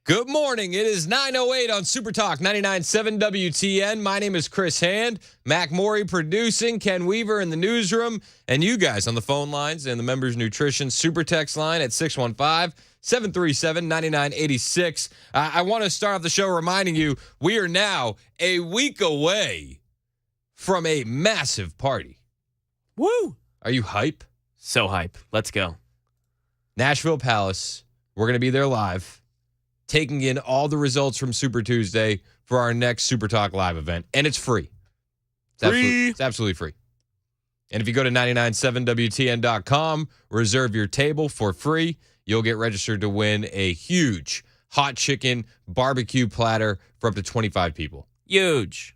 Good morning. It is 9:08 on Super Talk 99.7 WTN. My name is Chris Hand. Mac Morey producing, Ken Weaver in the newsroom, and you guys on the phone lines and the Members Nutrition Super Text line at 615-737-9986. I want to start off the show reminding you we are now a week away from a massive party. Woo! Are you hype? So hype. Let's go. Nashville Palace. We're going to be there live, taking in all the results from Super Tuesday for our next Super Talk Live event. And it's free. It's absolutely free. And if you go to 997WTN.com, reserve your table for free, you'll get registered to win a huge hot chicken barbecue platter for up to 25 people. Huge.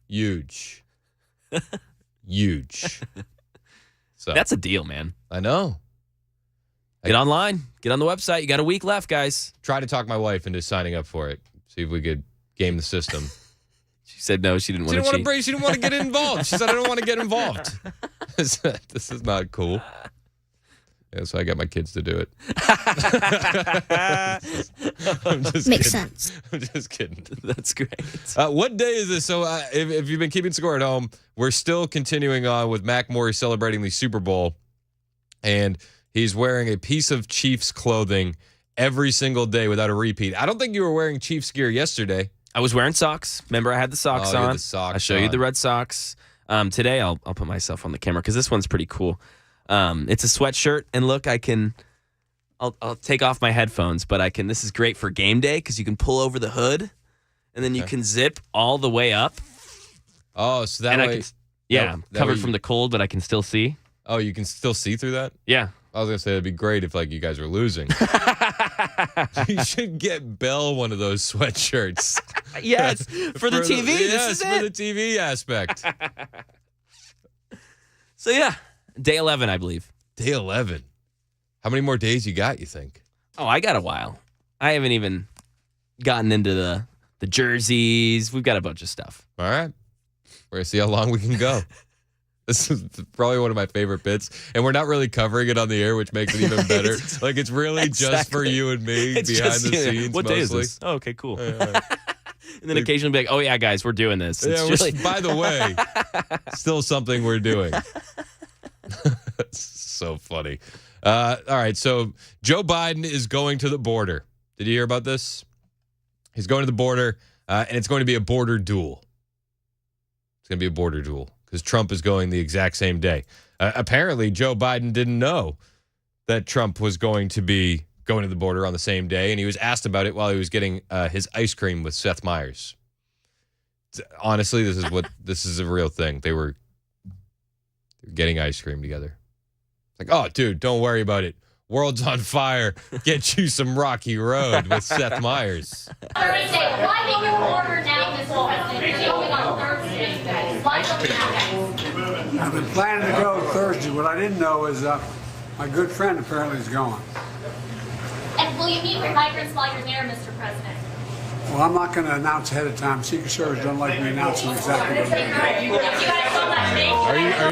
So That's a deal, man. I know. Get online. Get on the website. You got a week left, guys. Try to talk my wife into signing up for it. See if we could game the system. She said no. She didn't want to cheat. She didn't want to get involved. She said, I don't want to get involved. This is not cool. Yeah, so I got my kids to do it. I'm just Makes kidding. sense. I'm just kidding. That's great. What day is this? So if you've been keeping score at home, we're still continuing on with Mac Morey celebrating the Super Bowl. And he's wearing a piece of Chiefs clothing every single day without a repeat. I don't think you were wearing Chiefs gear yesterday. I was wearing socks. Remember, I had the socks you on. had the socks I'll show you the red socks. Today, I'll put myself on the camera because this one's pretty cool. It's a sweatshirt, and look, I'll take off my headphones, but this is great for game day because you can pull over the hood, and then you can zip all the way up. Oh, so that way. I'm covered from the cold, but I can still see. Oh, you can still see through that? Yeah. I was going to say it'd be great if you guys were losing. You should get Bell one of those sweatshirts. Yes, for the TV. Yes, for the TV aspect. So, yeah, day 11, I believe. Day 11. How many more days you got, you think? Oh, I got a while. I haven't even gotten into the jerseys. We've got a bunch of stuff. All right. We're going to see how long we can go. This is probably one of my favorite bits, and we're not really covering it on the air, which makes it even better. It's really just for you and me behind the scenes. What mostly. day is this? Oh, okay, cool. And then occasionally be like, oh, yeah, guys, we're doing this. By the way, still something we're doing. That's so funny. All right, so Joe Biden is going to the border. Did you hear about this? He's going to the border, and it's going to be a border duel. It's going to be a border duel. Because Trump is going the exact same day. Apparently, Joe Biden didn't know that Trump was going to be going to the border on the same day, and he was asked about it while he was getting his ice cream with Seth Meyers. Honestly, this is a real thing. They were getting ice cream together. Like, oh, dude, don't worry about it. World's on fire. Get you some Rocky Road with Seth Meyers. Thursday. Why make your order now this Thursday? You're going on Thursday, guys. Why don't you now, guys? I've been planning to go Thursday. What I didn't know is my good friend apparently is going. And will you meet with migrants while you're there, Mr. President? Well, I'm not going to announce ahead of time. Secret Service don't like me announcing exactly what I'm doing. You guys saw that thing?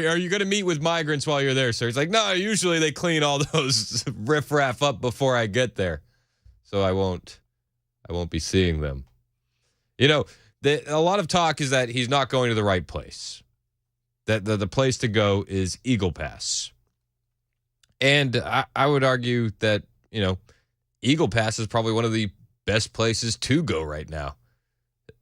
Are you going to meet with migrants while you're there, sir? He's like, no, usually they clean all those riffraff up before I get there. So I won't be seeing them. You know, a lot of talk is that he's not going to the right place. That the place to go is Eagle Pass. And I would argue that, Eagle Pass is probably one of the best places to go right now.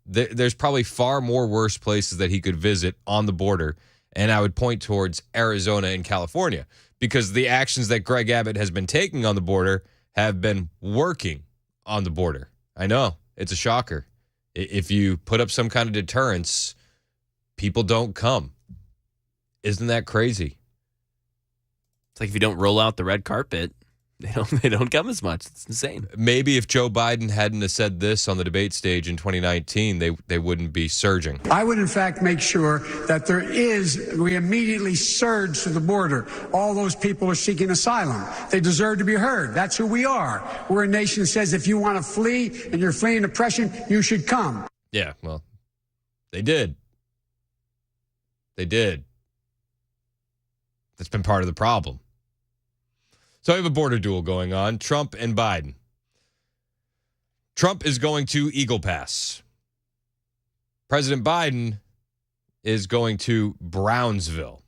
There's probably far more worse places that he could visit on the border, and I would point towards Arizona and California because the actions that Greg Abbott has been taking on the border have been working on the border. I know, it's a shocker. If you put up some kind of deterrence, people don't come. Isn't that crazy? It's like if you don't roll out the red carpet, they don't come as much. It's insane. Maybe if Joe Biden hadn't have said this on the debate stage in 2019, they wouldn't be surging. I would, in fact, make sure that we immediately surge to the border. All those people are seeking asylum. They deserve to be heard. That's who we are. We're a nation that says if you want to flee and you're fleeing oppression, you should come. Yeah, well, they did. They did. That's been part of the problem. So I have a border duel going on, Trump and Biden. Trump is going to Eagle Pass. President Biden is going to Brownsville.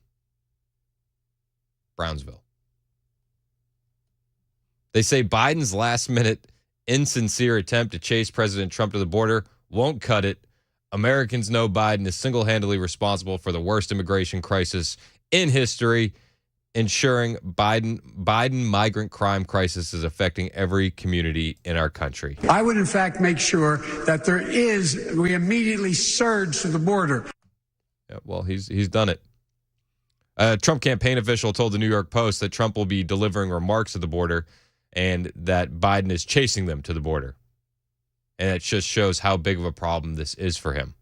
They say Biden's last-minute, insincere attempt to chase President Trump to the border won't cut it. Americans know Biden is single-handedly responsible for the worst immigration crisis in history, ensuring Biden migrant crime crisis is affecting every community in our country. I would, in fact, make sure that we immediately surge to the border. Yeah, well, he's done it. A Trump campaign official told the New York Post that Trump will be delivering remarks at the border and that Biden is chasing them to the border. And it just shows how big of a problem this is for him.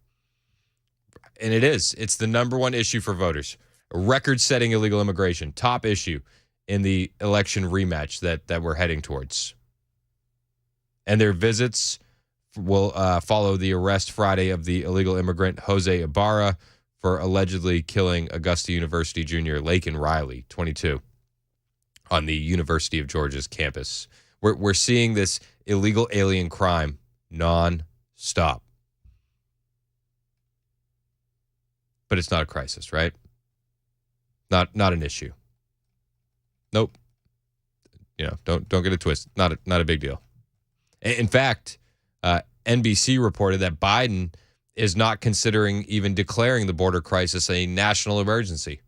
And it is. It's the number one issue for voters. Record-setting illegal immigration, top issue in the election rematch that we're heading towards. And their visits will follow the arrest Friday of the illegal immigrant Jose Ibarra for allegedly killing Augusta University junior Laken Riley, 22, on the University of Georgia's campus. We're seeing this illegal alien crime non-stop. But it's not a crisis, right? Not an issue. Nope. Don't get it twisted. Not a big deal. In fact, NBC reported that Biden is not considering even declaring the border crisis a national emergency.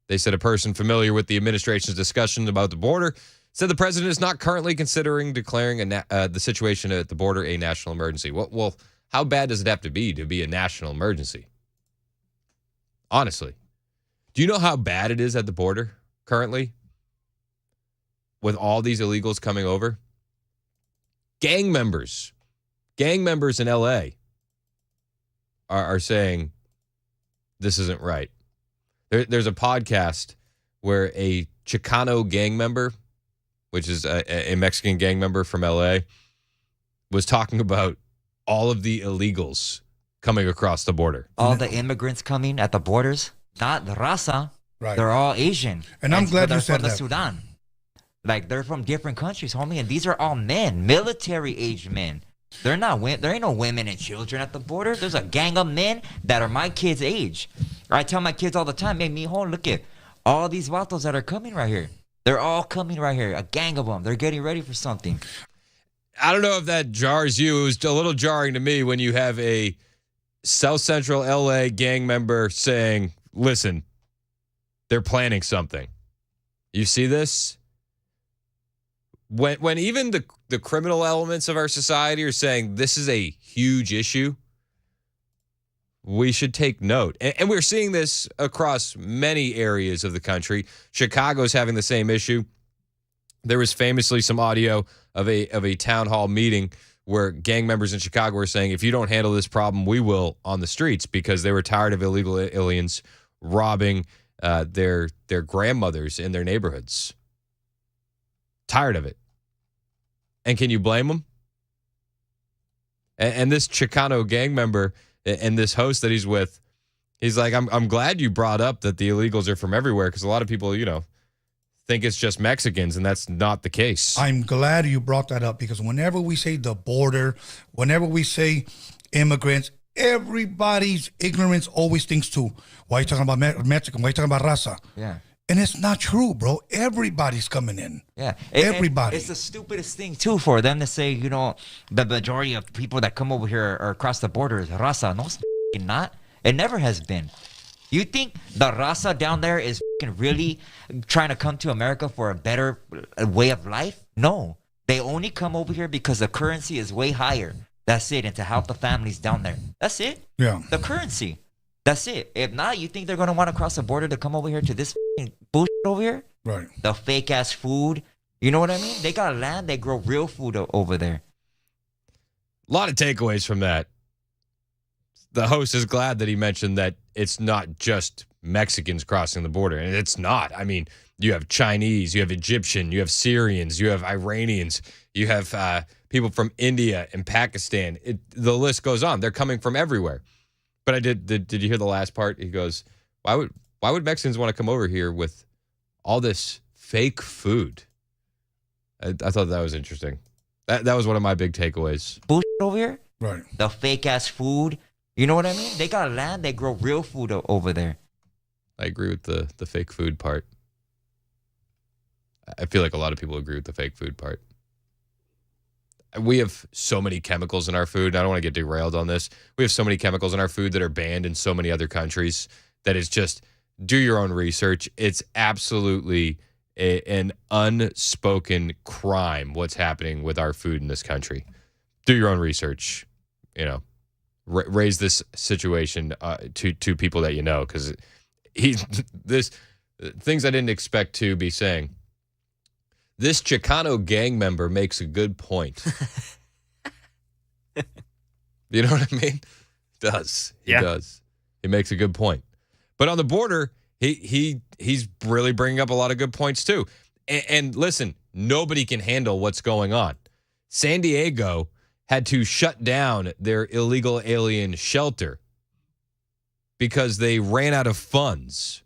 They said a person familiar with the administration's discussion about the border said the president is not currently considering declaring the situation at the border a national emergency. Well, how bad does it have to be a national emergency? Honestly, do you know how bad it is at the border currently with all these illegals coming over? Gang members in L.A. are saying this isn't right. There's a podcast where a Chicano gang member, which is a Mexican gang member from L.A., was talking about all of the illegals coming across the border. All the immigrants coming at the borders, not the raza. Right. They're all Asian. And I'm glad you they're said from that. Sudan. Like, they're from different countries, homie. And these are all men, military-aged men. There ain't no women and children at the border. There's a gang of men that are my kids' age. I tell my kids all the time, hey, mijo, look at all these vatos that are coming right here. They're all coming right here. A gang of them. They're getting ready for something. I don't know if that jars you. It was a little jarring to me when you have a South Central LA gang member saying, listen, they're planning something. You see this? When even the criminal elements of our society are saying this is a huge issue, we should take note. And we're seeing this across many areas of the country. Chicago's having the same issue. There was famously some audio of a town hall meeting where gang members in Chicago were saying, if you don't handle this problem, we will on the streets, because they were tired of illegal aliens robbing their grandmothers in their neighborhoods. Tired of it. And can you blame them? And this Chicano gang member and this host that he's with, he's like, I'm glad you brought up that the illegals are from everywhere, because a lot of people, think it's just Mexicans, and that's not the case. I'm glad you brought that up, because whenever we say the border, whenever we say immigrants, everybody's ignorance always thinks to, why are you talking about Mexican? Why are you talking about raza? Yeah. And it's not true, bro. Everybody's coming in. Yeah. Everybody. It's the stupidest thing, too, for them to say, the majority of people that come over here or across the border is raza. No, it's not. It never has been. You think the raza down there is really trying to come to America for a better way of life? No. They only come over here because the currency is way higher. That's it. And to help the families down there. That's it. Yeah. The currency. That's it. If not, you think they're going to want to cross the border to come over here to this bullshit over here? Right. The fake-ass food. You know what I mean? They got land. They grow real food over there. A lot of takeaways from that. The host is glad that he mentioned that it's not just Mexicans crossing the border. And it's not. I mean, you have Chinese, you have Egyptian, you have Syrians, you have Iranians, you have people from India and Pakistan. The list goes on. They're coming from everywhere. But did you hear the last part? He goes, why would Mexicans want to come over here with all this fake food? I thought that was interesting. That was one of my big takeaways. Bullshit over here. Right. The fake ass food. You know what I mean? They got land. They grow real food over there. I agree with the fake food part. I feel like a lot of people agree with the fake food part. We have so many chemicals in our food. I don't want to get derailed on this. We have so many chemicals in our food that are banned in so many other countries that it's just do your own research. It's absolutely an unspoken crime what's happening with our food in this country. Do your own research. You know, raise this situation to people that you know, because this things I didn't expect to be saying. This Chicano gang member makes a good point. You know what I mean? He does. He makes a good point. But on the border, he's really bringing up a lot of good points too. And listen, nobody can handle what's going on. San Diego had to shut down their illegal alien shelter because they ran out of funds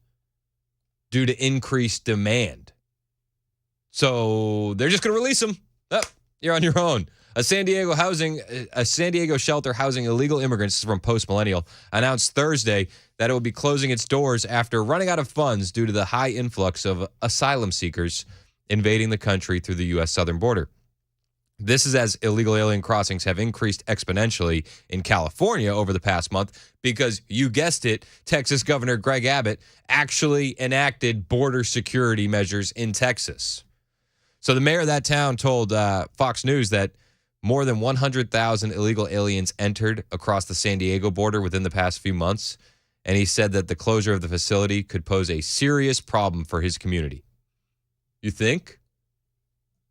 due to increased demand. So they're just going to release them. Oh, you're on your own. A San Diego shelter housing illegal immigrants from Post Millennial announced Thursday that it will be closing its doors after running out of funds due to the high influx of asylum seekers invading the country through the U.S. southern border. This is as illegal alien crossings have increased exponentially in California over the past month because, you guessed it, Texas Governor Greg Abbott actually enacted border security measures in Texas. So the mayor of that town told Fox News that more than 100,000 illegal aliens entered across the San Diego border within the past few months, and he said that the closure of the facility could pose a serious problem for his community. You think?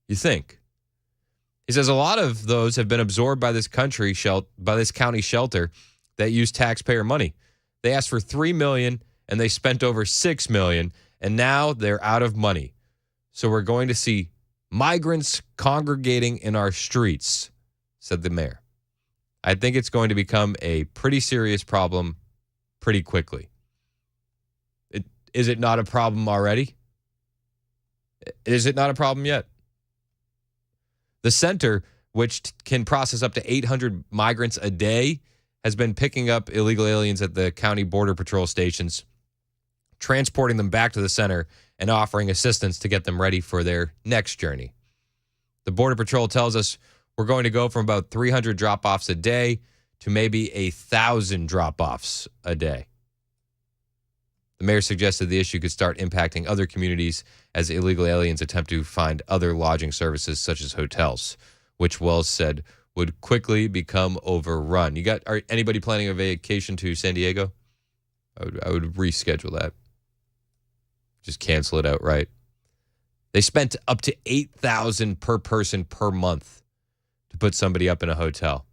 You think? He says a lot of those have been absorbed by this county shelter that used taxpayer money. They asked for $3 million and they spent over $6 million, and now they're out of money. So we're going to see migrants congregating in our streets, said the mayor. I think it's going to become a pretty serious problem pretty quickly. Is it not a problem already? Is it not a problem yet? The center, which can process up to 800 migrants a day, has been picking up illegal aliens at the county border patrol stations, transporting them back to the center, and offering assistance to get them ready for their next journey. The Border Patrol tells us we're going to go from about 300 drop-offs a day to maybe 1,000 drop-offs a day. The mayor suggested the issue could start impacting other communities as illegal aliens attempt to find other lodging services such as hotels, which Wells said would quickly become overrun. Are anybody planning a vacation to San Diego? I would reschedule that. Just cancel it outright. They spent up to $8,000 per person per month to put somebody up in a hotel.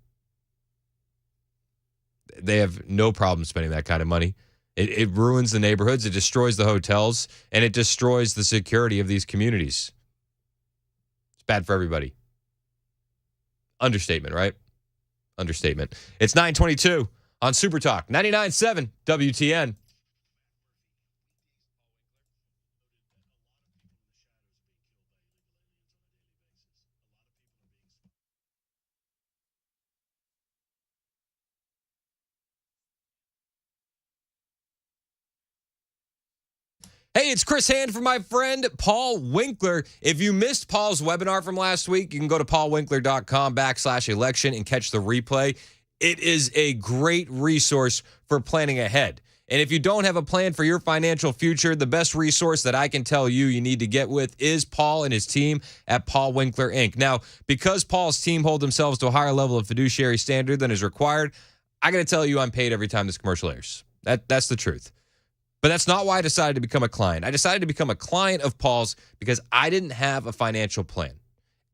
They have no problem spending that kind of money. It ruins the neighborhoods, it destroys the hotels, and it destroys the security of these communities. It's bad for everybody. Understatement, right? Understatement. It's 9:22 on Super Talk 99.7 WTN. Hey, it's Chris Hand from my friend Paul Winkler. If you missed Paul's webinar from last week, you can go to paulwinkler.com/election and catch the replay. It is a great resource for planning ahead. And if you don't have a plan for your financial future, the best resource that I can tell you need to get with is Paul and his team at Paul Winkler Inc. Now, because Paul's team hold themselves to a higher level of fiduciary standard than is required, I got to tell you I'm paid every time this commercial airs. That's the truth. But that's not why I decided to become a client. I decided to become a client of Paul's because I didn't have a financial plan.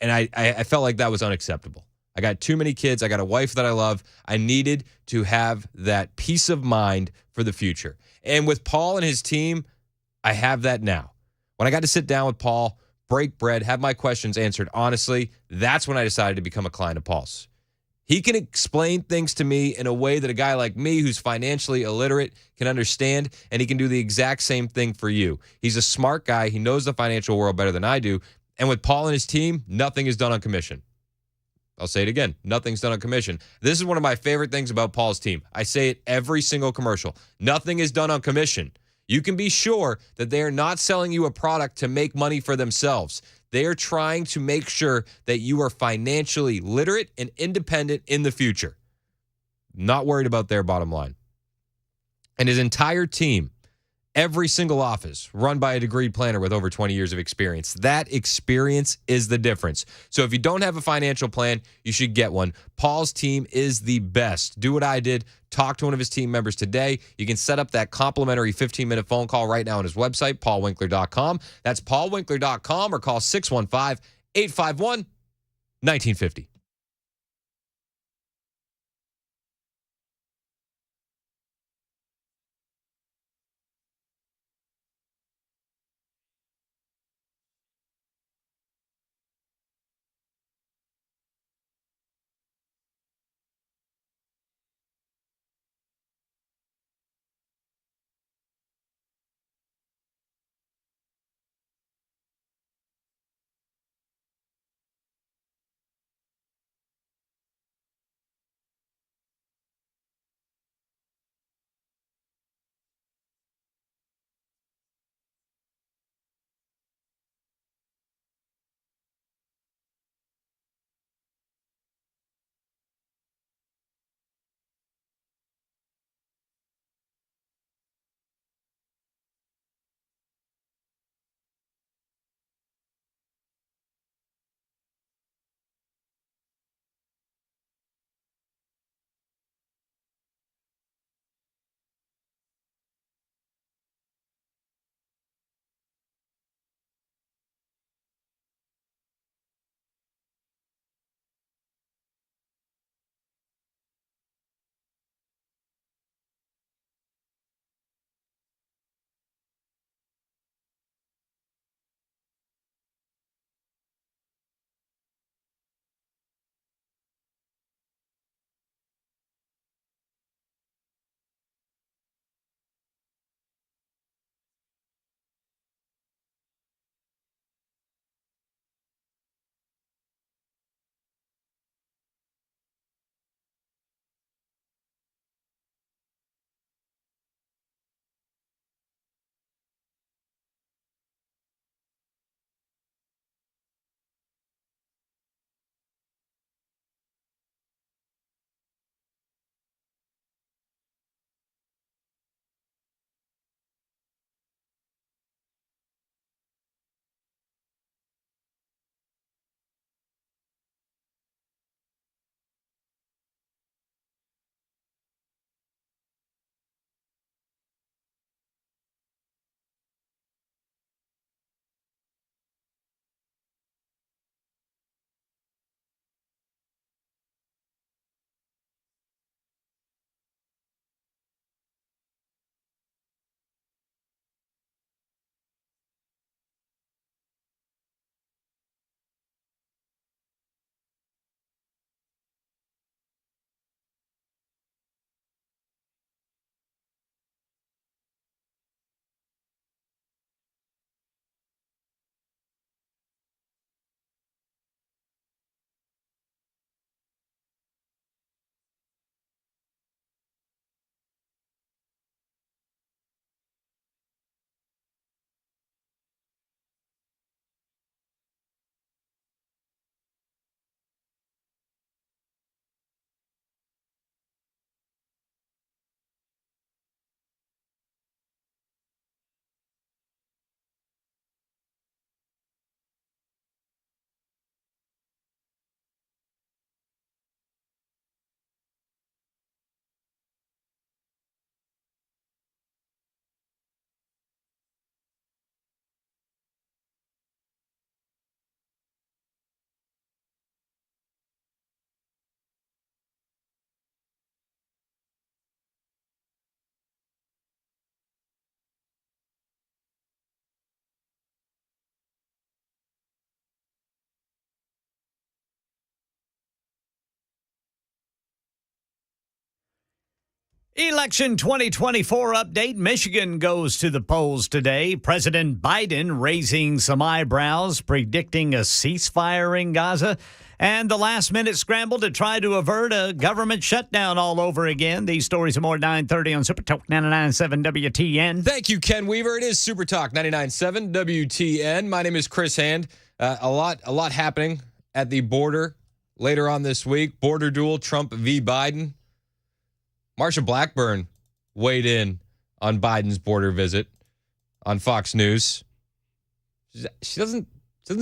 And I felt like that was unacceptable. I got too many kids. I got a wife that I love. I needed to have that peace of mind for the future. And with Paul and his team, I have that now. When I got to sit down with Paul, break bread, have my questions answered honestly, that's when I decided to become a client of Paul's. He can explain things to me in a way that a guy like me who's financially illiterate can understand, and he can do the exact same thing for you. He's a smart guy. He knows the financial world better than I do. And with Paul and his team, nothing is done on commission. I'll say it again. Nothing's done on commission. This is one of my favorite things about Paul's team. I say it every single commercial. Nothing is done on commission. You can be sure that they are not selling you a product to make money for themselves. They are trying to make sure that you are financially literate and independent in the future. Not worried about their bottom line. And his entire team, every single office, run by a degreed planner with over 20 years of experience. That experience is the difference. So if you don't have a financial plan, you should get one. Paul's team is the best. Do what I did. Talk to one of his team members today. You can set up that complimentary 15-minute phone call right now on his website, paulwinkler.com. That's paulwinkler.com, or call 615-851-1950. Election 2024 update. Michigan goes to the polls today. President Biden raising some eyebrows, predicting a ceasefire in Gaza. And the last-minute scramble to try to avert a government shutdown all over again. These stories are more at 9:30 on Super Talk 99.7 WTN. Thank you, Ken Weaver. It is Super Talk 99.7 WTN. My name is Chris Hand. A lot happening at the border later on this week. Border duel, Trump v. Biden. Marsha Blackburn weighed in on Biden's border visit on Fox News. She doesn't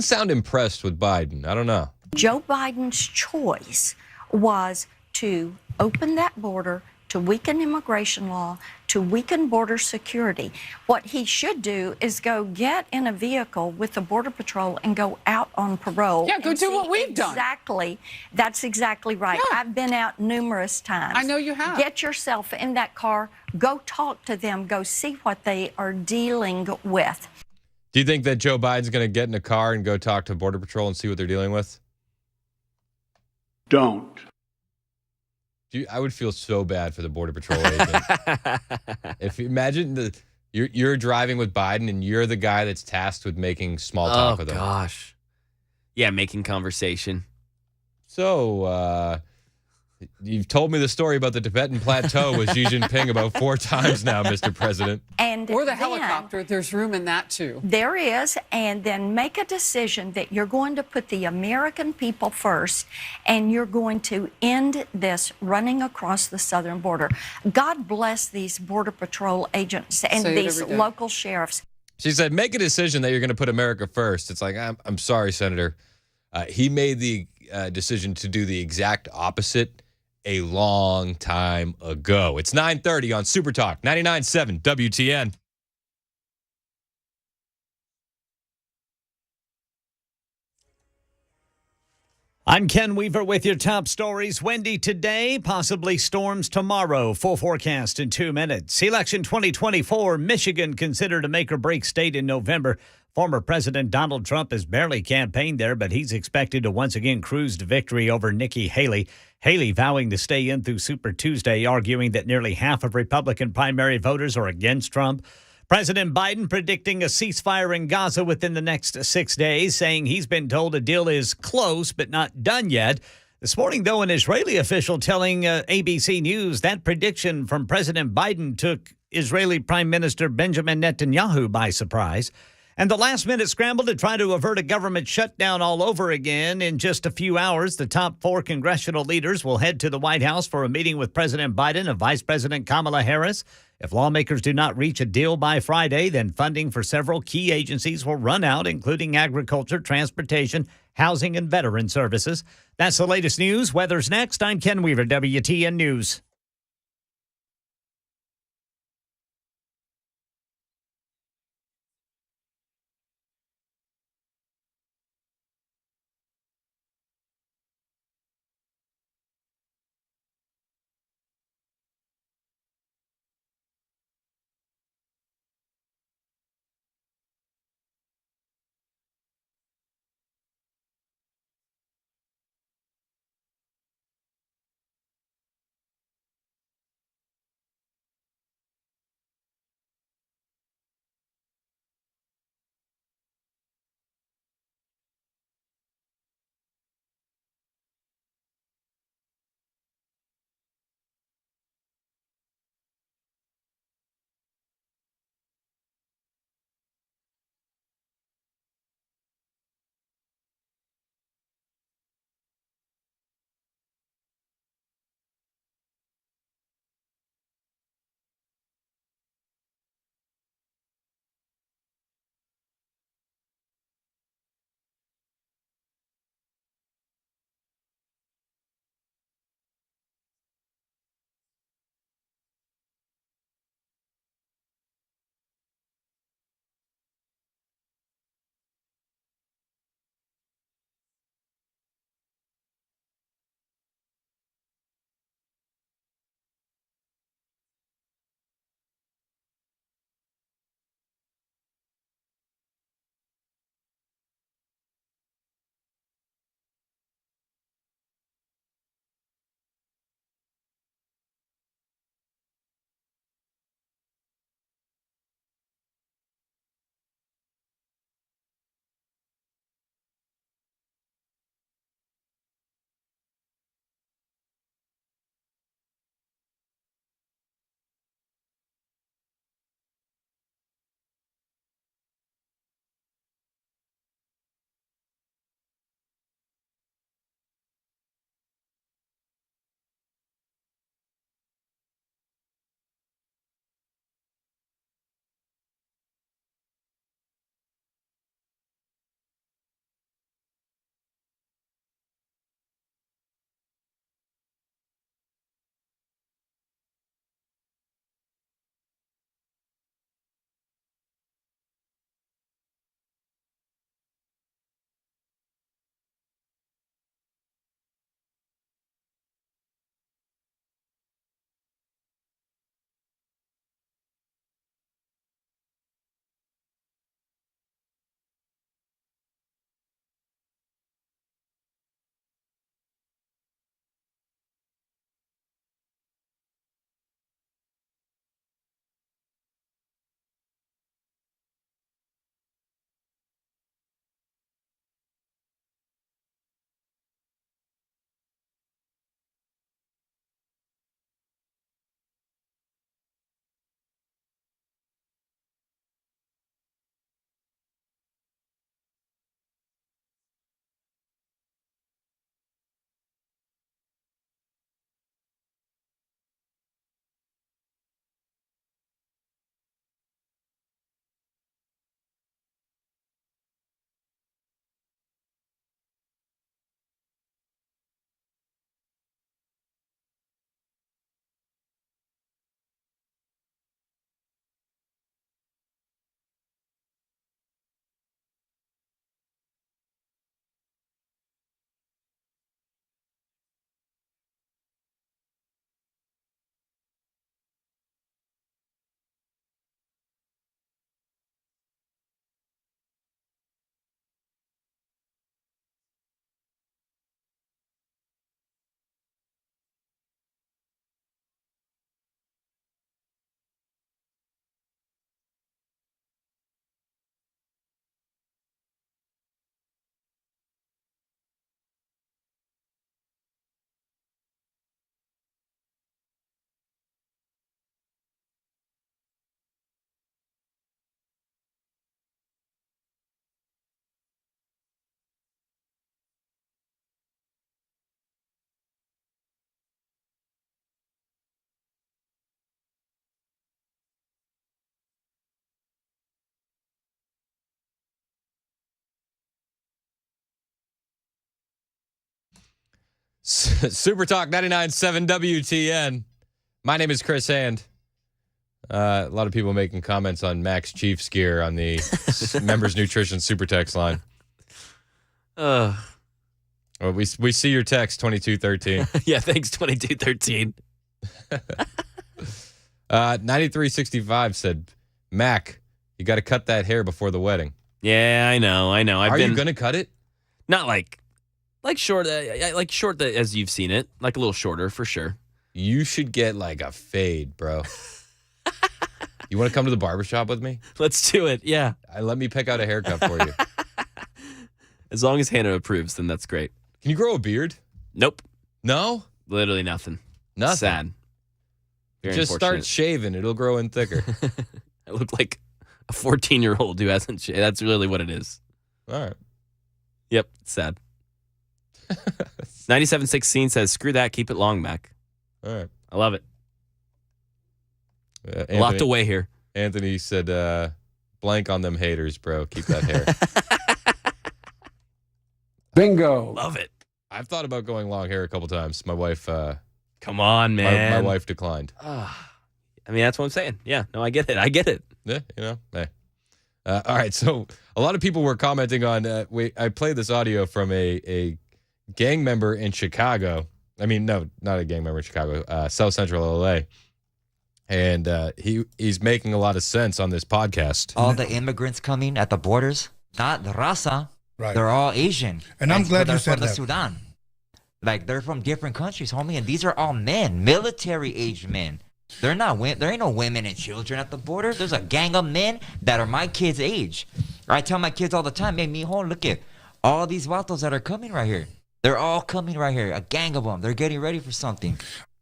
sound impressed with Biden. I don't know. Joe Biden's choice was to open that border, to weaken immigration law, to weaken border security. What he should do is go get in a vehicle with the Border Patrol and go out on parole. Yeah, go do what we've done. Exactly. That's exactly right. Yeah. I've been out numerous times. I know you have. Get yourself in that car, go talk to them, go see what they are dealing with. Do you think that Joe Biden's going to get in a car and go talk to Border Patrol and see what they're dealing with? Don't. I would feel so bad for the Border Patrol agent. If you imagine you're driving with Biden and you're the guy that's tasked with making small talk with him. Oh, gosh. Yeah, making conversation. So, you've told me the story about the Tibetan Plateau with Xi Jinping about 4 times now, Mr. President. And Or the then helicopter. There's room in that, too. there is, and then make a decision that you're going to put the American people first and you're going to end this running across the southern border. God bless these Border Patrol agents and Say it these every day. local sheriffs. She said, make a decision that you're going to put America first. It's like, I'm sorry, Senator. He made the decision to do the exact opposite a long time ago. It's 9:30 on Super Talk 99.7 WTN. I'm Ken Weaver with your top stories. Wendy today, possibly storms tomorrow. Full forecast in 2 minutes. Election 2024, Michigan considered a make-or-break state in November. Former President Donald Trump has barely campaigned there, but he's expected to once again cruise to victory over Nikki Haley. Haley vowing to stay in through Super Tuesday, arguing that nearly half of Republican primary voters are against Trump. President Biden predicting a ceasefire in Gaza within the next 6 days, saying he's been told a deal is close but not done yet. This morning, though, an Israeli official telling ABC News that prediction from President Biden took Israeli Prime Minister Benjamin Netanyahu by surprise. And the last-minute scramble to try to avert a government shutdown all over again. In just a few hours, the top 4 congressional leaders will head to the White House for a meeting with President Biden and Vice President Kamala Harris. If lawmakers do not reach a deal by Friday, then funding for several key agencies will run out, including agriculture, transportation, housing, and veteran services. That's the latest news. Weather's next. I'm Ken Weaver, WTN News. Super Talk 99.7 WTN. My name is Chris Hand. A lot of people making comments on Max Chiefs gear on the Members Nutrition Super Text line. Well, we see your text, 2213. Yeah, thanks, 2213. 9365 said, Mac, you got to cut that hair before the wedding. Yeah, I know. Are you going to cut it? Not like short, short as you've seen it, like a little shorter for sure. You should get like a fade, bro. You want to come to the barbershop with me? Let's do it. Yeah. Let me pick out a haircut for you. As long as Hannah approves, then that's great. Can you grow a beard? Nope. No? Literally nothing. Nothing. Sad. Very Just start unfortunate. shaving. It'll grow in thicker. I look like a 14-year-old who hasn't shaved. That's really what it is. All right. Yep. Sad. 9716 says, screw that. Keep it long, Mac. All right. I love it. Anthony, A lot to weigh here. Anthony said, blank on them haters, bro. Keep that hair. Bingo. Love it. I've thought about going long hair a couple times. My wife, Come on, man. my wife declined. I mean, that's what I'm saying. Yeah. No, I get it. Yeah, hey. All right, so a lot of people were commenting on. I played this audio from a gang member in Chicago. I mean, no, not a gang member in Chicago. South Central LA, and he's making a lot of sense on this podcast. All the immigrants coming at the borders, not the raza. Right. They're all Asian. And I'm glad they're you said from the that. Sudan. Like, they're from different countries, homie, and these are all men, military-aged men. There ain't no women and children at the border. There's a gang of men that are my kids' age. I tell my kids all the time, hey, mijo, look at all these vatos that are coming right here. They're all coming right here, a gang of them. They're getting ready for something.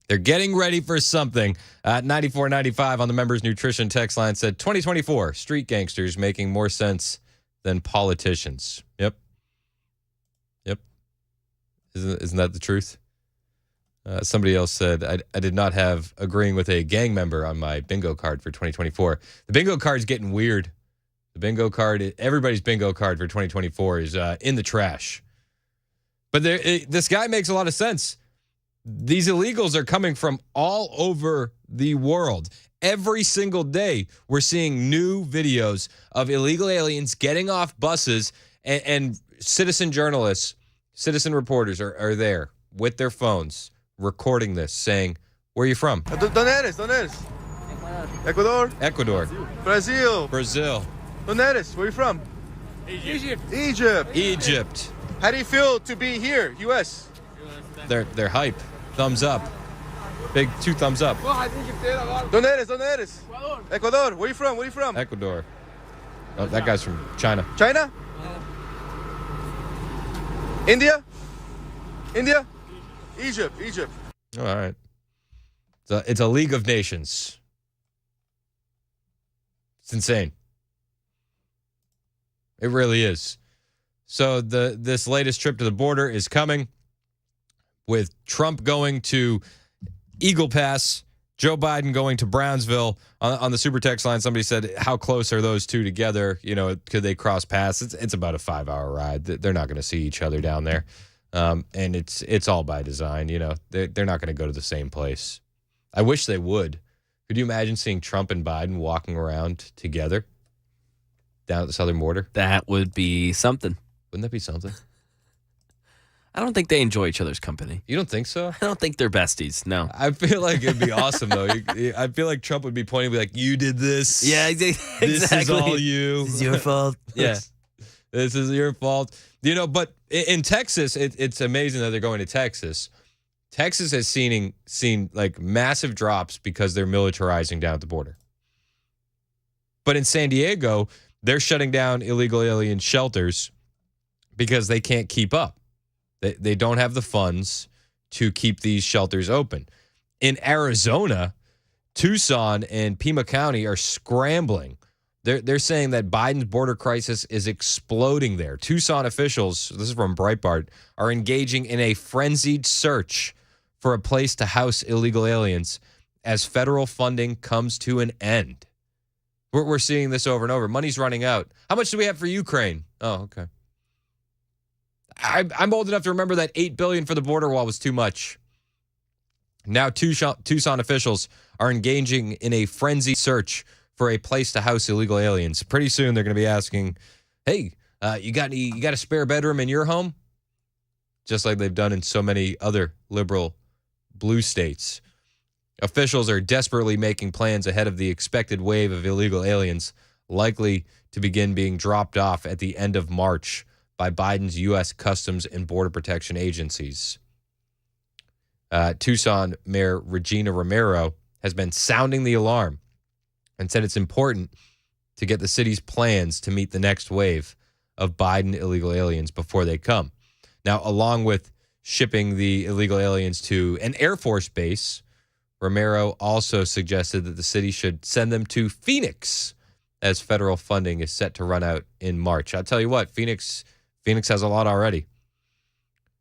They're getting ready for something. 9495 on the Members Nutrition text line said, 2024, street gangsters making more sense than politicians. Yep. Isn't that the truth? Somebody else said, I did not have agreeing with a gang member on my bingo card for 2024. The bingo card's getting weird. The bingo card, everybody's bingo card for 2024 is in the trash. But this guy makes a lot of sense. These illegals are coming from all over the world. Every single day, we're seeing new videos of illegal aliens getting off buses, and citizen journalists, citizen reporters are there with their phones recording this, saying, where are you from? ¿Dónde eres? Ecuador. Ecuador. Brazil. Brazil. ¿Dónde eres? Where are you from? Egypt. How do you feel to be here, U.S.? They're hype. Thumbs up. Big 2 thumbs up. ¿Dónde eres? Ecuador. Where are you from? Ecuador. Oh, that guy's from China. China? India? Egypt. All right. It's a League of Nations. It's insane. It really is. So this latest trip to the border is coming with Trump going to Eagle Pass, Joe Biden going to Brownsville. On the super text line, somebody said, how close are those two together? Could they cross paths? It's about a 5-hour ride. They're not going to see each other down there. And it's all by design. They're not going to go to the same place. I wish they would. Could you imagine seeing Trump and Biden walking around together down at the southern border? That would be something. Wouldn't that be something? I don't think they enjoy each other's company. You don't think so? I don't think they're besties. No. I feel like it'd be awesome, though. I feel like Trump would be pointing, be like, you did this. Yeah, exactly. This is all you. This is your fault. Yeah. This is your fault. But in Texas, it's amazing that they're going to Texas. Texas has seen like massive drops because they're militarizing down at the border. But in San Diego, they're shutting down illegal alien shelters because they can't keep up. They don't have the funds to keep these shelters open. In Arizona, Tucson and Pima County are scrambling. They're saying that Biden's border crisis is exploding there. Tucson officials, this is from Breitbart, are engaging in a frenzied search for a place to house illegal aliens as federal funding comes to an end. We're seeing this over and over. Money's running out. How much do we have for Ukraine? Oh, okay. I'm old enough to remember that $8 billion for the border wall was too much. Now Tucson officials are engaging in a frenzied search for a place to house illegal aliens. Pretty soon they're going to be asking, hey, you got a spare bedroom in your home? Just like they've done in so many other liberal blue states. Officials are desperately making plans ahead of the expected wave of illegal aliens likely to begin being dropped off at the end of March by Biden's U.S. Customs and Border Protection agencies. Tucson Mayor Regina Romero has been sounding the alarm and said it's important to get the city's plans to meet the next wave of Biden illegal aliens before they come. Now, along with shipping the illegal aliens to an Air Force base, Romero also suggested that the city should send them to Phoenix as federal funding is set to run out in March. I'll tell you what, Phoenix has a lot already.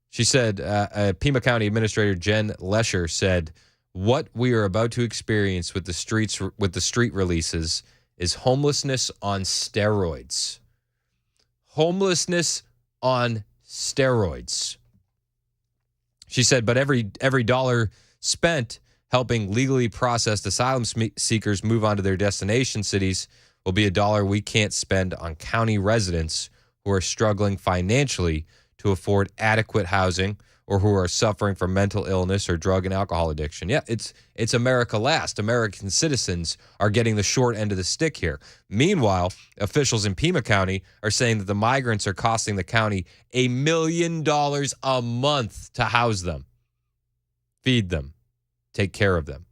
She said, Pima County Administrator Jen Lesher said, what we are about to experience with the street releases is homelessness on steroids. Homelessness on steroids. She said, but every dollar spent helping legally processed asylum seekers move on to their destination cities will be a dollar we can't spend on county residents who are struggling financially to afford adequate housing or who are suffering from mental illness or drug and alcohol addiction. Yeah, it's America last. American citizens are getting the short end of the stick here. Meanwhile, officials in Pima County are saying that the migrants are costing the county $1 million a month to house them, feed them, take care of them.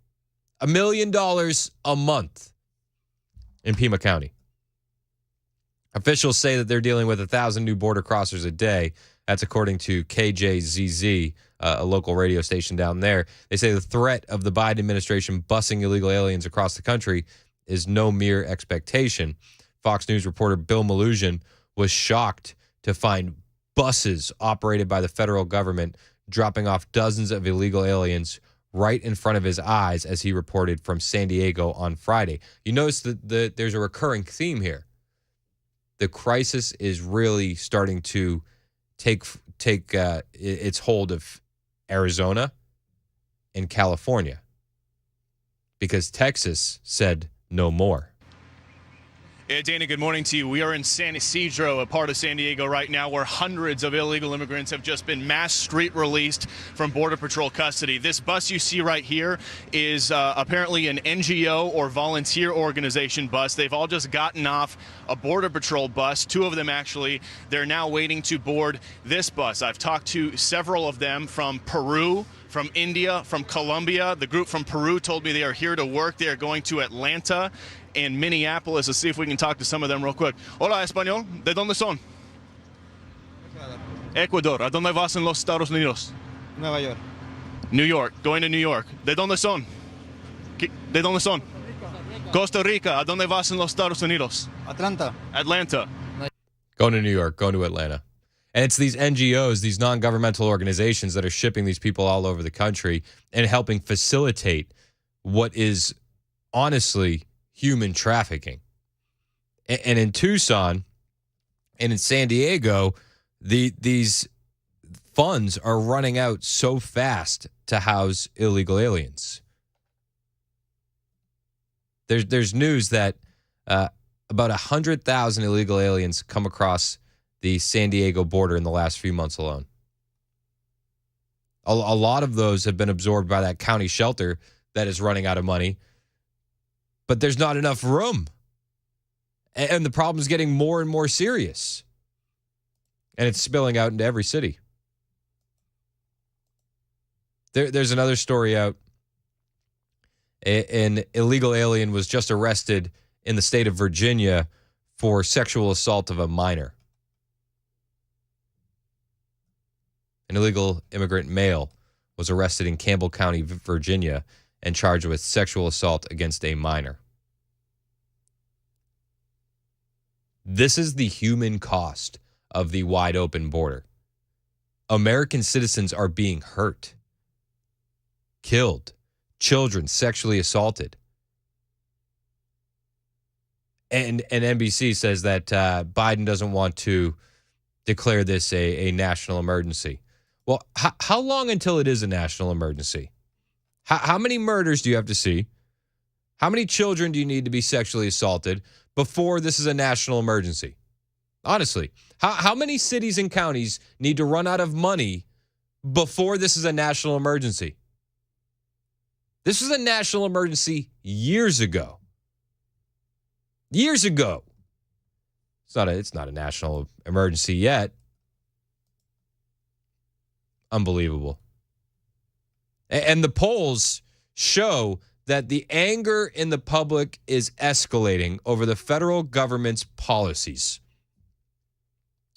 $1 million a month in Pima County. Officials say that they're dealing with 1,000 new border crossers a day. That's according to KJZZ, a local radio station down there. They say the threat of the Biden administration busing illegal aliens across the country is no mere expectation. Fox News reporter Bill Malugin was shocked to find buses operated by the federal government dropping off dozens of illegal aliens right in front of his eyes, as he reported from San Diego on Friday. You notice that there's a recurring theme here. The crisis is really starting to take its hold of Arizona and California because Texas said no more. Yeah, Dana, good morning to you. We are in San Isidro, a part of San Diego right now, where hundreds of illegal immigrants have just been mass street released from Border Patrol custody. This bus you see right here is apparently an NGO or volunteer organization bus. They've all just gotten off a Border Patrol bus, two of them actually. They're now waiting to board this bus. I've talked to several of them from Peru, from India, from Colombia. The group from Peru told me they are here to work. They are going to Atlanta and Minneapolis. Let's see if we can talk to some of them real quick. Hola, español. ¿De dónde son? Ecuador. ¿A dónde vas en los Estados Unidos? Nueva York. New York. Going to New York. ¿De dónde son? ¿De dónde son? Costa Rica. ¿A dónde vas en los Estados Unidos? Atlanta. Atlanta. Going to New York, going to Atlanta. And it's these NGOs, these non-governmental organizations that are shipping these people all over the country and helping facilitate what is honestly human trafficking. And in Tucson and in San Diego, these funds are running out so fast to house illegal aliens. There's news that about 100,000 illegal aliens come across the San Diego border in the last few months alone. A lot of those have been absorbed by that county shelter that is running out of money. But there's not enough room. And the problem is getting more and more serious. And it's spilling out into every city. There's another story out. An illegal alien was just arrested in the state of Virginia for sexual assault of a minor. An illegal immigrant male was arrested in Campbell County, Virginia, and charged with sexual assault against a minor. This is the human cost of the wide open border. American citizens are being hurt, killed, children sexually assaulted. And NBC says that Biden doesn't want to declare this a national emergency. Well, how long until it is a national emergency? How many murders do you have to see? How many children do you need to be sexually assaulted before this is a national emergency? Honestly, how many cities and counties need to run out of money before this is a national emergency? This was a national emergency years ago. Years ago. It's not a national emergency yet. Unbelievable. And the polls show that the anger in the public is escalating over the federal government's policies.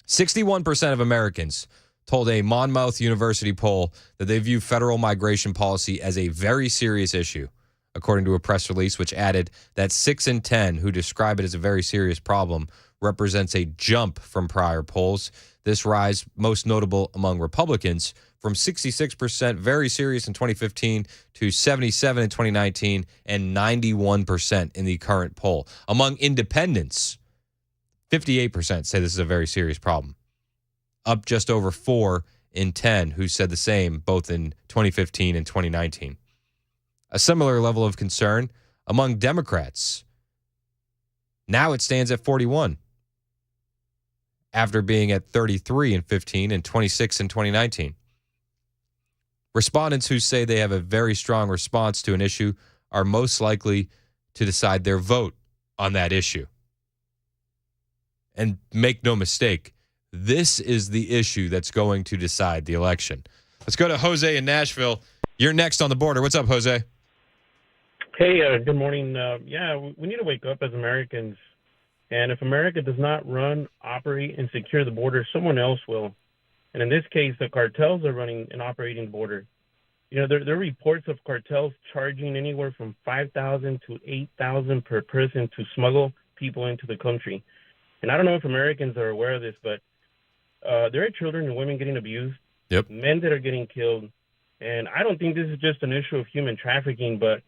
61% of Americans told a Monmouth University poll that they view federal migration policy as a very serious issue, according to a press release which added that 6 in 10 who describe it as a very serious problem represents a jump from prior polls. This rise most notable among Republicans, from 66% very serious in 2015 to 77% in 2019 and 91% in the current poll. Among independents, 58% say this is a very serious problem, up just over 4 in 10 who said the same both in 2015 and 2019. A similar level of concern among Democrats. Now it stands at 41, after being at 33 in 15 and 26 in 2019. Respondents who say they have a very strong response to an issue are most likely to decide their vote on that issue. And make no mistake, this is the issue that's going to decide the election. Let's go to Jose in Nashville. You're next on the border. What's up, Jose? Hey, good morning. We need to wake up as Americans. And if America does not run, operate, and secure the border, someone else will. And in this case, the cartels are running and operating the border. You know, there are reports of cartels charging anywhere from $5,000 to $8,000 per person to smuggle people into the country. And I don't know if Americans are aware of this, but there are children and women getting abused, men that are getting killed. And I don't think this is just an issue of human trafficking, but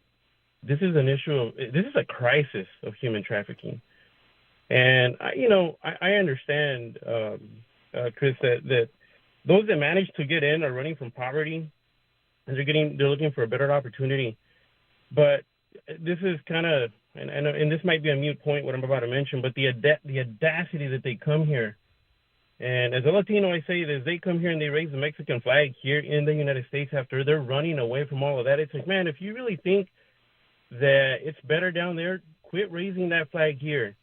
this is a crisis of human trafficking. And I understand, Chris, that those that manage to get in are running from poverty, and they're looking for a better opportunity. But this is kind of, and this might be a mute point what I'm about to mention, but the audacity that they come here, and as a Latino, I say this: they come here and they raise the Mexican flag here in the United States after they're running away from all of that. It's like, man, if you really think that it's better down there, quit raising that flag here.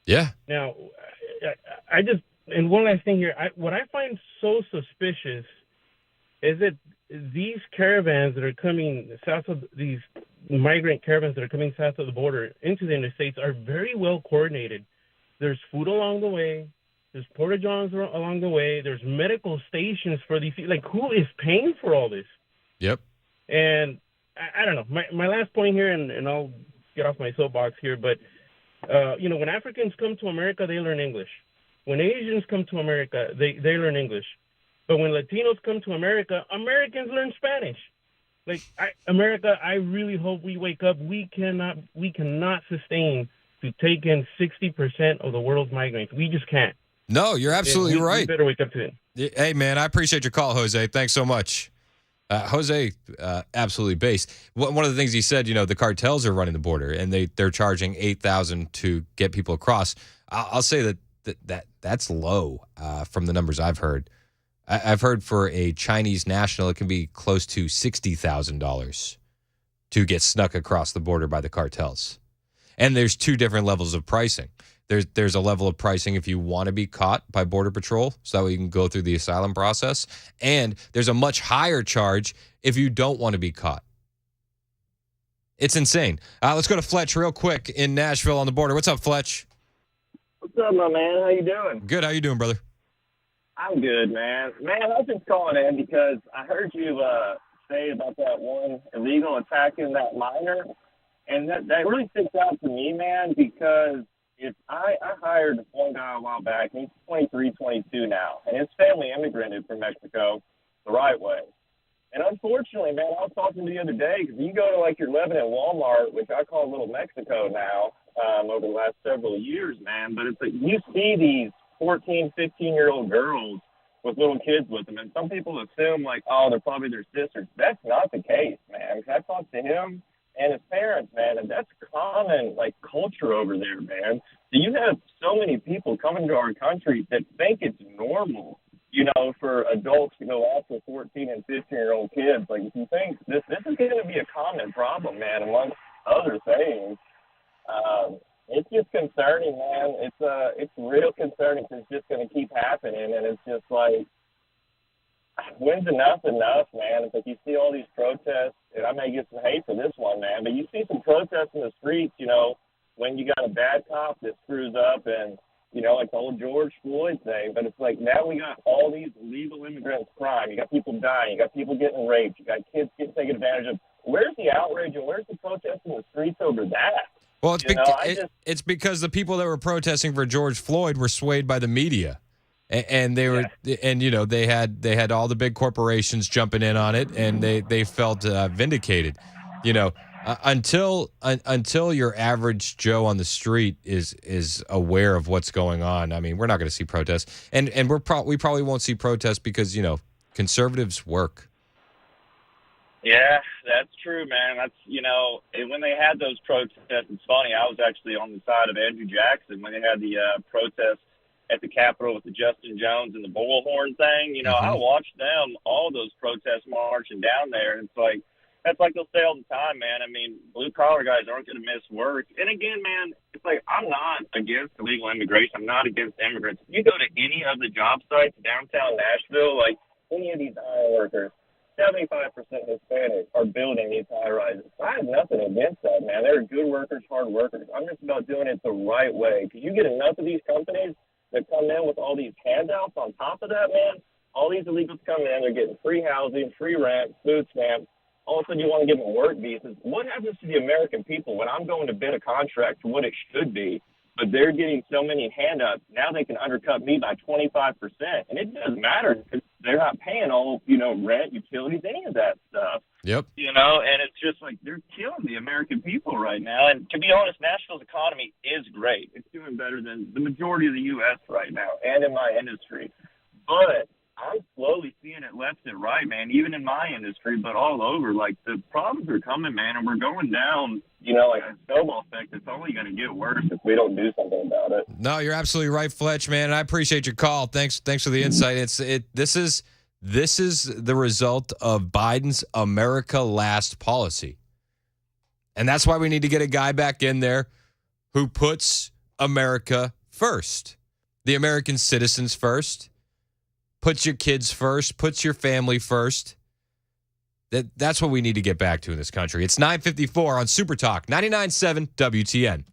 Yeah. Now, and one last thing here, what I find so suspicious is that these caravans that are coming south of these migrant caravans that are coming south of the border into the United States are very well coordinated. There's food along the way. There's porta-johns along the way. There's medical stations for these. Like, who is paying for all this? Yep. And I don't know. My last point here, and I'll get off my soapbox here, but when Africans come to America, they learn English. When Asians come to America, they learn English. But when Latinos come to America, Americans learn Spanish. America, I really hope we wake up. We cannot sustain to take in 60% of the world's migrants. We just can't. No, you're absolutely right. We better wake up to it. Hey, man, I appreciate your call, Jose. Thanks so much. Jose, absolutely based. One of the things he said, the cartels are running the border, and they're charging $8,000 to get people across. I'll say that's low from the numbers I've heard. I've heard for a Chinese national, it can be close to $60,000 to get snuck across the border by the cartels. And there's two different levels of pricing. There's a level of pricing if you want to be caught by Border Patrol, so that way you can go through the asylum process. And there's a much higher charge if you don't want to be caught. It's insane. Let's go to Fletch real quick in Nashville on the border. What's up, Fletch? What's up, my man? How you doing? Good. How you doing, brother? I'm good, man. Man, I was just calling in because I heard you say about that one illegal attacking that minor, and that really sticks out to me, man, because I hired one guy a while back, and he's 23, 22 now, and his family immigrated from Mexico the right way. And unfortunately, man, I was talking to you the other day, because you go to your Lebanon Walmart, which I call Little Mexico now, over the last several years, man, but it's like you see these 14, 15-year-old girls with little kids with them. And some people assume, like, oh, they're probably their sisters. That's not the case, man. I talked to him and his parents, man, and that's common, like, culture over there, man. So you have so many people coming to our country that think it's normal, for adults to go after 14 and 15-year-old kids. Like, if you think this is going to be a common problem, man, amongst other things. It's just concerning, man. It's real concerning because it's just going to keep happening, and it's just like, when's enough, man? It's like you see all these protests, and I may get some hate for this one, man, but you see some protests in the streets, when you got a bad cop that screws up and, like the whole George Floyd thing. But it's like now we got all these illegal immigrants crime. You got people dying. You got people getting raped. You got kids getting taken advantage of. Where's the outrage and where's the protest in the streets over that? Well, it's because the people that were protesting for George Floyd were swayed by the media, and they were, and they had all the big corporations jumping in on it, and they felt vindicated. Until your average Joe on the street is aware of what's going on. I mean, we're not going to see protests, and we probably won't see protests because conservatives work. Yeah, that's true, man. That's, and when they had those protests, it's funny, I was actually on the side of Andrew Jackson when they had the protests at the Capitol with the Justin Jones and the bullhorn thing. I watched them, all those protests marching down there, and it's like, that's like they'll say all the time, man. I mean, blue-collar guys aren't going to miss work. And again, man, it's like I'm not against illegal immigration. I'm not against immigrants. If you go to any of the job sites downtown Nashville, like any of these iron workers, 75% Hispanic are building these high-rises. I have nothing against that, man. They're good workers, hard workers. I'm just about doing it the right way. Because you get enough of these companies that come in with all these handouts on top of that, man. All these illegals come in, they're getting free housing, free rent, food stamps. All of a sudden you want to give them work visas. What happens to the American people when I'm going to bid a contract for what it should be, but they're getting so many handouts, now they can undercut me by 25%. And it doesn't matter because they're not paying all, rent, utilities, any of that stuff. Yep. And it's just like they're killing the American people right now. And to be honest, Nashville's economy is great. It's doing better than the majority of the U.S. right now and in my industry. But I'm slowly seeing it left and right, man, even in my industry, but all over. Like, the problems are coming, man, and we're going down, like a snowball effect. It's only going to get worse if we don't do something about it. No, you're absolutely right, Fletch, man, and I appreciate your call. Thanks for the insight. This is the result of Biden's America Last policy. And that's why we need to get a guy back in there who puts America first, the American citizens first. Puts your kids first, puts your family first. That's what we need to get back to in this country. It's 9:54 on Super Talk 99.7 WTN.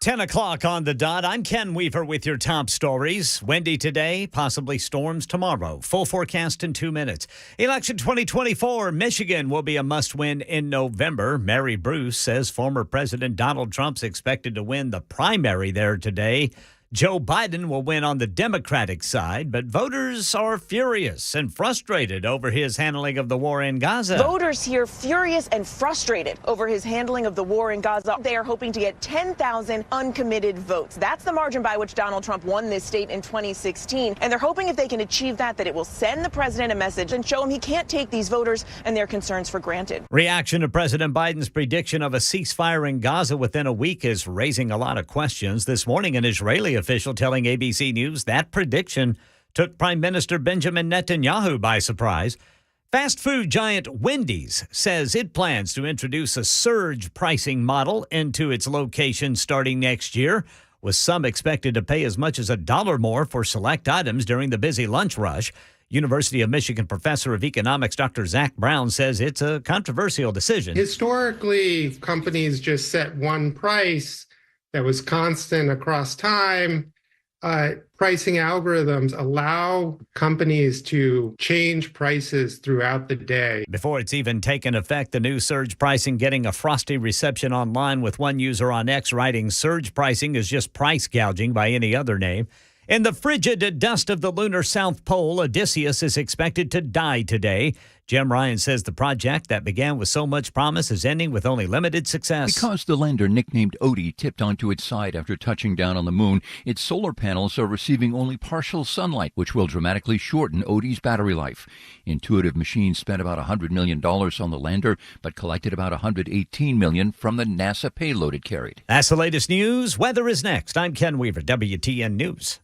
10 o'clock on the dot. I'm Ken Weaver with your top stories. Windy today, possibly storms tomorrow. Full forecast in 2 minutes. Election 2024, Michigan will be a must-win in November. Mary Bruce says former President Donald Trump's expected to win the primary there today. Joe Biden will win on the Democratic side, but voters are furious and frustrated over his handling of the war in Gaza. Voters here furious and frustrated over his handling of the war in Gaza. They are hoping to get 10,000 uncommitted votes. That's the margin by which Donald Trump won this state in 2016. And they're hoping if they can achieve that it will send the president a message and show him he can't take these voters and their concerns for granted. Reaction to President Biden's prediction of a ceasefire in Gaza within a week is raising a lot of questions. This morning, an Israeli official telling ABC News that prediction took Prime Minister Benjamin Netanyahu by surprise. Fast food giant Wendy's says it plans to introduce a surge pricing model into its location starting next year, with some expected to pay as much as $1 more for select items during the busy lunch rush. University of Michigan professor of economics Dr. Zach Brown says it's a controversial decision. Historically, companies just set one price that was constant across time. Pricing algorithms allow companies to change prices throughout the day. Before it's even taken effect, the new surge pricing getting a frosty reception online, with one user on X writing, "Surge pricing is just price gouging by any other name." In the frigid dust of the lunar South Pole, Odysseus is expected to die today. Jim Ryan says the project that began with so much promise is ending with only limited success. Because the lander, nicknamed Odie, tipped onto its side after touching down on the moon, its solar panels are receiving only partial sunlight, which will dramatically shorten Odie's battery life. Intuitive Machines spent about $100 million on the lander, but collected about $118 million from the NASA payload it carried. That's the latest news. Weather is next. I'm Ken Weaver, WTN News.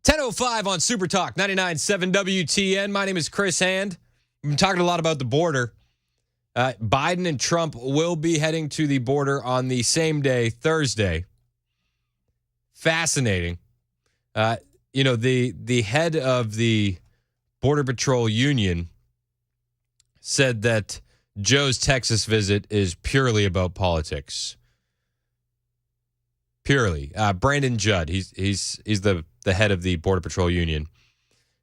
.05 on Super Talk 99.7 WTN. My name is Chris Hand. We've been talking a lot about the border. Biden and Trump will be heading to the border on the same day, Thursday. Fascinating. The head of the Border Patrol Union said that Joe's Texas visit is purely about politics. Purely. Brandon Judd, he's the head of the Border Patrol Union,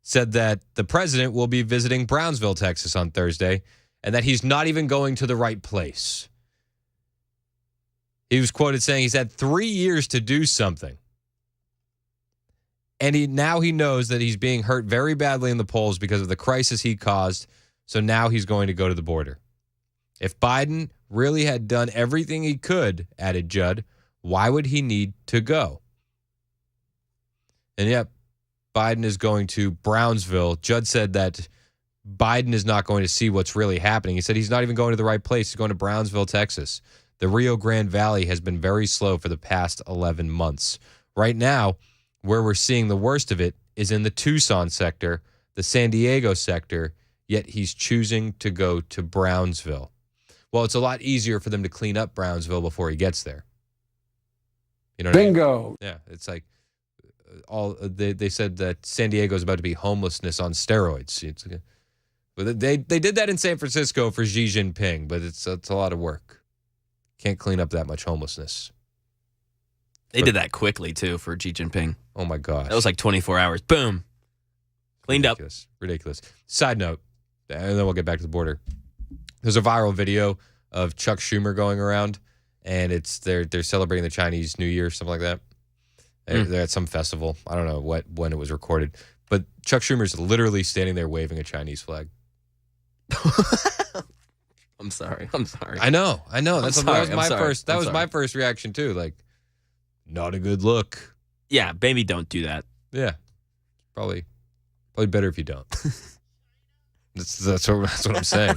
said that the president will be visiting Brownsville, Texas on Thursday, and that he's not even going to the right place. He was quoted saying he's had 3 years to do something. And now he knows that he's being hurt very badly in the polls because of the crisis he caused. So now he's going to go to the border. If Biden really had done everything he could, added Judd, why would he need to go? And yet, Biden is going to Brownsville. Judd said that Biden is not going to see what's really happening. He said he's not even going to the right place. He's going to Brownsville, Texas. The Rio Grande Valley has been very slow for the past 11 months. Right now, where we're seeing the worst of it is in the Tucson sector, the San Diego sector, yet he's choosing to go to Brownsville. Well, it's a lot easier for them to clean up Brownsville before he gets there. You know what Bingo. I mean? Yeah, it's like they said that San Diego is about to be homelessness on steroids. They did that in San Francisco for Xi Jinping, but it's a lot of work. Can't clean up that much homelessness. They did that quickly, too, for Xi Jinping. Oh, my gosh. That was like 24 hours. Boom. Cleaned up. Ridiculous. Side note, and then we'll get back to the border. There's a viral video of Chuck Schumer going around, and they're celebrating the Chinese New Year, something like that. They're at some festival. I don't know when it was recorded. But Chuck Schumer's literally standing there waving a Chinese flag. I'm sorry. I know. That was my first reaction, too. Like, not a good look. Yeah, maybe don't do that. Yeah. Probably better if you don't. That's what I'm saying.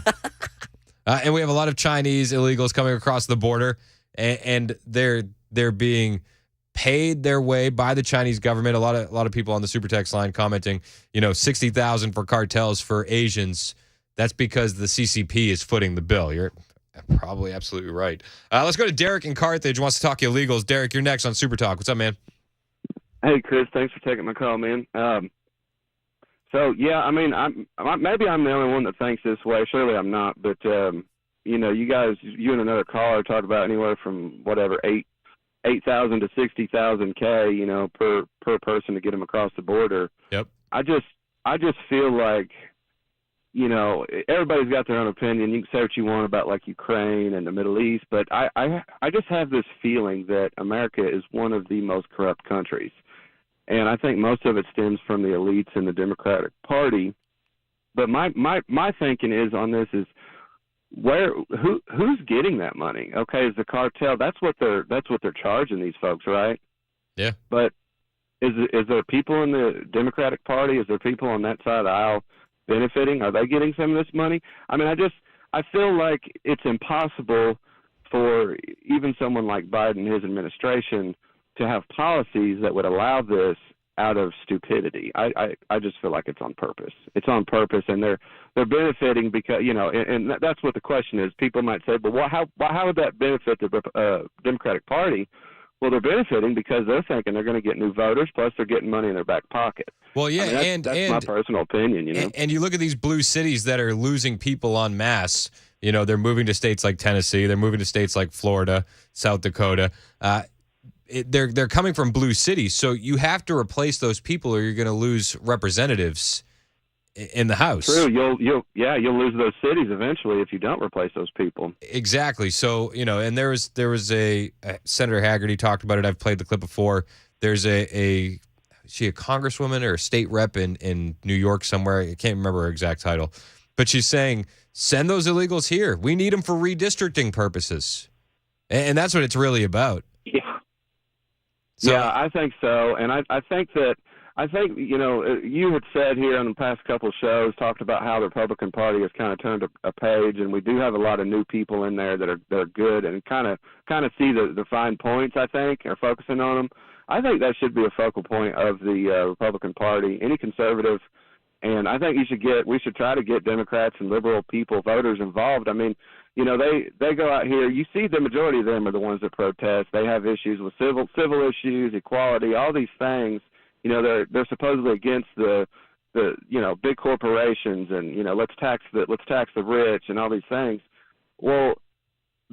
And we have a lot of Chinese illegals coming across the border, and they're being paid their way by the Chinese government. A lot of people on the super text line commenting, 60,000 for cartels for Asians. That's because the CCP is footing the bill. You're probably absolutely right. Let's go to Derek in Carthage, who wants to talk illegals. Derek, you're next on Super Talk. What's up, man? Hey, Chris. Thanks for taking my call, man. So, yeah, I mean, maybe I'm the only one that thinks this way. Surely I'm not. But, you guys, you and another caller talked about anywhere from, 8,000 to 60,000 K, per person to get them across the border. Yep. I just feel like, everybody's got their own opinion. You can say what you want about like Ukraine and the Middle East, but I just have this feeling that America is one of the most corrupt countries. And I think most of it stems from the elites in the Democratic Party. But my thinking is on this is who's getting that money? Okay, is the cartel? That's what they're charging these folks, right? Yeah. But is there people in the Democratic Party? Is there people on that side of the aisle benefiting? Are they getting some of this money? I mean, I feel like it's impossible for even someone like Biden and his administration to have policies that would allow this out of stupidity. I just feel like it's on purpose. It's on purpose, and they're benefiting because, and that's what the question is. People might say, but how would that benefit the Democratic Party? Well, they're benefiting because they're thinking they're going to get new voters, plus they're getting money in their back pocket. Well, yeah, I mean, that's my personal opinion, And you look at these blue cities that are losing people en masse. They're moving to states like Tennessee. They're moving to states like Florida, South Dakota. They're coming from blue cities, so you have to replace those people, or you're going to lose representatives in the House. True, you'll lose those cities eventually if you don't replace those people. Exactly. So and there was a Senator Haggerty talked about it. I've played the clip before. There's is she a congresswoman or a state rep in New York somewhere? I can't remember her exact title, but she's saying send those illegals here. We need them for redistricting purposes, and that's what it's really about. Yeah. So, yeah, I think so, and I think you had said here on the past couple of shows, talked about how the Republican Party has kind of turned a page, and we do have a lot of new people in there that are good and kind of see the fine points. I think are focusing on them. I think that should be a focal point of the Republican Party. Any conservative And I think we should try to get Democrats and liberal people, voters involved. I mean, you know, they go out here. You see, the majority of them are the ones that protest. They have issues with civil issues, equality, all these things. You know, they're supposedly against the big corporations and, you know, let's tax the rich and all these things. Well,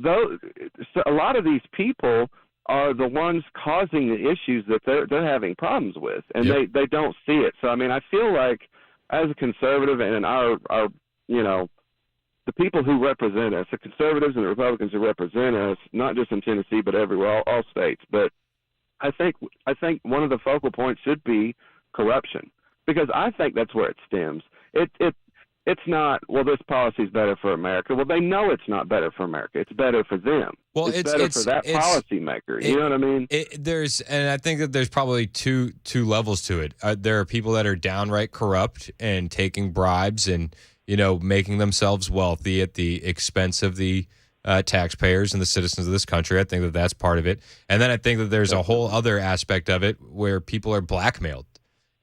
a lot of these people are the ones causing the issues that they're having problems with, and they don't see it. So I mean, I feel like as a conservative and our you know, the people who represent us, the conservatives and the Republicans who represent us, not just in Tennessee but everywhere, all states. But I think one of the focal points should be corruption, because I think that's where it stems. It's not, well, this policy is better for America. Well, they know it's not better for America. It's better for them. Well, it's better for that policymaker. You know what I mean? And I think that there's probably two levels to it. There are people that are downright corrupt and taking bribes and, you know, making themselves wealthy at the expense of the taxpayers and the citizens of this country. I think that that's part of it. And then I think that there's a whole other aspect of it where people are blackmailed.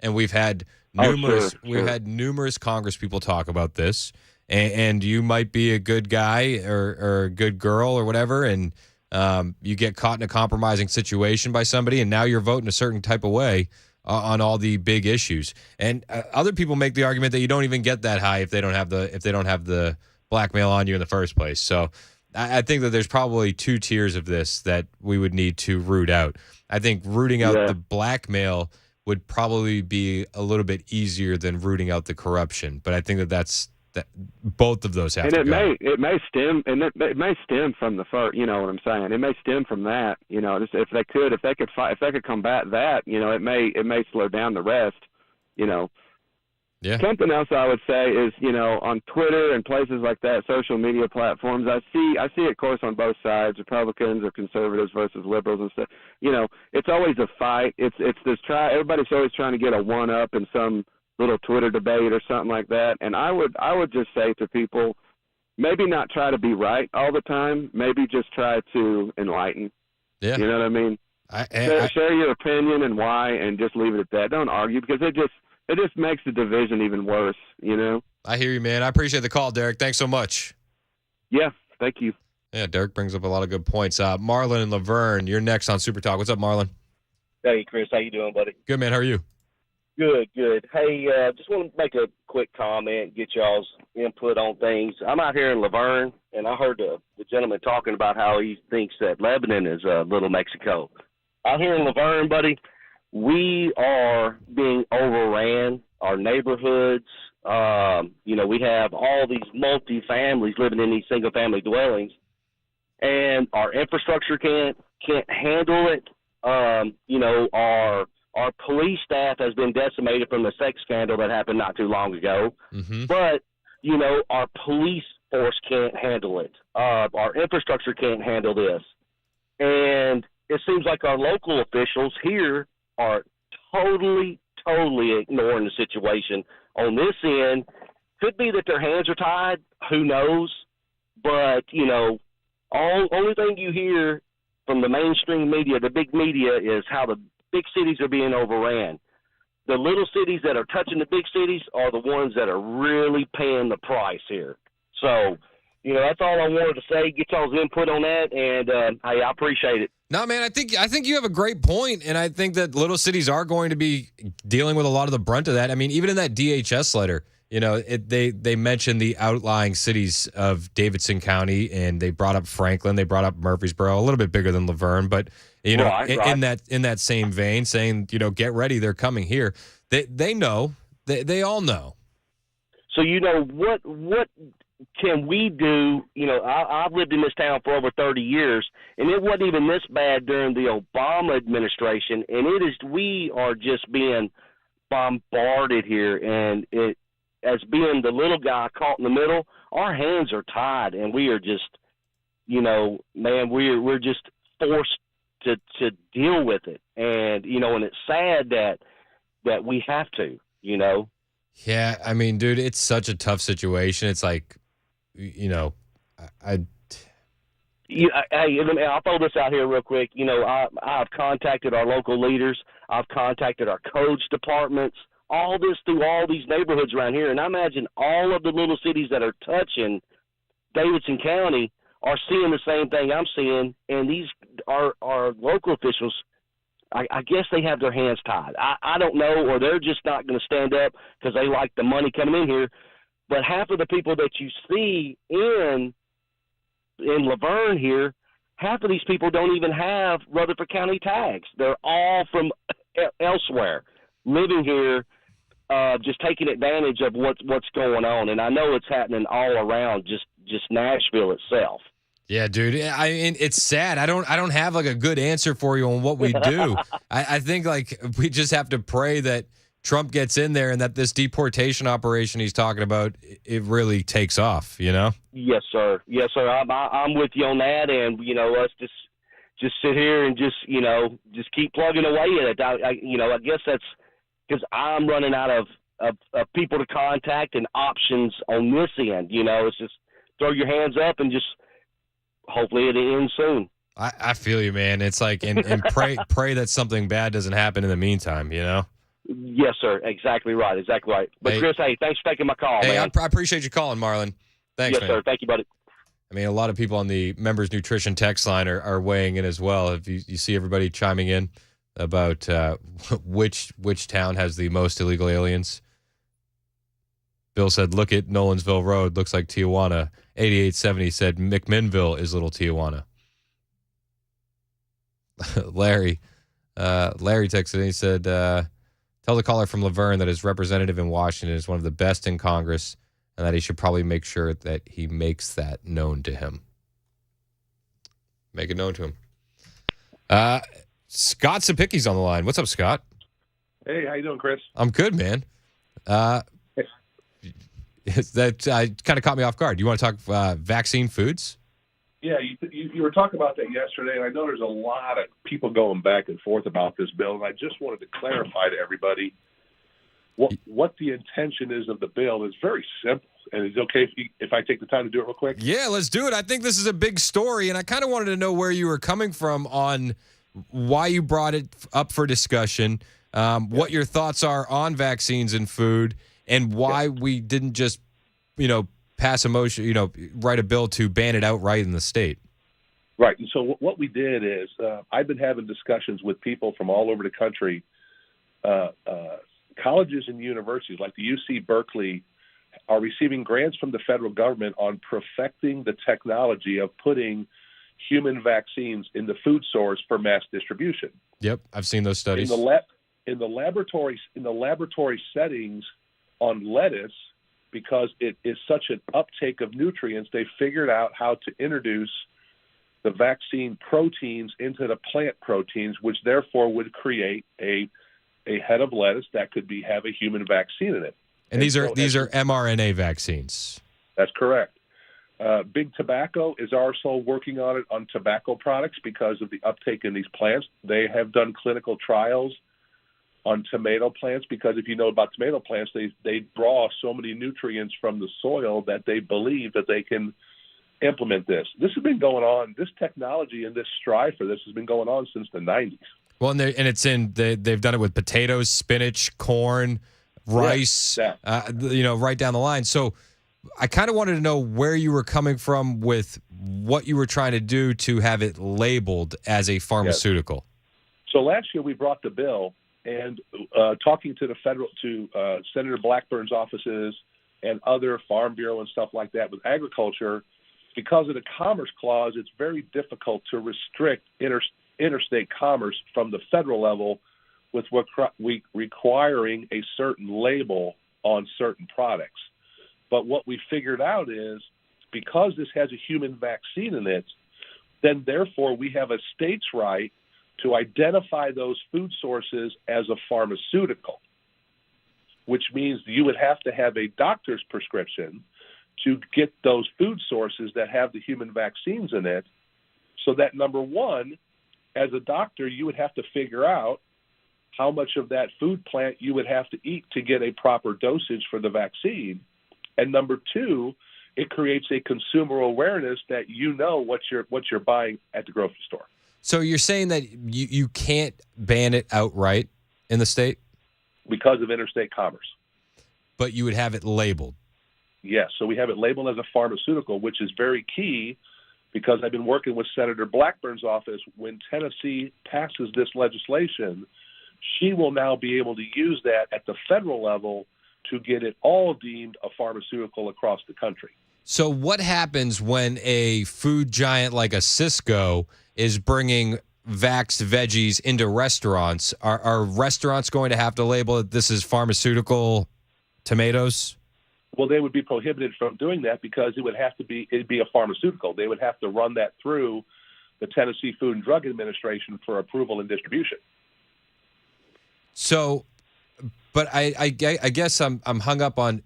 And we've had numerous Congress people talk about this, and you might be a good guy or a good girl or whatever, and you get caught in a compromising situation by somebody, and now you're voting a certain type of way on all the big issues. And other people make the argument that you don't even get that high if they don't have the blackmail on you in the first place. So I think that there's probably two tiers of this that we would need to root out. I think rooting out the blackmail would probably be a little bit easier than rooting out the corruption. But I think that both of those have to go. It may stem from the first, you know what I'm saying? It may stem from that, you know, just if they could combat that, you know, it may slow down the rest, you know. Yeah. Something else I would say is, you know, on Twitter and places like that, social media platforms, I see it, of course, on both sides, Republicans or conservatives versus liberals and stuff. You know, it's always a fight. It's this everybody's always trying to get a one-up in some little Twitter debate or something like that. And I would just say to people, maybe not try to be right all the time. Maybe just try to enlighten. Yeah. You know what I mean? Share your opinion and why, and just leave it at that. Don't argue, because it just makes the division even worse, you know? I hear you, man. I appreciate the call, Derek. Thanks so much. Yeah, thank you. Yeah, Derek brings up a lot of good points. Marlon and Laverne, you're next on Super Talk. What's up, Marlon? Hey, Chris. How you doing, buddy? Good, man. How are you? Good. Hey, just want to make a quick comment, get y'all's input on things. I'm out here in Laverne, and I heard the gentleman talking about how he thinks that Lebanon is little Mexico. Out here in Laverne, buddy, we are being overran. Our neighborhoods, you know, we have all these multi-families living in these single-family dwellings, and our infrastructure can't handle it. You know, our police staff has been decimated from the sex scandal that happened not too long ago. Mm-hmm. But, you know, our police force can't handle it. Our infrastructure can't handle this. And it seems like our local officials here are totally ignoring the situation on this end. Could be that their hands are tied. Who knows? But, you know, only thing you hear from the mainstream media, the big media, is how the big cities are being overran. The little cities that are touching the big cities are the ones that are really paying the price here. So, you know, that's all I wanted to say. Get y'all's input on that, and hey, I appreciate it. No, man, I think you have a great point, and I think that little cities are going to be dealing with a lot of the brunt of that. I mean, even in that DHS letter, you know, they mentioned the outlying cities of Davidson County, and they brought up Franklin, they brought up Murfreesboro, a little bit bigger than Laverne, but you know, right. in that same vein, saying, you know, get ready, they're coming here. They know, they all know. So, you know, what can we do? You know, I've lived in this town for over 30 years, and it wasn't even this bad during the Obama administration, and we are just being bombarded here, and it, as being the little guy caught in the middle, our hands are tied, and we are just, you know, man, we're just forced to deal with it. And, you know, and it's sad that we have to, you know. Yeah, I mean, dude, it's such a tough situation. It's like, you know, I'll throw this out here real quick. You know, I've contacted our local leaders. I've contacted our codes departments, all this through all these neighborhoods around here. And I imagine all of the little cities that are touching Davidson County are seeing the same thing I'm seeing. And these are local officials. I guess they have their hands tied. I don't know, or they're just not going to stand up because they like the money coming in here. But half of the people that you see in Laverne here, half of these people don't even have Rutherford County tags. They're all from elsewhere, living here, just taking advantage of what's going on. And I know it's happening all around just Nashville itself. Yeah, dude. I mean, it's sad. I don't have like a good answer for you on what we do. I think like we just have to pray that Trump gets in there and that this deportation operation he's talking about, it really takes off, you know? Yes, sir. Yes, sir. I'm with you on that. And, us just sit here and just keep plugging away at it. I guess that's because I'm running out of people to contact and options on this end. It's just throw your hands up and just hopefully it ends soon. I feel you, man. It's like, and pray that something bad doesn't happen in the meantime, you know? Yes, sir. Exactly right. Exactly right. But, Chris, thanks for taking my call, man. I appreciate you calling, Marlon. Thanks, yes, man. Sir. Thank you, buddy. I mean, a lot of people on the members nutrition text line are weighing in as well. If you see everybody chiming in about which town has the most illegal aliens. Bill said, look at Nolansville Road. Looks like Tijuana. 8870 said McMinnville is little Tijuana. Larry texted and he said, tell the caller from Laverne that his representative in Washington is one of the best in Congress and that he should probably make sure that he makes that known to him. Make it known to him. Scott Sapicki's on the line. What's up, Scott? Hey, how you doing, Chris? I'm good, man. That kind of caught me off guard. You want to talk vaccine foods? Yeah, you were talking about that yesterday, and I know there's a lot of people going back and forth about this bill, and I just wanted to clarify to everybody what the intention is of the bill. It's very simple, and is it okay if I take the time to do it real quick? Yeah, let's do it. I think this is a big story, and I kind of wanted to know where you were coming from on why you brought it up for discussion, what your thoughts are on vaccines and food, and why we didn't just, pass a motion, write a bill to ban it outright in the state. Right. And so what we did is I've been having discussions with people from all over the country. Colleges and universities like the UC Berkeley are receiving grants from the federal government on perfecting the technology of putting human vaccines in the food source for mass distribution. Yep, I've seen those studies. In the laboratory settings on lettuce, because it is such an uptake of nutrients, they figured out how to introduce the vaccine proteins into the plant proteins, which therefore would create a head of lettuce that could have a human vaccine in it. And these are mRNA vaccines. That's correct. Big Tobacco is also working on it on tobacco products because of the uptake in these plants. They have done clinical trials on tomato plants because if you know about tomato plants, they draw so many nutrients from the soil that they believe that they can implement this. This has been going on. This technology and this strive for this has been going on since the 90s. Well, they've done it with potatoes, spinach, corn, rice, right down the line. So I kind of wanted to know where you were coming from with what you were trying to do to have it labeled as a pharmaceutical. Yes. So last year we brought the bill and talking to Senator Blackburn's offices and other Farm Bureau and stuff like that with agriculture, because of the Commerce Clause, it's very difficult to restrict interstate commerce from the federal level with requiring a certain label on certain products. But what we figured out is because this has a human vaccine in it, then therefore we have a state's right to identify those food sources as a pharmaceutical, which means you would have to have a doctor's prescription to get those food sources that have the human vaccines in it. So that, number one, as a doctor, you would have to figure out how much of that food plant you would have to eat to get a proper dosage for the vaccine. And number two, it creates a consumer awareness that what you're buying at the grocery store. So you're saying that you can't ban it outright in the state? because of interstate commerce. But you would have it labeled. Yes, so we have it labeled as a pharmaceutical, which is very key because I've been working with Senator Blackburn's office. When Tennessee passes this legislation, she will now be able to use that at the federal level to get it all deemed a pharmaceutical across the country. So what happens when a food giant like a Cisco is bringing vaxxed veggies into restaurants? Are restaurants going to have to label that this is pharmaceutical tomatoes? Well, they would be prohibited from doing that because it'd be a pharmaceutical. They would have to run that through the Tennessee Food and Drug Administration for approval and distribution. So, but I guess I'm hung up on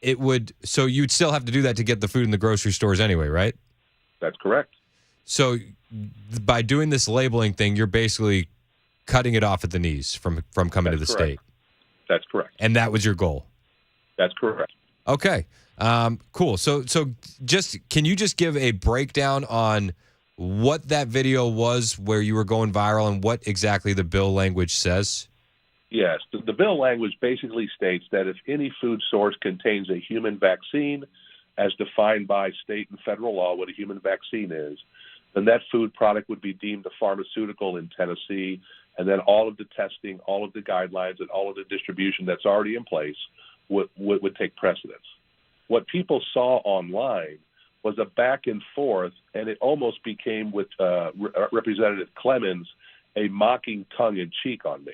it would. So you'd still have to do that to get the food in the grocery stores anyway, right? That's correct. So by doing this labeling thing, you're basically cutting it off at the knees from coming to the state. That's correct. And that was your goal. That's correct. Okay. Cool. So can you just give a breakdown on what that video was where you were going viral and what exactly the bill language says? Yes. The bill language basically states that if any food source contains a human vaccine, as defined by state and federal law, what a human vaccine is, then that food product would be deemed a pharmaceutical in Tennessee, and then all of the testing, all of the guidelines, and all of the distribution that's already in place would take precedence. What people saw online was a back and forth, and it almost became, with Representative Clemens, a mocking tongue-in-cheek on me.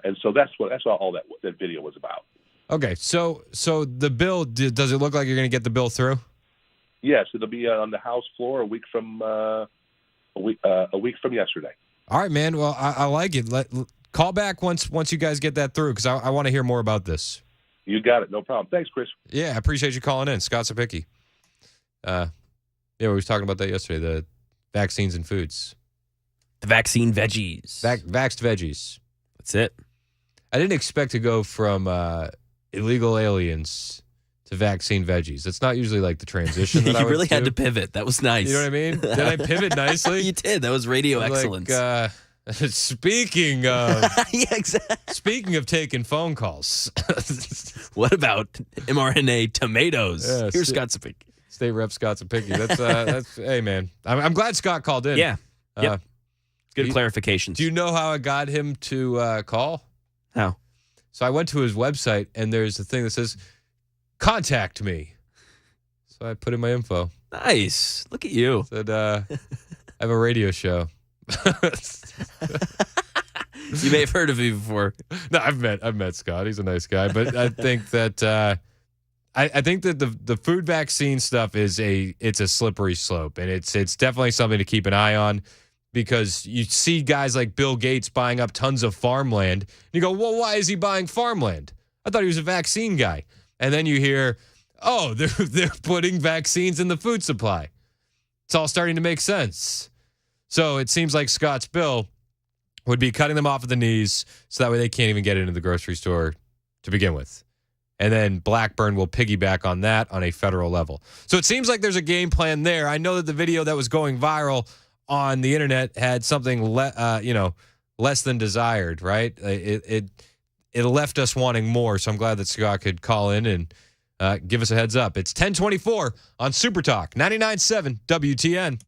And so that's all that video was about. Okay, so the bill, does it look like you're going to get the bill through? Yes, it'll be on the House floor a week from yesterday. All right, man. Well, I like it. Call back once you guys get that through because I want to hear more about this. You got it. No problem. Thanks, Chris. Yeah, I appreciate you calling in. Scott Sapicki. We were talking about that yesterday, the vaccines and foods. The vaccine veggies. Vaxxed veggies. That's it. I didn't expect to go from illegal aliens to vaccine veggies. That's not usually like the transition that you I would really do. had to pivot. That was nice. You know what I mean? Did I pivot nicely? You did. That was radio excellence. Speaking of yeah, exactly. Speaking of taking phone calls, what about mRNA tomatoes? Yeah, Here's Scott Sapicki. State Rep Scott Sapicki. That's hey man. I'm glad Scott called in. Yeah. Yep. Good clarifications. Do you know how I got him to call? How? So I went to his website and there's a thing that says contact me. So I put in my info. Nice. Look at you. Said I have a radio show. You may have heard of me before. No, I've met Scott. He's a nice guy, but I think that I think that the food vaccine stuff is a slippery slope, and it's definitely something to keep an eye on because you see guys like Bill Gates buying up tons of farmland. And you go, well, why is he buying farmland? I thought he was a vaccine guy. And then you hear, oh, they're putting vaccines in the food supply. It's all starting to make sense. So it seems like Scott's bill would be cutting them off at the knees so that way they can't even get into the grocery store to begin with. And then Blackburn will piggyback on that on a federal level. So it seems like there's a game plan there. I know that the video that was going viral on the internet had something less than desired, right? It left us wanting more. So I'm glad that Scott could call in and give us a heads up. It's 1024 on Super Talk 99.7 WTN.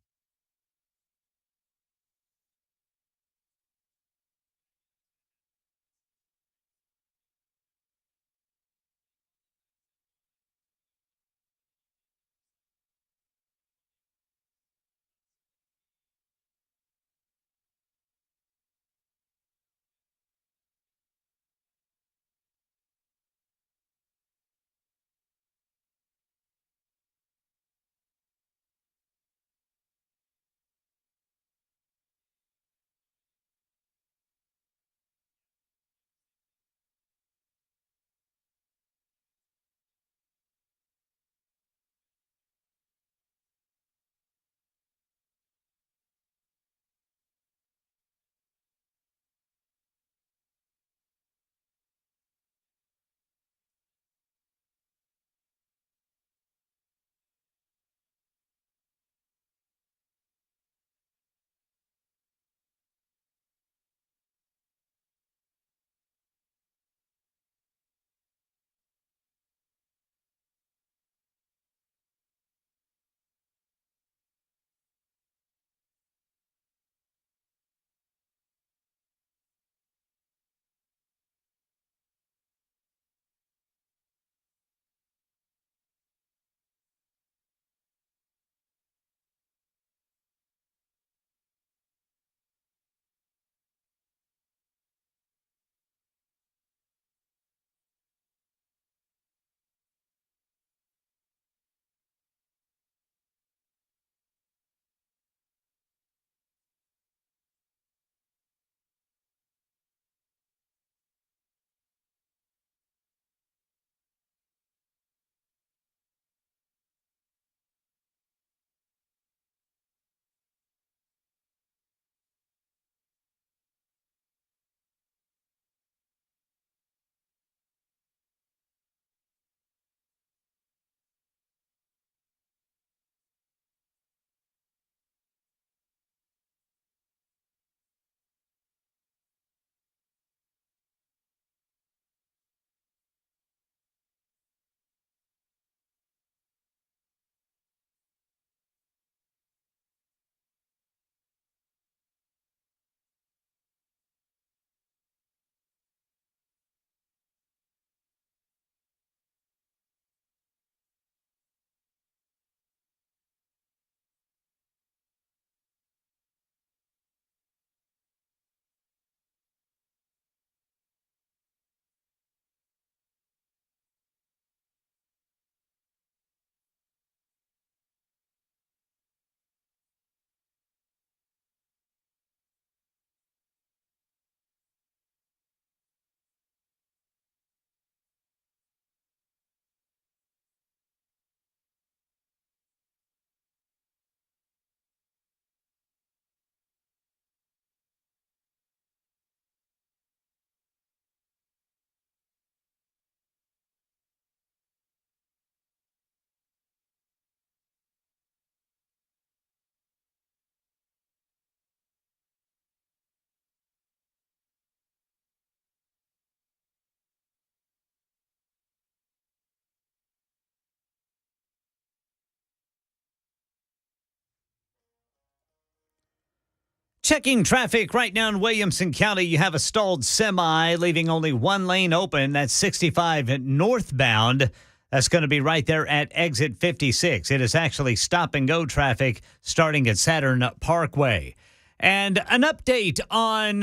Checking traffic right now in Williamson County. You have a stalled semi leaving only one lane open. That's 65 northbound. That's going to be right there at exit 56. It is actually stop and go traffic starting at Saturn Parkway. And an update on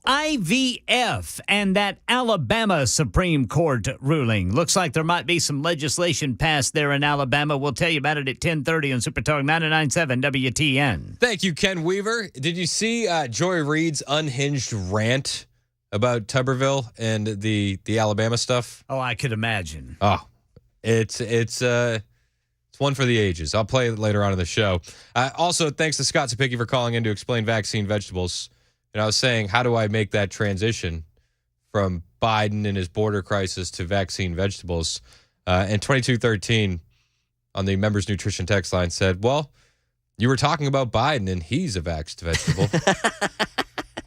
IVF and that Alabama Supreme Court ruling. Looks like there might be some legislation passed there in Alabama. We'll tell you about it at 10:30 on Super Talk 99.7 WTN. Thank you, Ken Weaver. Did you see Joy Reid's unhinged rant about Tuberville and the Alabama stuff? Oh, I could imagine. Oh, it's one for the ages. I'll play it later on in the show. Also, thanks to Scott Sapicki for calling in to explain vaccine vegetables. And I was saying, how do I make that transition from Biden and his border crisis to vaccine vegetables? And 2213 on the members nutrition text line said, well, you were talking about Biden and he's a vaxxed vegetable.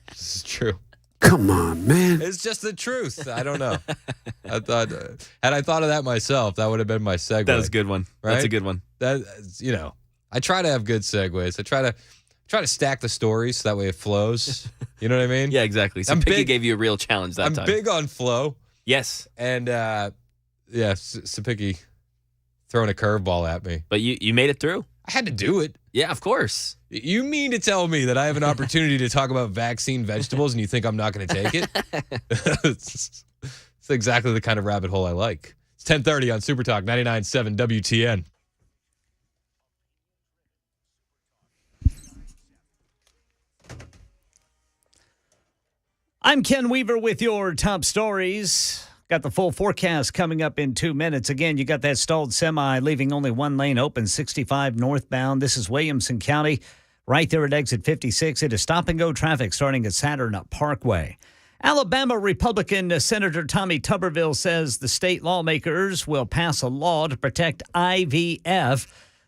This is true. Come on, man. It's just the truth. I don't know. I thought, had I thought of that myself, that would have been my segue. That was a good one. Right? That's a good one. That, you know, I try to have good segues. I try to stack the stories so that way it flows. You know what I mean? Yeah, exactly. So Picky gave you a real challenge that time. I'm big on flow. Yes. And Sapicki throwing a curveball at me. But you made it through. I had to do it. Yeah, of course. You mean to tell me that I have an opportunity to talk about vaccine vegetables and you think I'm not going to take it? It's exactly the kind of rabbit hole I like. It's 10:30 on Super Talk 99.7 WTN. I'm Ken Weaver with your top stories. Got the full forecast coming up in 2 minutes. Again, you got that stalled semi leaving only one lane open, 65 northbound. This is Williamson County, right there at exit 56. It is stop-and-go traffic starting at Saturn Parkway. Alabama Republican Senator Tommy Tuberville says the state lawmakers will pass a law to protect IVF.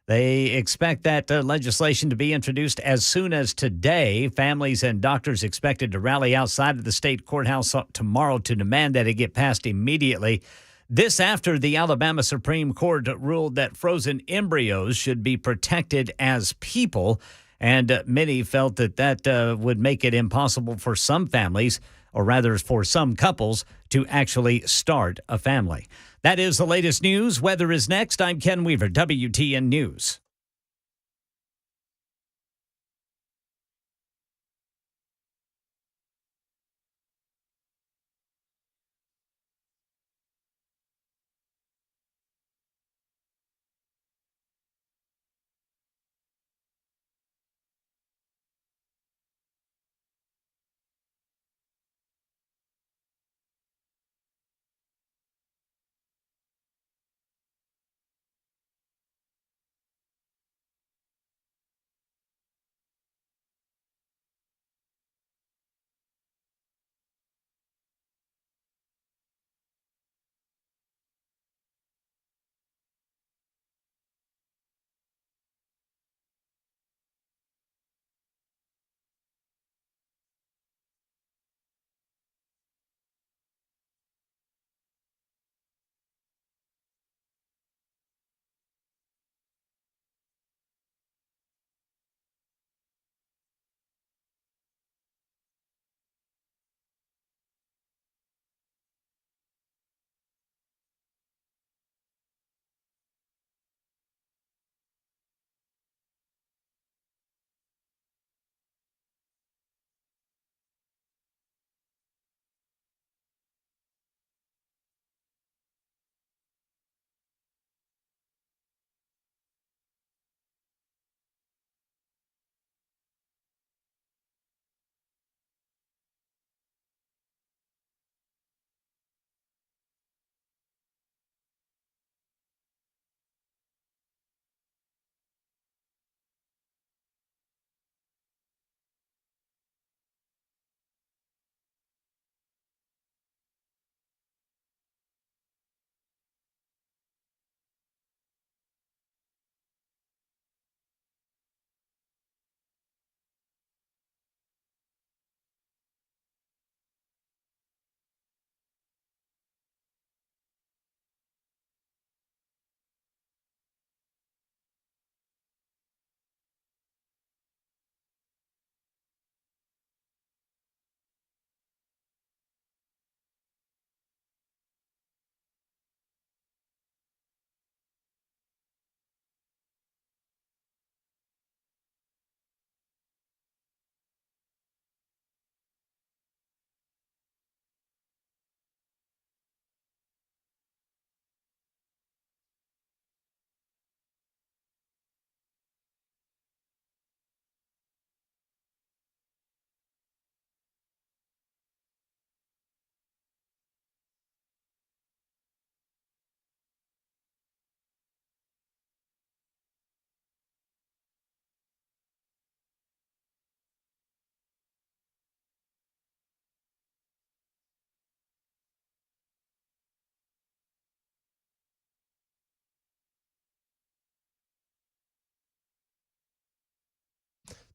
They expect that legislation to be introduced as soon as today. Families and doctors expected to rally outside of the state courthouse tomorrow to demand that it get passed immediately. This after the Alabama Supreme Court ruled that frozen embryos should be protected as people. And many felt that would make it impossible for some families, or rather for some couples, to actually start a family. That is the latest news. Weather is next. I'm Ken Weaver, WTN News.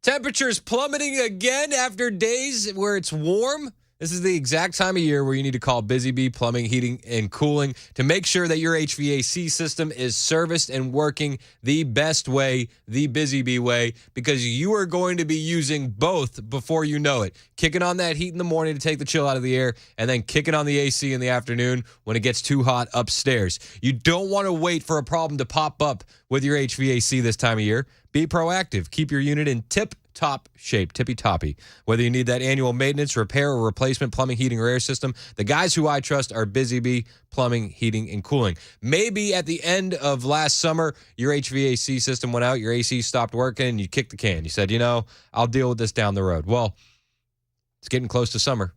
Temperatures plummeting again after days where it's warm. This is the exact time of year where you need to call Busy Bee Plumbing, Heating, and Cooling to make sure that your HVAC system is serviced and working the best way, the Busy Bee way, because you are going to be using both before you know it. Kicking on that heat in the morning to take the chill out of the air, and then kicking on the AC in the afternoon when it gets too hot upstairs. You don't want to wait for a problem to pop up with your HVAC this time of year. Be proactive. Keep your unit in tip-top shape, tippy-toppy. Whether you need that annual maintenance, repair, or replacement plumbing, heating, or air system, the guys who I trust are Busy Bee Plumbing, Heating, and Cooling. Maybe at the end of last summer, your HVAC system went out, your AC stopped working, and you kicked the can. You said, I'll deal with this down the road. Well, it's getting close to summer.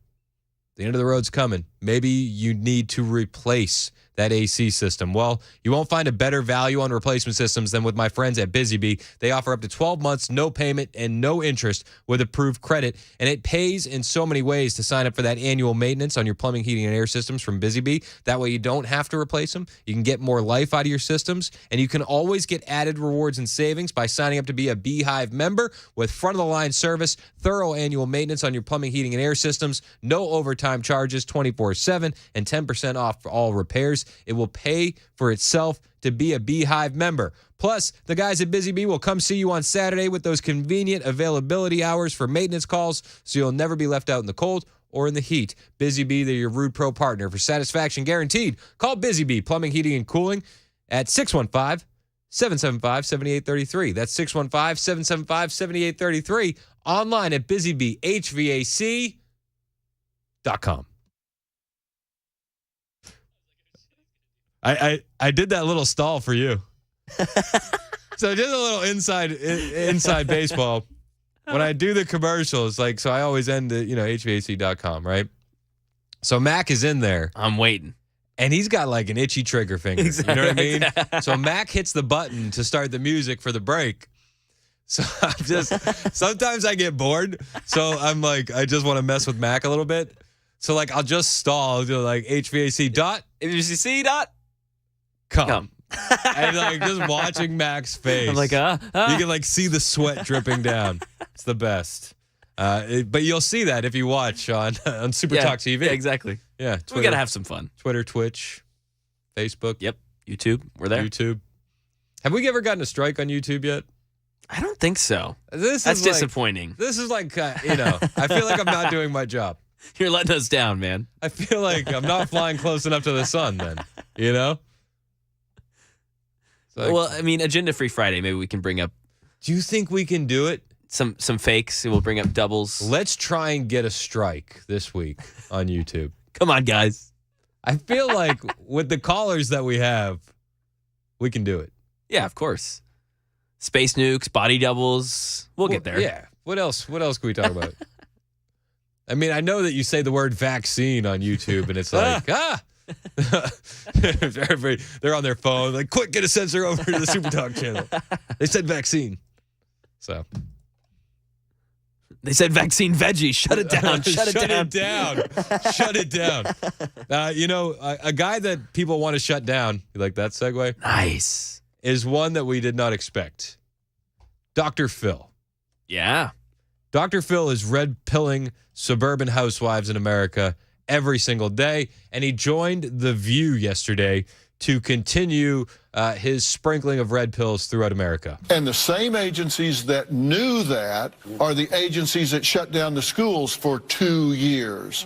The end of the road's coming. Maybe you need to replace that AC system. Well, you won't find a better value on replacement systems than with my friends at Busy Bee. They offer up to 12 months, no payment, and no interest with approved credit. And it pays in so many ways to sign up for that annual maintenance on your plumbing, heating, and air systems from Busy Bee. That way you don't have to replace them. You can get more life out of your systems. And you can always get added rewards and savings by signing up to be a Beehive member with front-of-the-line service, thorough annual maintenance on your plumbing, heating, and air systems, no overtime charges 24/7, and 10% off for all repairs. It will pay for itself to be a Beehive member. Plus, the guys at Busy Bee will come see you on Saturday with those convenient availability hours for maintenance calls, so you'll never be left out in the cold or in the heat. Busy Bee, they're your Rude Pro partner for satisfaction guaranteed. Call Busy Bee Plumbing, Heating, and Cooling at 615-775-7833. That's 615-775-7833. Online at busybeehvac.com. I did that little stall for you. So just a little inside baseball. When I do the commercials, so I always end at, HVAC.com, right? So Mac is in there. I'm waiting. And he's got an itchy trigger finger. Exactly. You know what I mean? So Mac hits the button to start the music for the break. So sometimes I get bored. So I'm I just want to mess with Mac a little bit. So I'll just stall. I'll do HVAC dot. HVAC dot. Come. And just watching Mac's face. I'm like, You can see the sweat dripping down. It's the best. But you'll see that if you watch on Super Talk TV. Yeah, exactly. Yeah. Twitter, we got to have some fun. Twitter, Twitch, Facebook. Yep. YouTube. We're there. YouTube. Have we ever gotten a strike on YouTube yet? I don't think so. That's disappointing. This is I feel like I'm not doing my job. You're letting us down, man. I feel like I'm not flying close enough to the sun then, Well, Agenda Free Friday, maybe we can bring up. Do you think we can do it? Some fakes, and we'll bring up doubles. Let's try and get a strike this week on YouTube. Come on, guys. I feel like with the callers that we have, we can do it. Yeah, of course. Space nukes, body doubles. We'll get there. Yeah. What else can we talk about? I know that you say the word vaccine on YouTube, and it's Everybody, they're on their phone. Quick, get a sensor over to the Super Talk channel. They said vaccine. So. They said vaccine veggie. Shut it down. Shut it down. Shut it down. A guy that people want to shut down, you like that segue? Nice. Is one that we did not expect. Dr. Phil. Yeah. Dr. Phil is red-pilling suburban housewives in America every single day, and he joined The View yesterday to continue his sprinkling of red pills throughout America. And the same agencies that knew that are the agencies that shut down the schools for 2 years.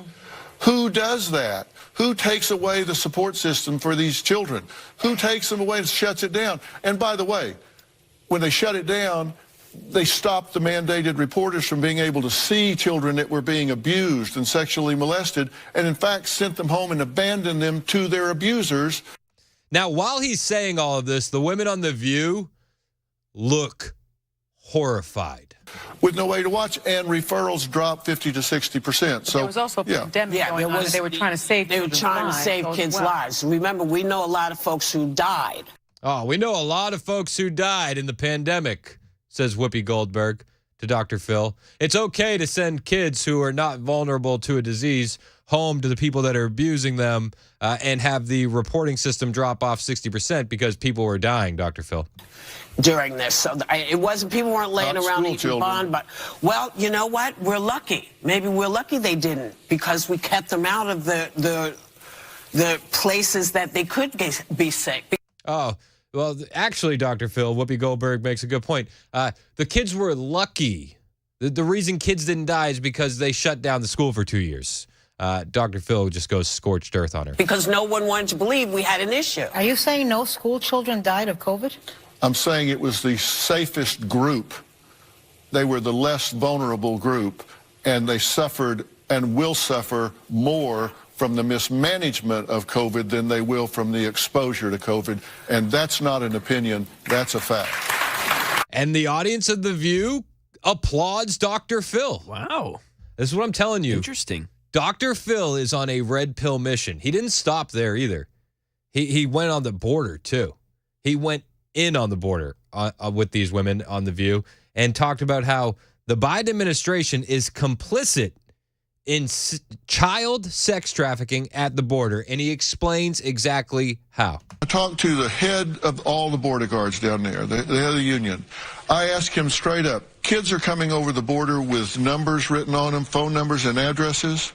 Who does that? Who takes away the support system for these children? Who takes them away and shuts it down? And by the way, when they shut it down, they stopped the mandated reporters from being able to see children that were being abused and sexually molested, and in fact sent them home and abandoned them to their abusers. Now, while he's saying all of this, the women on The View look horrified. With no way to watch, and referrals dropped 50 to 60%. So there was also a pandemic going on. They were trying to save kids' lives. Remember, we know a lot of folks who died. Oh, we know a lot of folks who died in the pandemic, says Whoopi Goldberg to Dr. Phil. It's okay to send kids who are not vulnerable to a disease home to the people that are abusing them and have the reporting system drop off 60% because people were dying, Dr. Phil. During this, so it wasn't, people weren't laying Not around school eating children. bond, but, well, you know what? We're lucky. Maybe we're lucky they didn't, because we kept them out of the places that they could be sick. Oh, well, actually, Dr. Phil, Whoopi Goldberg makes a good point. The kids were lucky. The reason kids didn't die is because they shut down the school for 2 years. Dr. Phil just goes scorched earth on her. Because no one wanted to believe we had an issue. Are you saying no school children died of COVID? I'm saying it was the safest group. They were the less vulnerable group, and they suffered and will suffer more from the mismanagement of COVID than they will from the exposure to COVID. And that's not an opinion, that's a fact. And the audience of The View applauds Dr. Phil. Wow. This is what I'm telling you. Interesting. Dr. Phil is on a red pill mission. He didn't stop there either. He went on the border, too. He went in on the border with these women on The View and talked about how the Biden administration is complicit in child sex trafficking at the border, and he explains exactly how. I talked to the head of all the border guards down there, the head of the union. I asked him straight up, kids are coming over the border with numbers written on them, phone numbers and addresses.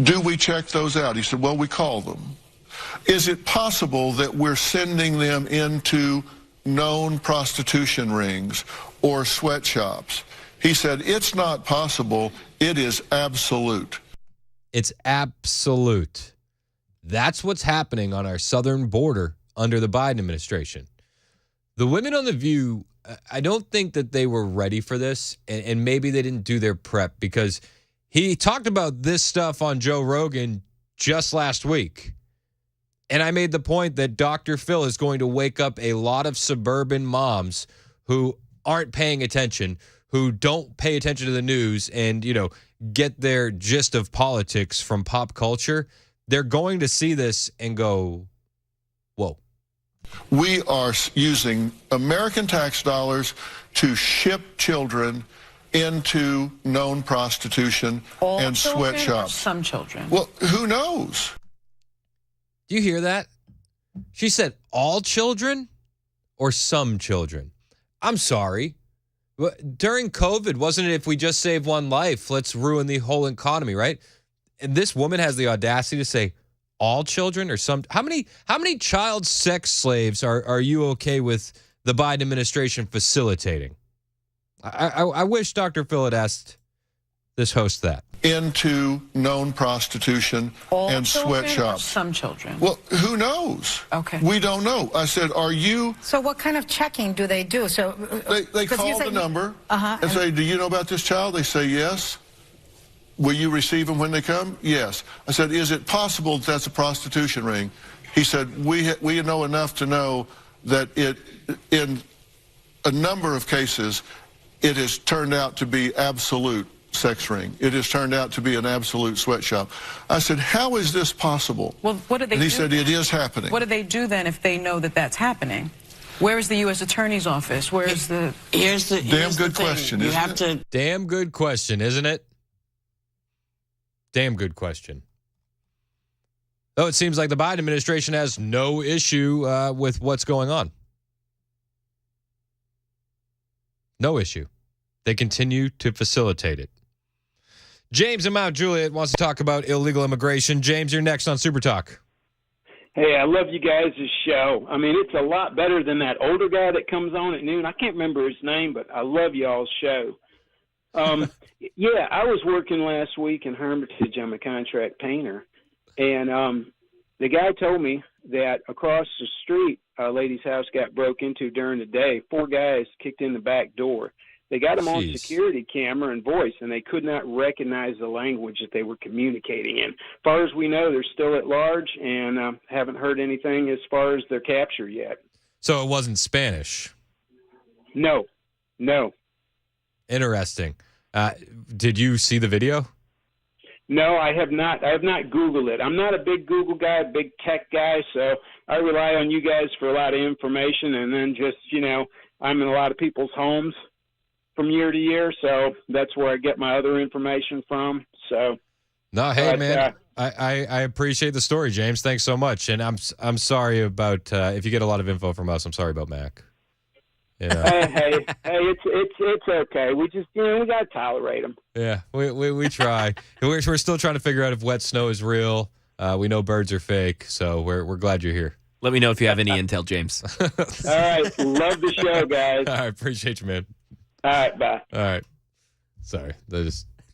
Do we check those out? He said, well, we call them. Is it possible that we're sending them into known prostitution rings or sweatshops? He said, it's not possible. It is absolute. It's absolute. That's what's happening on our southern border under the Biden administration. The women on The View, I don't think that they were ready for this, and maybe they didn't do their prep, because he talked about this stuff on Joe Rogan just last week. And I made the point that Dr. Phil is going to wake up a lot of suburban moms who aren't paying attention, who don't pay attention to the news and, get their gist of politics from pop culture. They're going to see this and go, whoa. We are using American tax dollars to ship children into known prostitution and sweatshops. Some children. Well, who knows? Do you hear that? She said all children or some children? I'm sorry. During COVID, wasn't it if we just save one life, let's ruin the whole economy, right? And this woman has the audacity to say all children or some. How many child sex slaves are you okay with the Biden administration facilitating? I wish Dr. Phil had asked this host that. Into known prostitution and sweatshops. Some children. Well, who knows? Okay. We don't know. I said, are you... So what kind of checking do they do? So They call the number and say, do you know about this child? They say, yes. Will you receive them when they come? Yes. I said, is it possible that that's a prostitution ring? He said, we know enough to know that in a number of cases, it has turned out to be absolute sex ring. It has turned out to be an absolute sweatshop. I said, how is this possible? Well, what do they do? And he said, it is happening. What do they do then if they know that that's happening? Where is the U.S. Attorney's Office? Where is the... Damn good question, isn't it? Damn good question, isn't it? Damn good question. Though it seems like the Biden administration has no issue with what's going on. No issue. They continue to facilitate it. James in Mount Juliet wants to talk about illegal immigration. James, you're next on Super Talk. Hey, I love you guys' show. I mean, it's a lot better than that older guy that comes on at noon. I can't remember his name, but I love y'all's show. Yeah, I was working last week in Hermitage. I'm a contract painter. And the guy told me that across the street, a lady's house got broke into during the day. 4 guys kicked in the back door. They got them on security camera and voice, and they could not recognize the language that they were communicating in. As far as we know, they're still at large and haven't heard anything as far as their capture yet. So it wasn't Spanish? No. Interesting. Did you see the video? No, I have not. I have not Googled it. I'm not a big Google guy, big tech guy, so I rely on you guys for a lot of information, and then just, I'm in a lot of people's homes from year to year, so that's where I get my other information from. So, no, hey, man, I appreciate the story, James. Thanks so much. And I'm sorry about if you get a lot of info from us. I'm sorry about Mac. You know. Hey, it's okay. We just we gotta tolerate them. Yeah, we try. we're still trying to figure out if wet snow is real. We know birds are fake, so we're glad you're here. Let me know if you have any intel, James. All right, love the show, guys. All right, appreciate you, man. All right, bye. All right, sorry.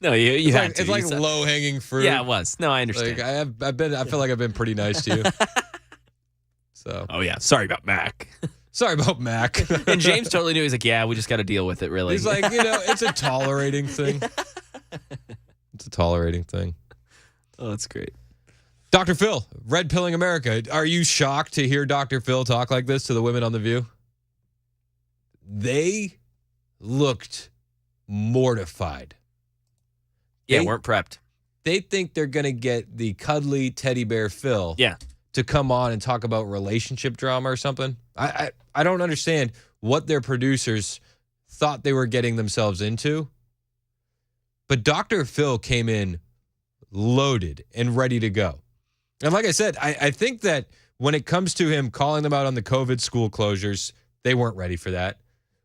No, you had to. It's like low hanging fruit. Yeah, it was. No, I understand. Like I feel like I've been pretty nice to you. So. Oh yeah, sorry about Mac. Sorry about Mac. And James totally knew. He's like, yeah, we just got to deal with it, really. He's like, it's a tolerating thing. It's a tolerating thing. Oh, that's great. Dr. Phil, red pilling America. Are you shocked to hear Dr. Phil talk like this to the women on The View? They looked mortified. Yeah, weren't prepped. They think they're going to get the cuddly teddy bear Phil to come on and talk about relationship drama or something. I don't understand what their producers thought they were getting themselves into. But Dr. Phil came in loaded and ready to go. And like I said, I think that when it comes to him calling them out on the COVID school closures, they weren't ready for that.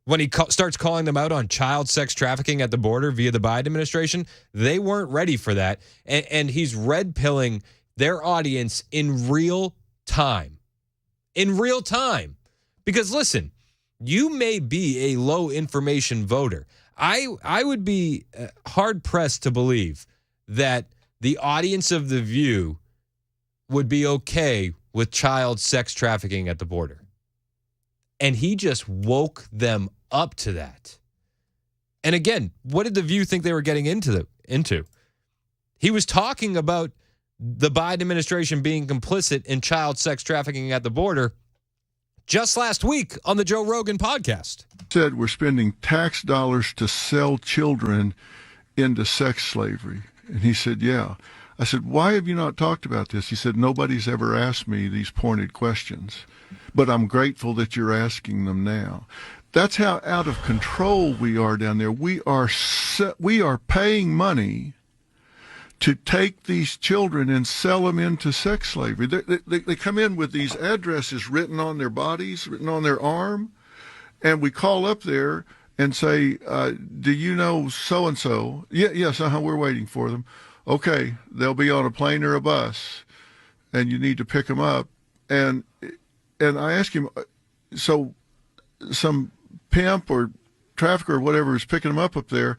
When he starts calling them out on child sex trafficking at the border via the Biden administration, they weren't ready for that. And he's red pilling their audience in real time. In real time. Because listen, you may be a low information voter. I would be hard pressed to believe that the audience of The View would be okay with child sex trafficking at the border. And he just woke them up to that. And again, what did The View think they were getting into? He was talking about the Biden administration being complicit in child sex trafficking at the border just last week on the Joe Rogan podcast. Said we're spending tax dollars to sell children into sex slavery. And he said, yeah. I said, why have you not talked about this? He said, nobody's ever asked me these pointed questions, but I'm grateful that you're asking them now. That's how out of control we are down there. We are paying money to take these children and sell them into sex slavery. They come in with these addresses written on their bodies, written on their arm, and we call up there and say, do you know so-and-so? Yes, we're waiting for them. Okay, they'll be on a plane or a bus, and you need to pick them up. And I asked him, so some pimp or trafficker or whatever is picking them up there,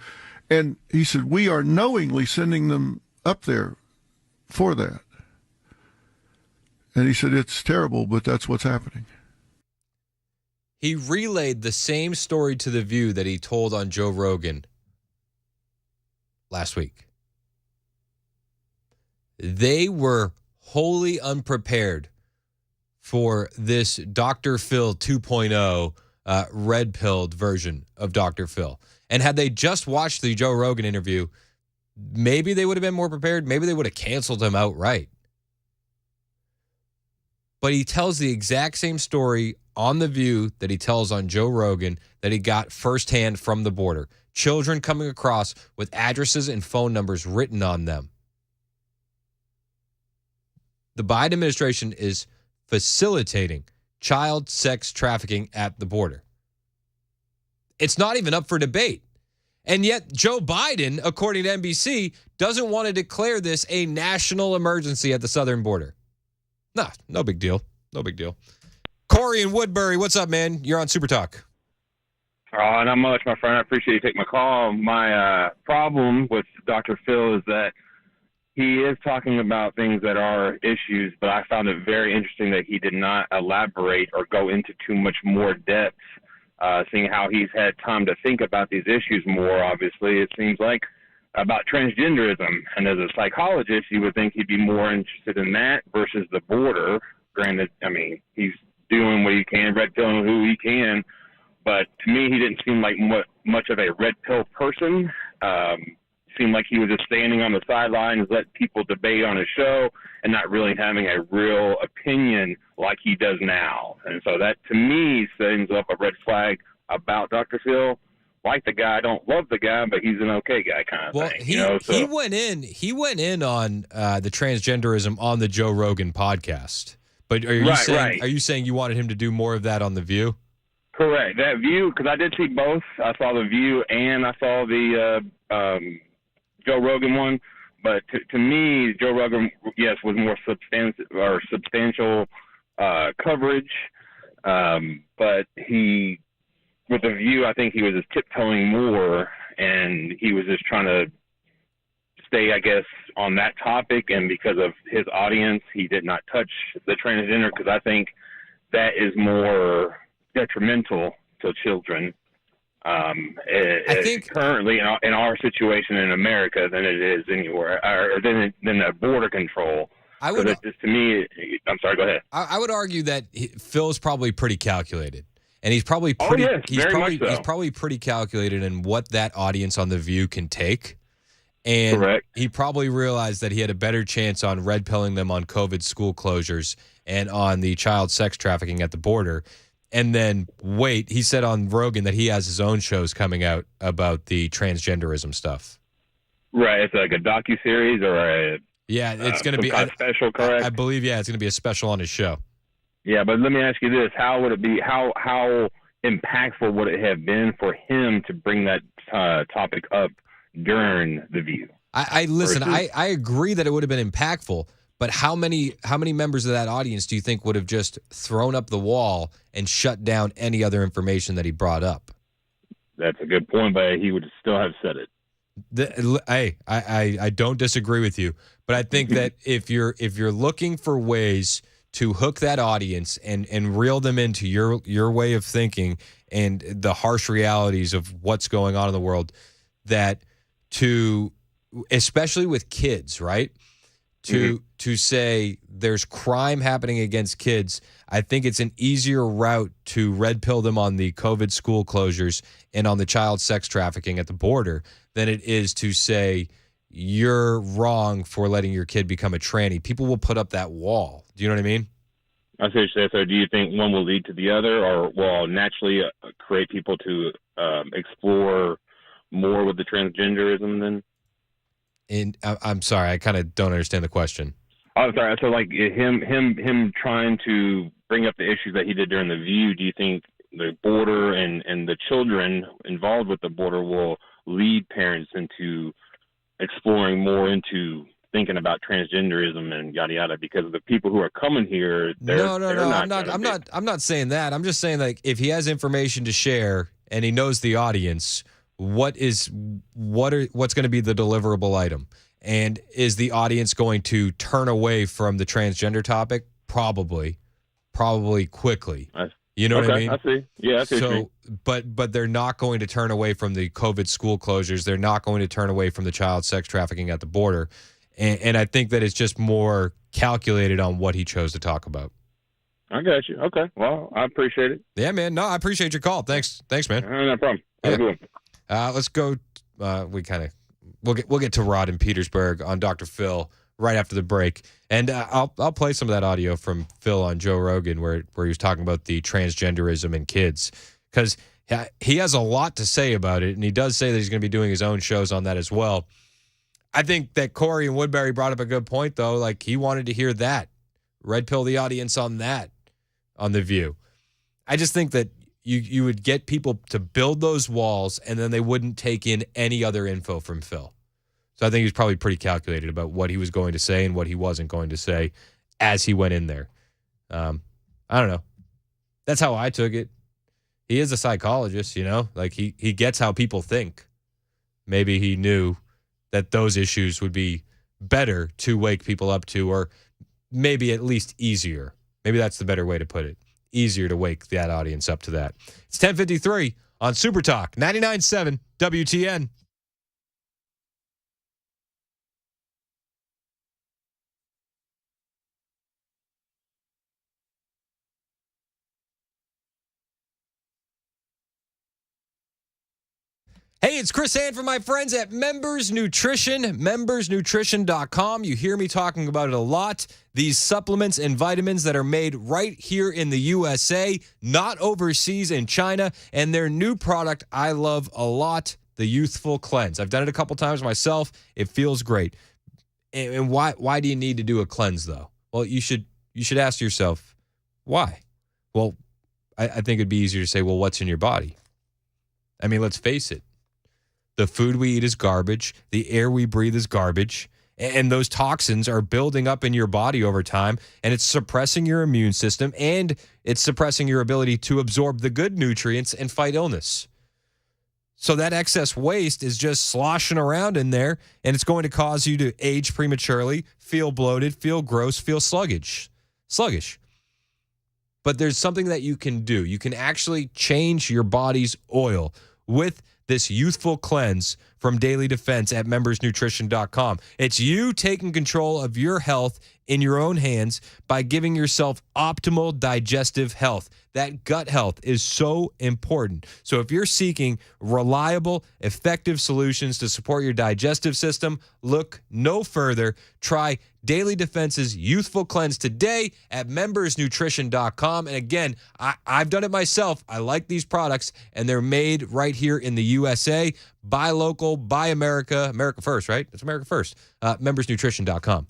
and he said, we are knowingly sending them up there for that. And he said, it's terrible, but that's what's happening. He relayed the same story to The View that he told on Joe Rogan last week. They were wholly unprepared for this Dr. Phil 2.0 red-pilled version of Dr. Phil. And had they just watched the Joe Rogan interview, maybe they would have been more prepared. Maybe they would have canceled him outright. But he tells the exact same story on The View that he tells on Joe Rogan that he got firsthand from the border. Children coming across with addresses and phone numbers written on them. The Biden administration is facilitating child sex trafficking at the border. It's not even up for debate. And yet Joe Biden, according to NBC, doesn't want to declare this a national emergency at the southern border. Nah, no big deal. No big deal. Corey in Woodbury, what's up, man? You're on Super Talk. Oh, not much, my friend. I appreciate you taking my call. My problem with Dr. Phil is that he is talking about things that are issues, but I found it very interesting that he did not elaborate or go into too much more depth, seeing how he's had time to think about these issues more. Obviously, it seems like about transgenderism. And as a psychologist, you would think he'd be more interested in that versus the border. Granted, I mean, he's doing what he can, red pilling who he can, but to me, he didn't seem like much of a red pill person. Seemed like he was just standing on the sidelines, let people debate on his show, and not really having a real opinion like he does now. And so that, to me, sends up a red flag about Dr. Phil. like the guy, I don't love the guy, but he's an okay guy kind of thing. He went in on the transgenderism on the Joe Rogan podcast. But are you saying you wanted him to do more of that on The View? Correct. That View, because I did see both. I saw The View and I saw the Joe Rogan one. But to me, Joe Rogan, yes, was more substantial coverage. But with The View, I think he was just tiptoeing more, and he was just trying to stay, I guess, on that topic. And because of his audience, he did not touch the transgender, because I think that is more detrimental to children. I think currently in our situation in America than it is anywhere, or than the border control. To me, I'm sorry. Go ahead. I would argue that Phil's probably pretty calculated, and he's probably pretty. He's probably pretty calculated in what that audience on The View can take, and Correct. He probably realized that he had a better chance on red pilling them on COVID school closures and on the child sex trafficking at the border. And then he said on Rogan that he has his own shows coming out about the transgenderism stuff. Right, it's like a docuseries or it's going to be a special, correct? I believe, it's going to be a special on his show. Yeah, but let me ask you this: how would it be? How impactful would it have been for him to bring that topic up during The View? I listen. I agree that it would have been impactful. But how many members of that audience do you think would have just thrown up the wall and shut down any other information that he brought up? That's a good point, but he would still have said it. I don't disagree with you, but I think that if you're looking for ways to hook that audience and reel them into your way of thinking and the harsh realities of what's going on in the world, that especially with kids, right? To say there's crime happening against kids, I think it's an easier route to red pill them on the COVID school closures and on the child sex trafficking at the border than it is to say you're wrong for letting your kid become a tranny. People will put up that wall. Do you know what I mean? I see what you say. So do you think one will lead to the other, or will naturally create people to explore more with the transgenderism then? And I'm sorry, I kind of don't understand the question. I'm sorry. So, like him trying to bring up the issues that he did during The View. Do you think the border and the children involved with the border will lead parents into exploring more into thinking about transgenderism and yada yada? Because the people who are coming here, I'm not saying that. I'm just saying, like, if he has information to share and he knows the audience, what's going to be the deliverable item? And is the audience going to turn away from the transgender topic? Probably quickly. You know what I mean? I see. Yeah, I see. So, but they're not going to turn away from the COVID school closures. They're not going to turn away from the child sex trafficking at the border. And I think that it's just more calculated on what he chose to talk about. I got you. Okay. Well, I appreciate it. Yeah, man. No, I appreciate your call. Thanks, man. No problem. Have a good one. Let's go. We'll get to Rod in Petersburg on Dr. Phil right after the break, and I'll play some of that audio from Phil on Joe Rogan where he was talking about the transgenderism in kids, because he has a lot to say about it, and he does say that he's going to be doing his own shows on that as well. I think that Corey and Woodbury brought up a good point, though. Like, he wanted to hear that, red pill the audience on that, on The View. I just think that you would get people to build those walls, and then they wouldn't take in any other info from Phil. So I think he was probably pretty calculated about what he was going to say and what he wasn't going to say as he went in there. I don't know. That's how I took it. He is a psychologist, like he gets how people think. Maybe he knew that those issues would be better to wake people up to, or maybe at least easier. Maybe that's the better way to put it. Easier to wake that audience up to that. It's 10:53 on Super Talk 99.7 WTN. Hey, Hey, it's Chris Hand from my friends at Members Nutrition, membersnutrition.com. You hear me talking about it a lot. These supplements and vitamins that are made right here in the USA, not overseas in China, and their new product I love a lot, the Youthful Cleanse. I've done it a couple times myself. It feels great. And why do you need to do a cleanse, though? Well, you should ask yourself, why? Well, I think it'd be easier to say, well, what's in your body? I mean, let's face it. The food we eat is garbage. The air we breathe is garbage. And those toxins are building up in your body over time, and it's suppressing your immune system, and it's suppressing your ability to absorb the good nutrients and fight illness. So that excess waste is just sloshing around in there, and it's going to cause you to age prematurely, feel bloated, feel gross, feel sluggish. But there's something that you can do. You can actually change your body's oil with this Youthful Cleanse from Daily Defense at membersnutrition.com. It's you taking control of your health in your own hands by giving yourself optimal digestive health. That gut health is so important. So if you're seeking reliable, effective solutions to support your digestive system, look no further. Try Daily Defense's Youthful Cleanse today at membersnutrition.com. And again, I've done it myself. I like these products, and they're made right here in the USA. Buy local, buy America. America first, right? It's America first. Membersnutrition.com.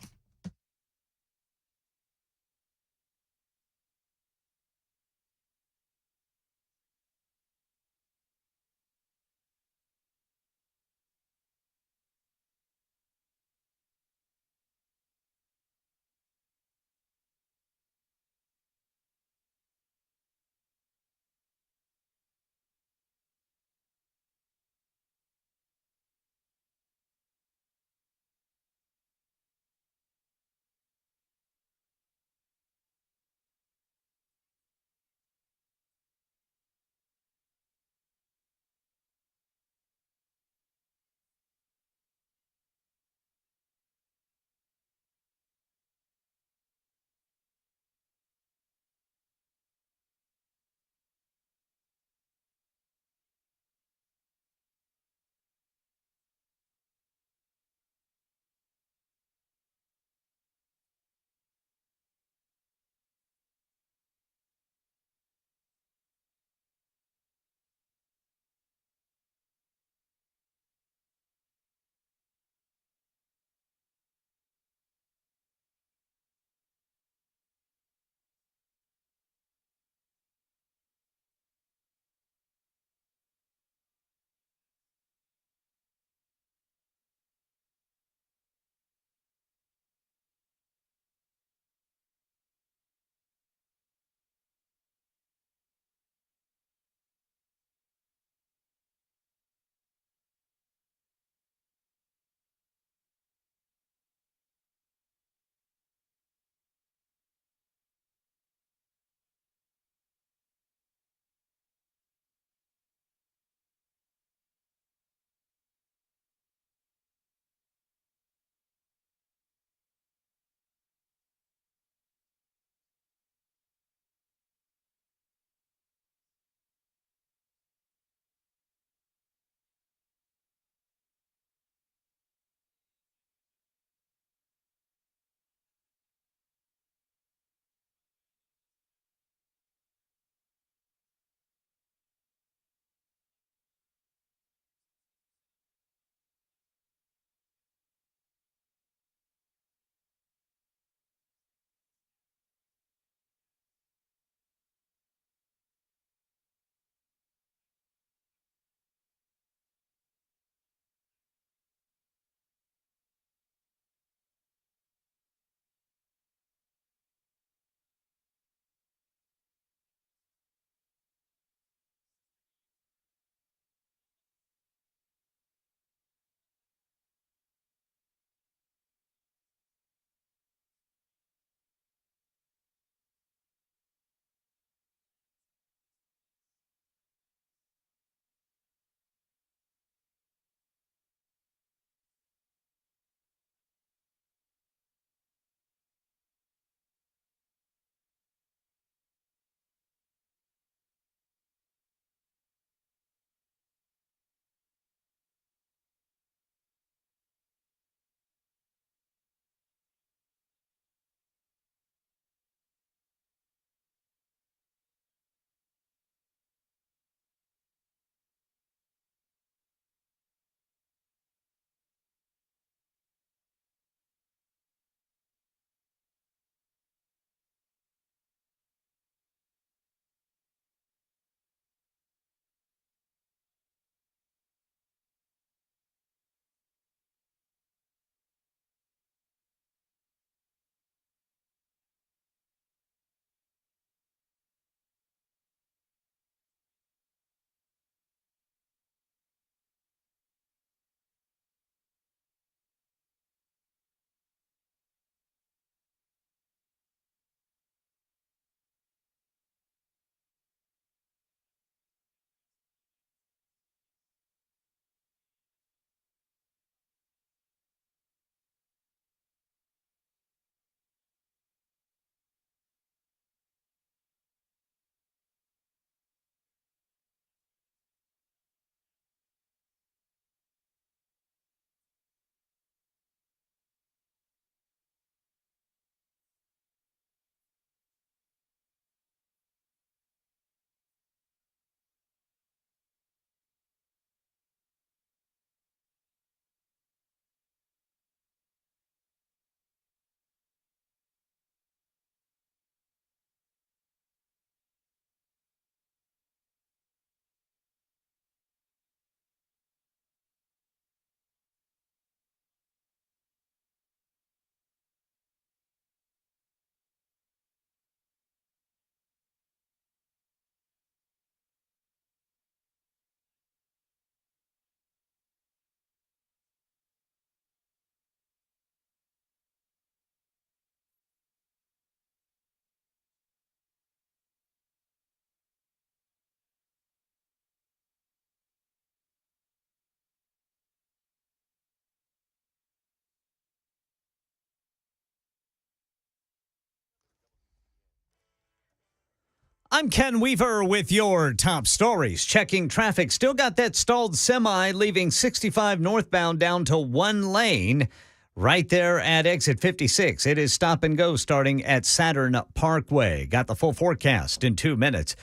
I'm Ken Weaver with your top stories. Checking traffic. Still got that stalled semi leaving 65 northbound down to one lane right there at exit 56. It is stop and go starting at Saturn Parkway. Got the full forecast in 2 minutes.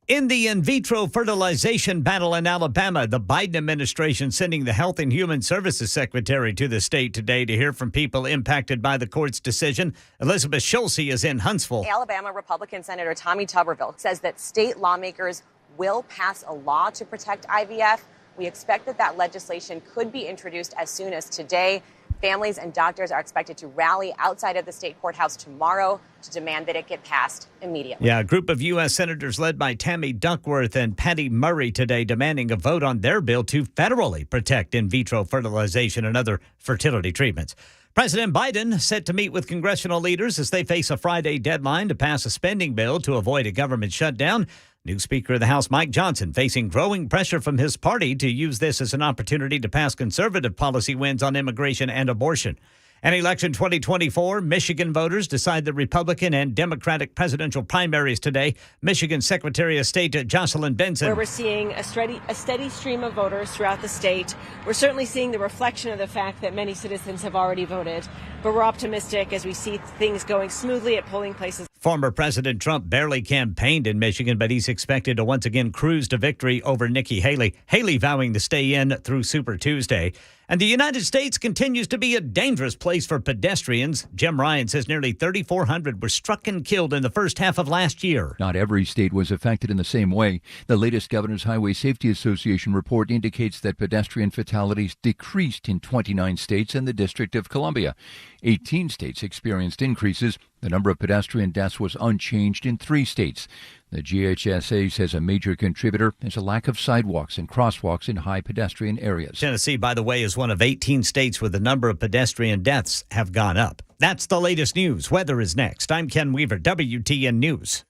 In the in vitro fertilization battle in Alabama, the Biden administration sending the Health and Human Services Secretary to the state today to hear from people impacted by the court's decision. Elizabeth Schulze is in Huntsville. Alabama Republican Senator Tommy Tuberville says that state lawmakers will pass a law to protect IVF. We expect that legislation could be introduced as soon as today. Families and doctors are expected to rally outside of the state courthouse tomorrow to demand that it get passed immediately. Yeah, a group of U.S. senators led by Tammy Duckworth and Patty Murray today demanding a vote on their bill to federally protect in vitro fertilization and other fertility treatments. President Biden set to meet with congressional leaders as they face a Friday deadline to pass a spending bill to avoid a government shutdown. New Speaker of the House Mike Johnson facing growing pressure from his party to use this as an opportunity to pass conservative policy wins on immigration and abortion. And election 2024, Michigan voters decide the Republican and Democratic presidential primaries today. Michigan Secretary of State Jocelyn Benson. Where we're seeing a steady stream of voters throughout the state. We're certainly seeing the reflection of the fact that many citizens have already voted. But we're optimistic as we see things going smoothly at polling places. Former President Trump barely campaigned in Michigan, but he's expected to once again cruise to victory over Nikki Haley. Haley vowing to stay in through Super Tuesday. And the United States continues to be a dangerous place for pedestrians. Jim Ryan says nearly 3,400 were struck and killed in the first half of last year. Not every state was affected in the same way. The latest Governor's Highway Safety Association report indicates that pedestrian fatalities decreased in 29 states and the District of Columbia. 18 states experienced increases. The number of pedestrian deaths was unchanged in 3 states. The GHSA says a major contributor is a lack of sidewalks and crosswalks in high pedestrian areas. Tennessee, by the way, is one of 18 states where the number of pedestrian deaths have gone up. That's the latest news. Weather is next. I'm Ken Weaver, WTN News.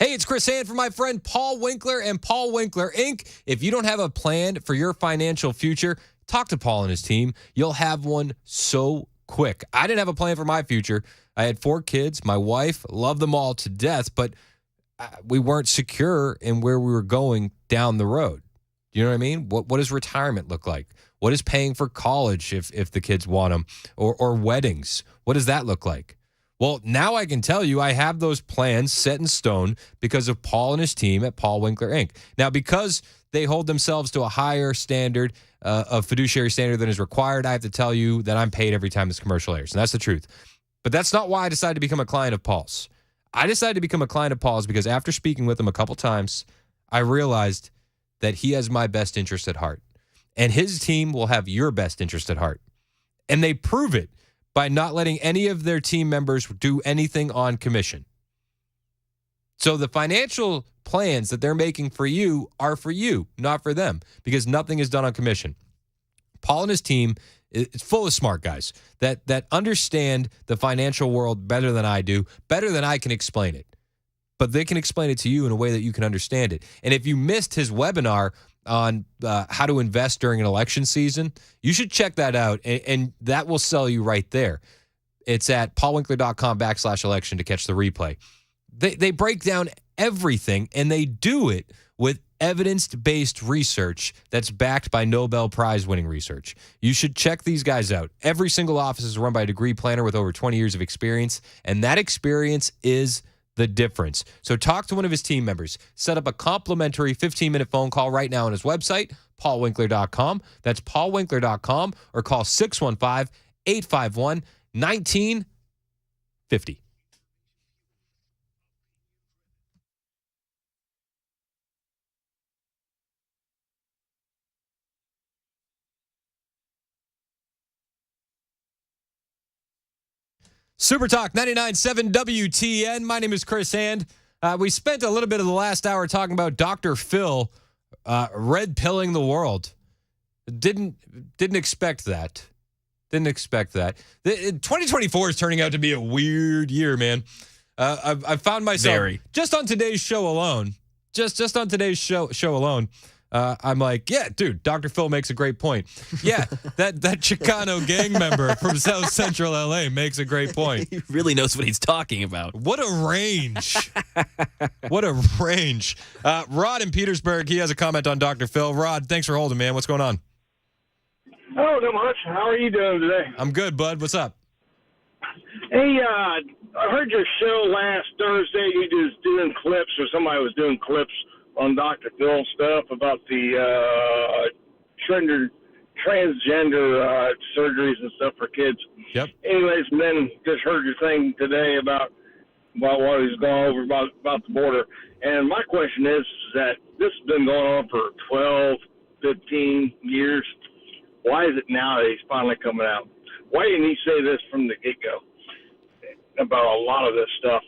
Hey, it's Chris Hand from my friend Paul Winkler and Paul Winkler, Inc. If you don't have a plan for your financial future, talk to Paul and his team. You'll have one so quick. I didn't have a plan for my future. I had 4 kids, my wife, loved them all to death, but we weren't secure in where we were going down the road. You know what I mean? What does retirement look like? What is paying for college if the kids want them, or weddings? What does that look like? Well, now I can tell you I have those plans set in stone because of Paul and his team at Paul Winkler Inc. Now, because they hold themselves to a higher standard of fiduciary standard than is required, I have to tell you that I'm paid every time this commercial airs, and that's the truth. But that's not why I decided to become a client of Paul's. I decided to become a client of Paul's because after speaking with him a couple times, I realized that he has my best interest at heart. And his team will have your best interest at heart. And they prove it by not letting any of their team members do anything on commission. So the financial plans that they're making for you are for you, not for them, because nothing is done on commission. Paul and his team is full of smart guys that understand the financial world better than I do, better than I can explain it. But they can explain it to you in a way that you can understand it. And if you missed his webinar on how to invest during an election season, you should check that out, and that will sell you right there. It's at paulwinkler.com/election to catch the replay. They break down everything, and they do it with evidence-based research that's backed by Nobel Prize-winning research. You should check these guys out. Every single office is run by a degree planner with over 20 years of experience, and that experience is the difference. So talk to one of his team members. Set up a complimentary 15-minute phone call right now on his website, paulwinkler.com. That's paulwinkler.com, or call 615-851-1950. Super Talk 99.7 WTN. My name is Chris Hand. We spent a little bit of the last hour talking about Dr. Phil red pilling the world. Didn't expect that. Didn't expect that. 2024 is turning out to be a weird year, man. I found myself just on today's show alone. Just on today's show alone. I'm like, yeah, dude, Dr. Phil makes a great point. Yeah, that Chicano gang member from South Central LA makes a great point. He really knows what he's talking about. What a range. What a range. Rod in Petersburg, he has a comment on Dr. Phil. Rod, thanks for holding, man. What's going on? Oh, not much. How are you doing today? I'm good, bud. What's up? Hey, I heard your show last Thursday. You was doing clips, or somebody was doing clips on Dr. Phil stuff about the transgender surgeries and stuff for kids. Yep. Anyways, and then just heard your thing today about what he's going over about the border. And my question is that this has been going on for 12, 15 years. Why is it now that he's finally coming out? Why didn't he say this from the get-go about a lot of this stuff,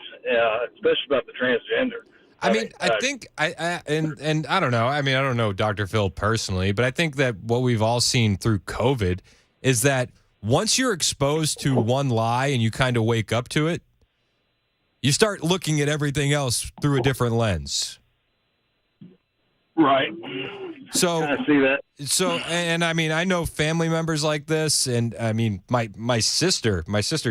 especially about the transgender? I mean, I think and I don't know. I mean, I don't know Dr. Phil personally, but I think that what we've all seen through COVID is that once you're exposed to one lie and you kind of wake up to it, you start looking at everything else through a different lens. Right. So I see that. So, and I mean, I know family members like this, and I mean, my sister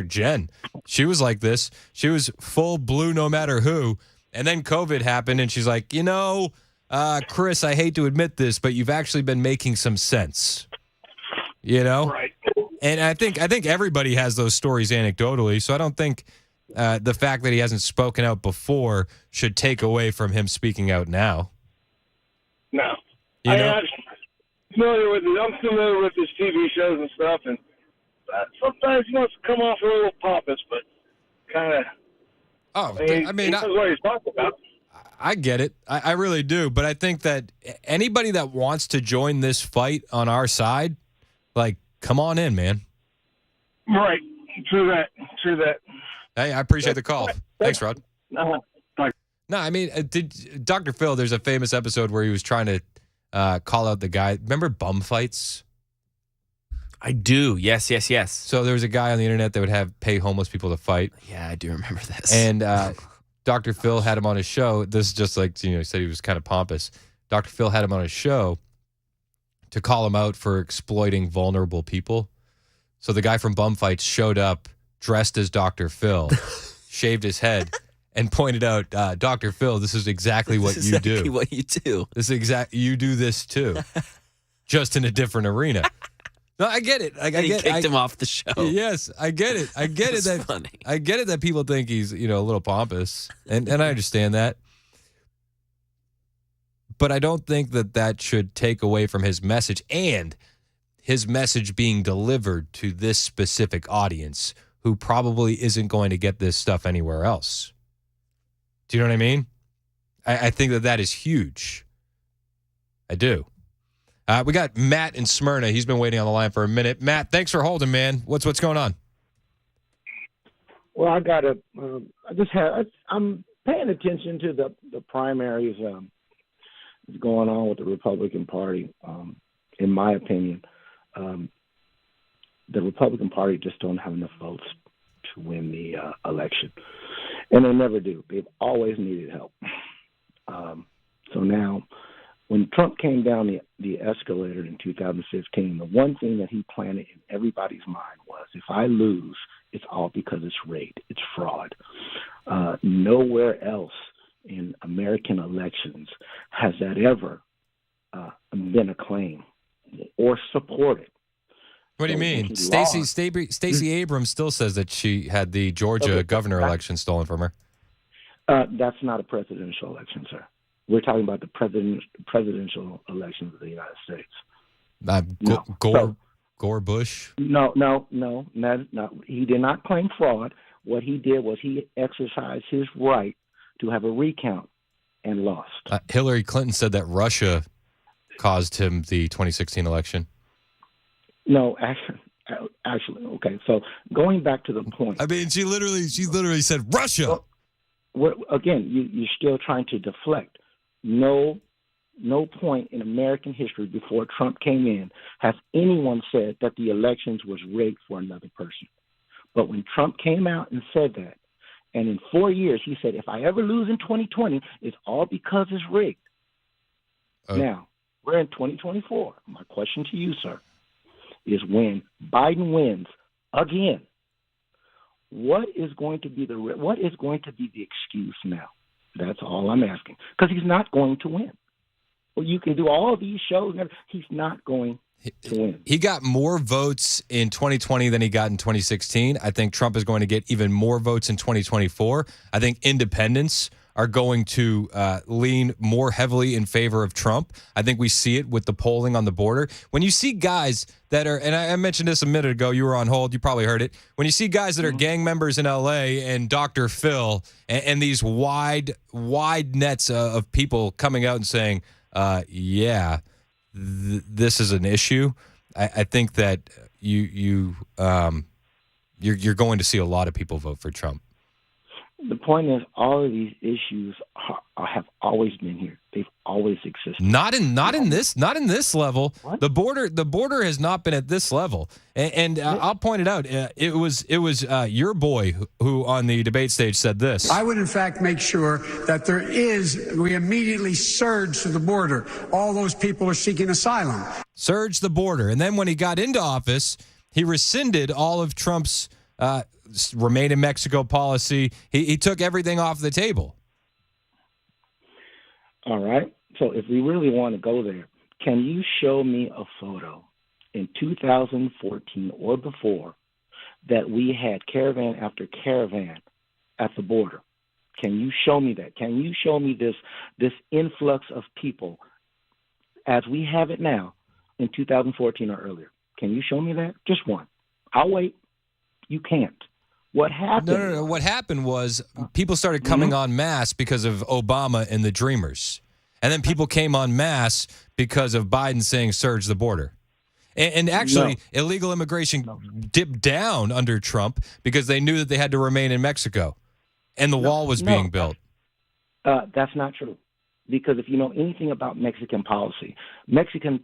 Jen, she was like this. She was full blue no matter who. And then COVID happened, and she's like, Chris, I hate to admit this, but you've actually been making some sense. Right. And I think everybody has those stories anecdotally, so I don't think the fact that he hasn't spoken out before should take away from him speaking out now. No. I'm familiar with his TV shows and stuff, and sometimes he wants to come off a little pompous, but kind of. Oh, I mean, he knows what he's talking about. I get it. I really do. But I think that anybody that wants to join this fight on our side, like, come on in, man. Right. True that. Hey, I appreciate the call. Thanks, Rod. Bye. No, I mean, Dr. Phil, there's a famous episode where he was trying to call out the guy. Remember bum fights? I do. Yes. So there was a guy on the internet that would pay homeless people to fight. Yeah, I do remember this. And Dr. Phil had him on his show. This is just like, he said he was kind of pompous. Dr. Phil had him on his show to call him out for exploiting vulnerable people. So the guy from Bum Fights showed up dressed as Dr. Phil, shaved his head, and pointed out, Dr. Phil, this is exactly what you do. Exactly what you do. You do this too, just in a different arena. No, I get it. He kicked him off the show. Yes, I get it. I get it. That funny. I get it that people think he's, a little pompous, and I understand that. But I don't think that should take away from his message and his message being delivered to this specific audience who probably isn't going to get this stuff anywhere else. Do you know what I mean? I think that is huge. I do. We got Matt in Smyrna. He's been waiting on the line for a minute. Matt, thanks for holding, man. What's going on? Well, I'm paying attention to the primaries that's going on with the Republican Party. In my opinion, the Republican Party just don't have enough votes to win the election, and they never do. They've always needed help. So now, when Trump came down the escalator in 2015, the one thing that he planted in everybody's mind was, if I lose, it's all because it's rigged, it's fraud. Nowhere else in American elections has that ever been a claim or supported. What do you mean? Stacey Abrams still says that she had the Georgia governor election stolen from her. That's not a presidential election, sir. We're talking about the presidential elections of the United States. Gore Bush? No. He did not claim fraud. What he did was he exercised his right to have a recount and lost. Hillary Clinton said that Russia caused him the 2016 election. No, actually, okay. So going back to the point. I mean, she literally said Russia. Well, again, you're still trying to deflect. No point in American history before Trump came in has anyone said that the elections was rigged for another person. But when Trump came out and said that, and in 4 years he said, if I ever lose in 2020, it's all because it's rigged. Now, we're in 2024. My question to you, sir, is when Biden wins again, what is going to be the excuse now? That's all I'm asking, because he's not going to win. Well, you can do all these shows, and he's not going to win. He got more votes in 2020 than he got in 2016. I think Trump is going to get even more votes in 2024. I think independents are going to lean more heavily in favor of Trump. I think we see it with the polling on the border. When you see guys that are, and I mentioned this a minute ago, you were on hold, you probably heard it. When you see guys that are gang members in LA and Dr. Phil and these wide nets of people coming out and saying, this is an issue, I think that you're going to see a lot of people vote for Trump. The point is, all of these issues have always been here. They've always existed. Not in this level. What? The border has not been at this level. And I'll point it out. It was your boy who on the debate stage said this. I would in fact make sure that we immediately surge to the border. All those people are seeking asylum. Surge the border, and then when he got into office, he rescinded all of Trump's remain in Mexico policy. He took everything off the table. All right. So if we really want to go there, can you show me a photo in 2014 or before that we had caravan after caravan at the border? Can you show me that? Can you show me this influx of people as we have it now in 2014 or earlier? Can you show me that? Just one. I'll wait. You can't. What happened? No. What happened was people started coming en masse because of Obama and the Dreamers. And then people came en masse because of Biden saying surge the border. And actually, illegal immigration dipped down under Trump because they knew that they had to remain in Mexico. And the wall was being built. That's not true. Because if you know anything about Mexican policy, Mexico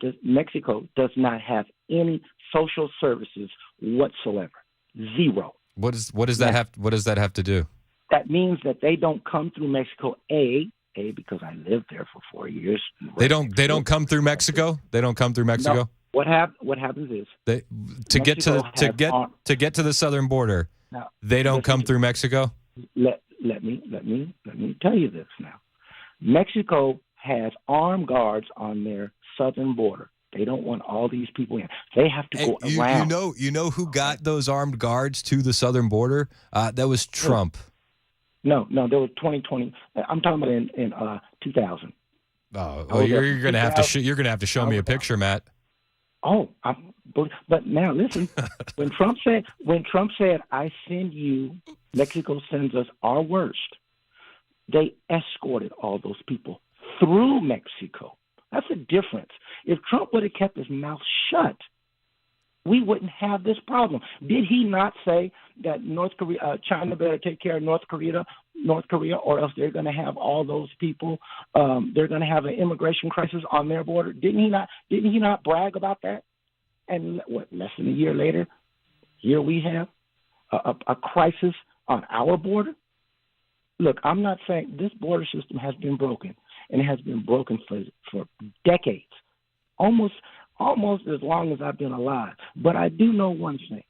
does not have any social services whatsoever. Zero. What does that have to do? That means that they don't come through Mexico. Because I lived there for 4 years. They don't come through Mexico. They don't come through Mexico. What happens is to get to the southern border, now, they don't come through Mexico. Let me tell you this now. Mexico has armed guards on their southern border. They don't want all these people in. They have to go around. You know who got those armed guards to the southern border? That was Trump. No, there was 2020. I'm talking about in 2000. Oh, well, you're gonna have to show me a picture, Matt. Oh, but now listen. when Trump said, "I send you," Mexico sends us our worst. They escorted all those people through Mexico. That's a difference. If Trump would have kept his mouth shut, we wouldn't have this problem. Did he not say that China better take care of North Korea, or else they're going to have all those people? They're going to have an immigration crisis on their border. Didn't he not brag about that? And less than a year later, here we have a crisis on our border. Look, I'm not saying this border system has been broken, and it has been broken for decades, almost as long as I've been alive. But I do know one thing.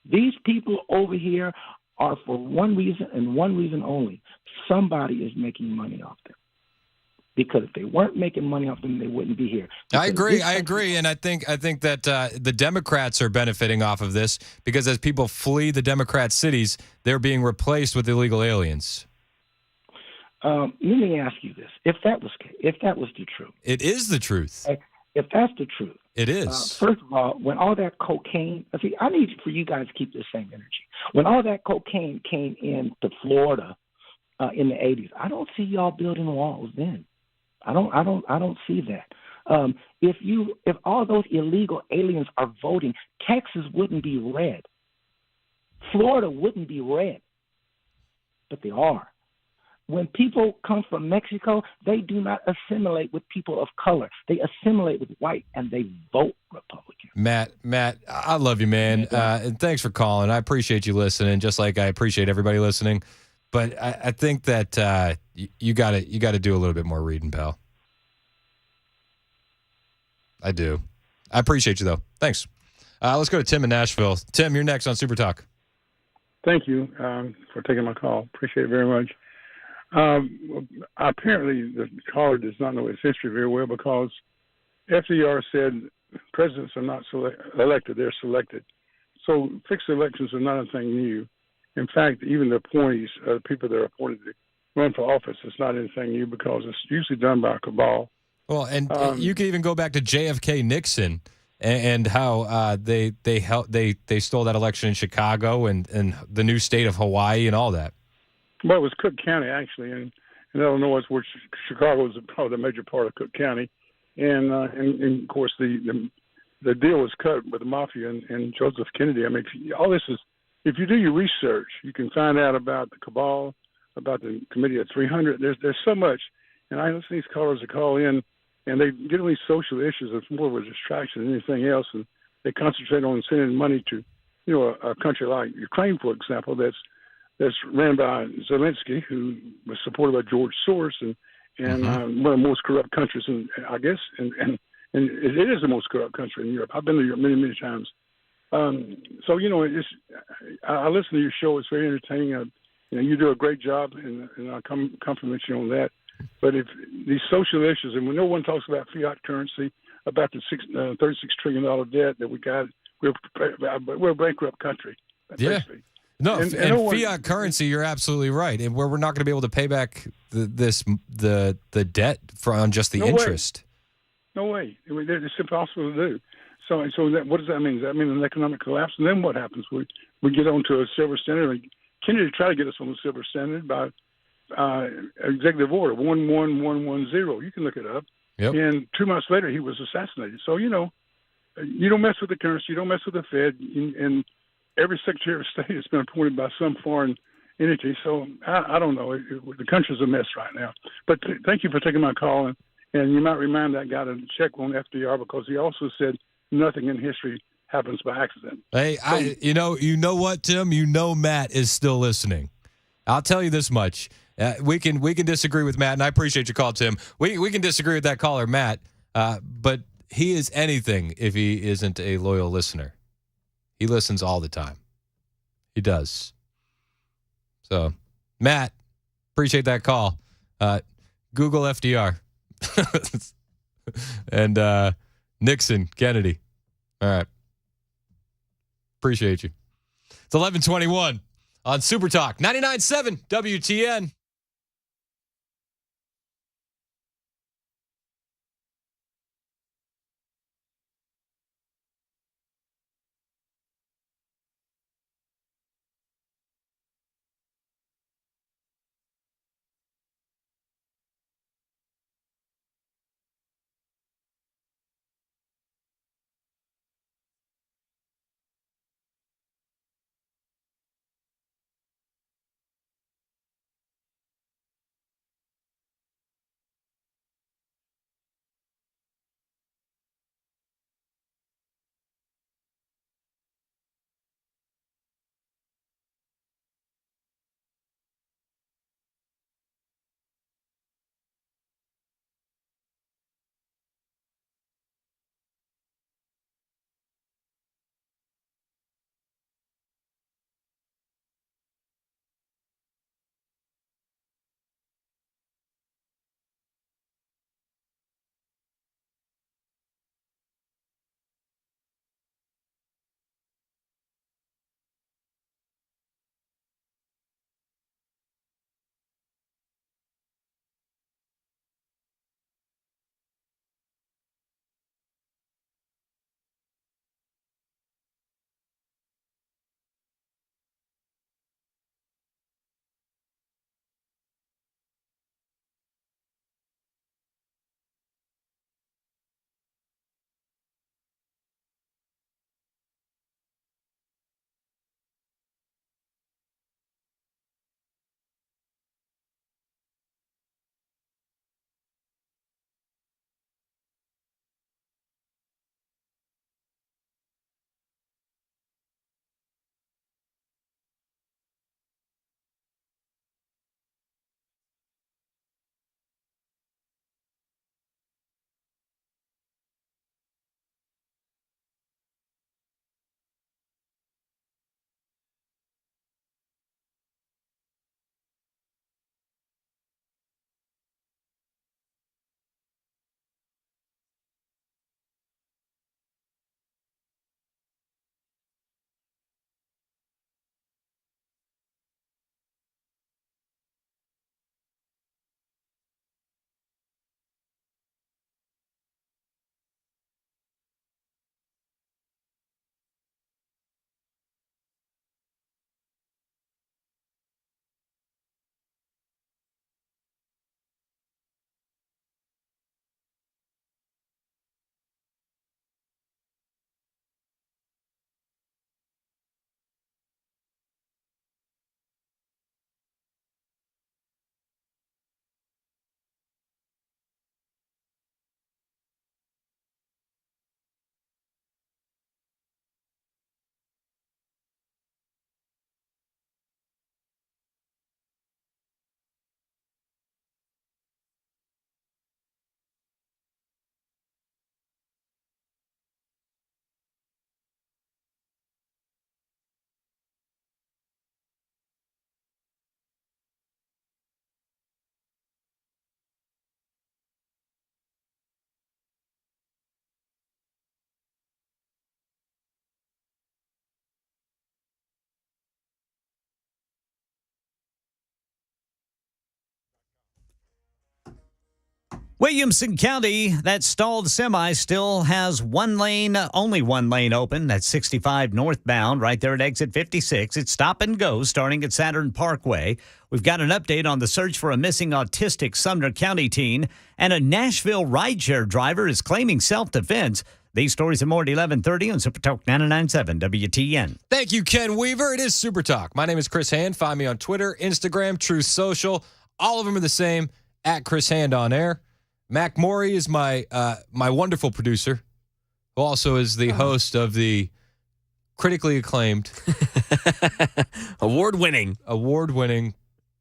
These people over here are for one reason and one reason only. Somebody is making money off them. Because if they weren't making money off them, they wouldn't be here. I agree, and I think that the Democrats are benefiting off of this because as people flee the Democrat cities, they're being replaced with illegal aliens. Let me ask you this: if that was the truth, it is the truth. If that's the truth, it is. First of all, when all that cocaine, I need for you guys to keep the same energy. When all that cocaine came into Florida in the '80s, I don't see y'all building walls then. I don't see that. If all those illegal aliens are voting, Texas wouldn't be red. Florida wouldn't be red. But they are. When people come from Mexico, they do not assimilate with people of color. They assimilate with white, and they vote Republican. Matt, I love you, man. And thanks for calling. I appreciate you listening, just like I appreciate everybody listening. But I think that you got to do a little bit more reading, pal. I do. I appreciate you, though. Thanks. Let's go to Tim in Nashville. Tim, you're next on Super Talk. Thank you for taking my call. Appreciate it very much. Apparently, the caller does not know his history very well because FDR said presidents are not elected, they're selected. So fixed elections are not a thing new. In fact, even the appointees, people that are appointed to run for office, it's not anything new because it's usually done by a cabal. Well, and you can even go back to JFK Nixon and how they stole that election in Chicago and the new state of Hawaii and all that. Well, it was Cook County actually, and in Illinois, where Chicago is probably the major part of Cook County, and of course the deal was cut with the mafia and Joseph Kennedy. I mean, all this is. If you do your research, you can find out about the cabal, about the Committee of 300. There's so much, and I listen to these callers that call in, and they get on these social issues. It's more of a distraction than anything else, and they concentrate on sending money to, a country like Ukraine, for example, that's ran by Zelensky, who was supported by George Soros, and one of the most corrupt countries, and I guess, and it is the most corrupt country in Europe. I've been to Europe many, many times. So I listen to your show. It's very entertaining. You do a great job, and I compliment you on that. But if these social issues, and when no one talks about fiat currency, about the $36 trillion debt that we got, we're a bankrupt country. Yeah. Basically. No, and fiat currency, you're absolutely right. And we're not going to be able to pay back the debt on just the interest. No way. It's impossible to do. So what does that mean? Does that mean an economic collapse? And then what happens? We get onto a silver standard. Kennedy tried to get us on the silver standard by executive order 11110. You can look it up. Yep. And 2 months later, he was assassinated. So you don't mess with the currency. You don't mess with the Fed. And every Secretary of State has been appointed by some foreign entity. So I don't know. The country's a mess right now. But thank you for taking my call. And you might remind that guy to check on FDR because he also said nothing in history happens by accident. Hey, you know what, Tim? Matt is still listening. I'll tell you this much. We can disagree with Matt, and I appreciate your call, Tim. We can disagree with that caller, Matt, but he is anything if he isn't a loyal listener. He listens all the time. He does. So, Matt, appreciate that call. Google FDR. And Nixon, Kennedy. All right. Appreciate you. It's 11:21 on Super Talk 99.7 WTN. Williamson County, that stalled semi still has only one lane open. That's 65 northbound right there at exit 56. It's stop and go starting at Saturn Parkway. We've got an update on the search for a missing autistic Sumner County teen, and a Nashville rideshare driver is claiming self-defense. These stories and more at 11:30 on Super Talk 99.7 WTN. Thank you, Ken Weaver. It is Super Talk. My name is Chris Hand. Find me on Twitter, Instagram, Truth Social. All of them are the same, at Chris Hand on air. Mac Morey is my wonderful producer, who also is the host of the critically acclaimed, award-winning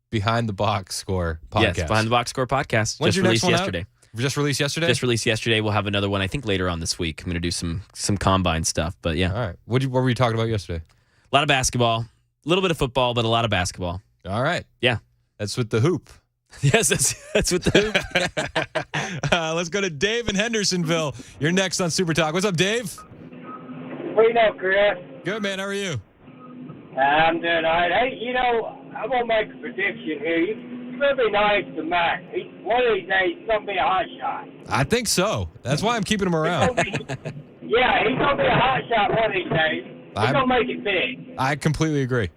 Behind the Box Score podcast. Yes, Behind the Box Score podcast. When's just your released next one yesterday. Just released yesterday? Just released yesterday. We'll have another one, I think, later on this week. I'm going to do some combine stuff, but yeah. All right. What were you talking about yesterday? A lot of basketball, a little bit of football, but a lot of basketball. All right. Yeah. That's with the hoop. Yes, that's with the hoop. Let's go to Dave in Hendersonville. You're next on Super Talk. What's up, Dave? What do you know, Chris? Good, man. How are you? I'm doing all right. Hey, I'm going to make a prediction here. You're going to be nice to Mac. One of these days, he's going to be a hot shot. I think so. That's why I'm keeping him around. He's going to be a hot shot one of these days. He's going to make it big. I completely agree.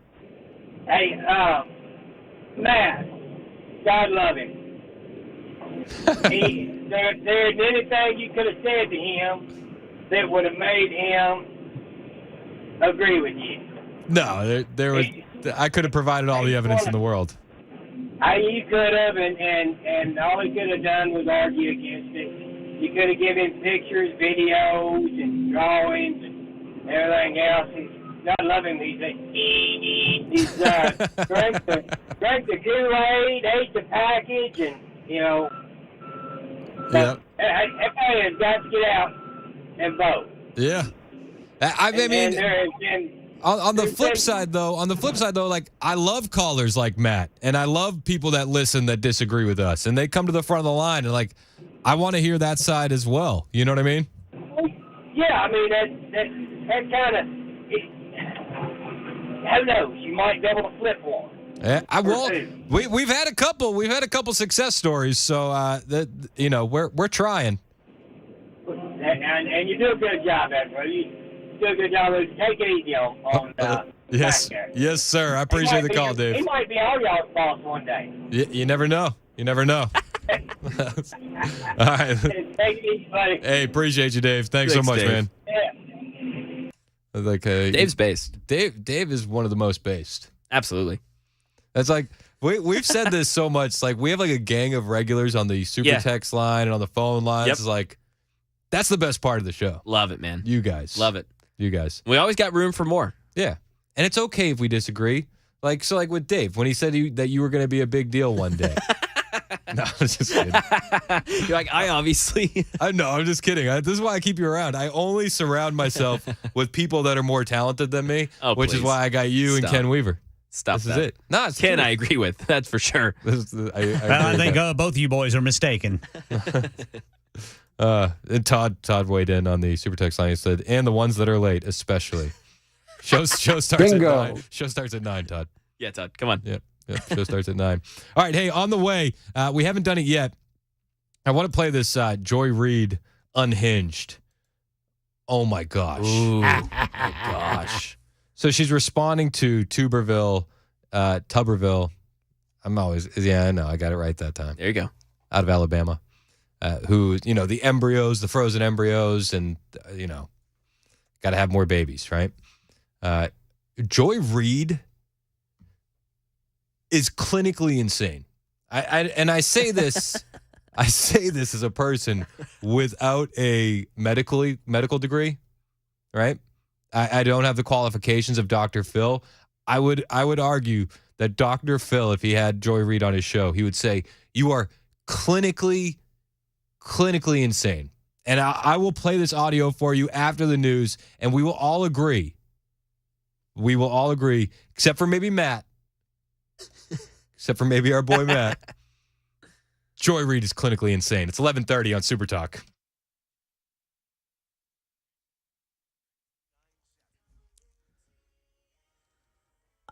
Hey, Matt, God love him. There isn't anything you could have said to him that would have made him agree with you. No, there was. I could have provided all the evidence in the world. You could have, and all he could have done was argue against it. You could have given pictures, videos, and drawings, and everything else. God love him. He's drank the Kool-Aid, ate the package, and Yeah. Everybody has got to get out and vote. Yeah. On the flip side, though, like, I love callers like Matt, and I love people that listen that disagree with us, and they come to the front of the line, and, like, I want to hear that side as well. You know what I mean? Yeah, I mean, that kind of, who knows? You might be able to flip one. Yeah, we've had a couple success stories, so we're trying. And you do a good job, Ezra. You do a good job. Take it easy on yes, sir. I appreciate the call, Dave. He might be all y'all's boss one day. You never know. You never know. All right. Take it easy, buddy. Hey, appreciate you, Dave. Thanks so much, Dave. man. Yeah. Like Dave's based. Dave is one of the most based. Absolutely. That's like we've said this so much. Like, we have like a gang of regulars on the super text line and on the phone lines. Yep. It's like, that's the best part of the show. Love it, man. You guys. Love it. You guys. We always got room for more. Yeah. And it's okay if we disagree. Like with Dave, when he said that you were going to be a big deal one day. No, I was just kidding. You're like, I obviously. No, I'm just kidding. This is why I keep you around. I only surround myself with people that are more talented than me, which is why I got you and Ken Weaver. Stop this that. is it. No, it's Ken, true. I agree with. That's for sure. I think both of you boys are mistaken. And Todd weighed in on the super text line. He said, and the ones that are late, especially. Show starts Bingo. at 9. Show starts at 9, Todd. Yeah, Todd, come on. Yep. Show starts at 9. All right, hey, on the way, we haven't done it yet. I want to play this Joy Reid Unhinged. Oh, my gosh. Ooh. Oh, my gosh. So she's responding to Tuberville. I know, I got it right that time. There you go. Out of Alabama. Who, the embryos, the frozen embryos, and, got to have more babies, right? Joy Reid is clinically insane. I say this, I say this as a person without a medical degree, right? I don't have the qualifications of Dr. Phil. I would argue that Dr. Phil, if he had Joy Reid on his show, he would say, you are clinically insane. And I will play this audio for you after the news, and we will all agree. We will all agree, except for maybe Matt. Except for maybe our boy Matt. Joy Reid is clinically insane. It's 11:30 on Super Talk.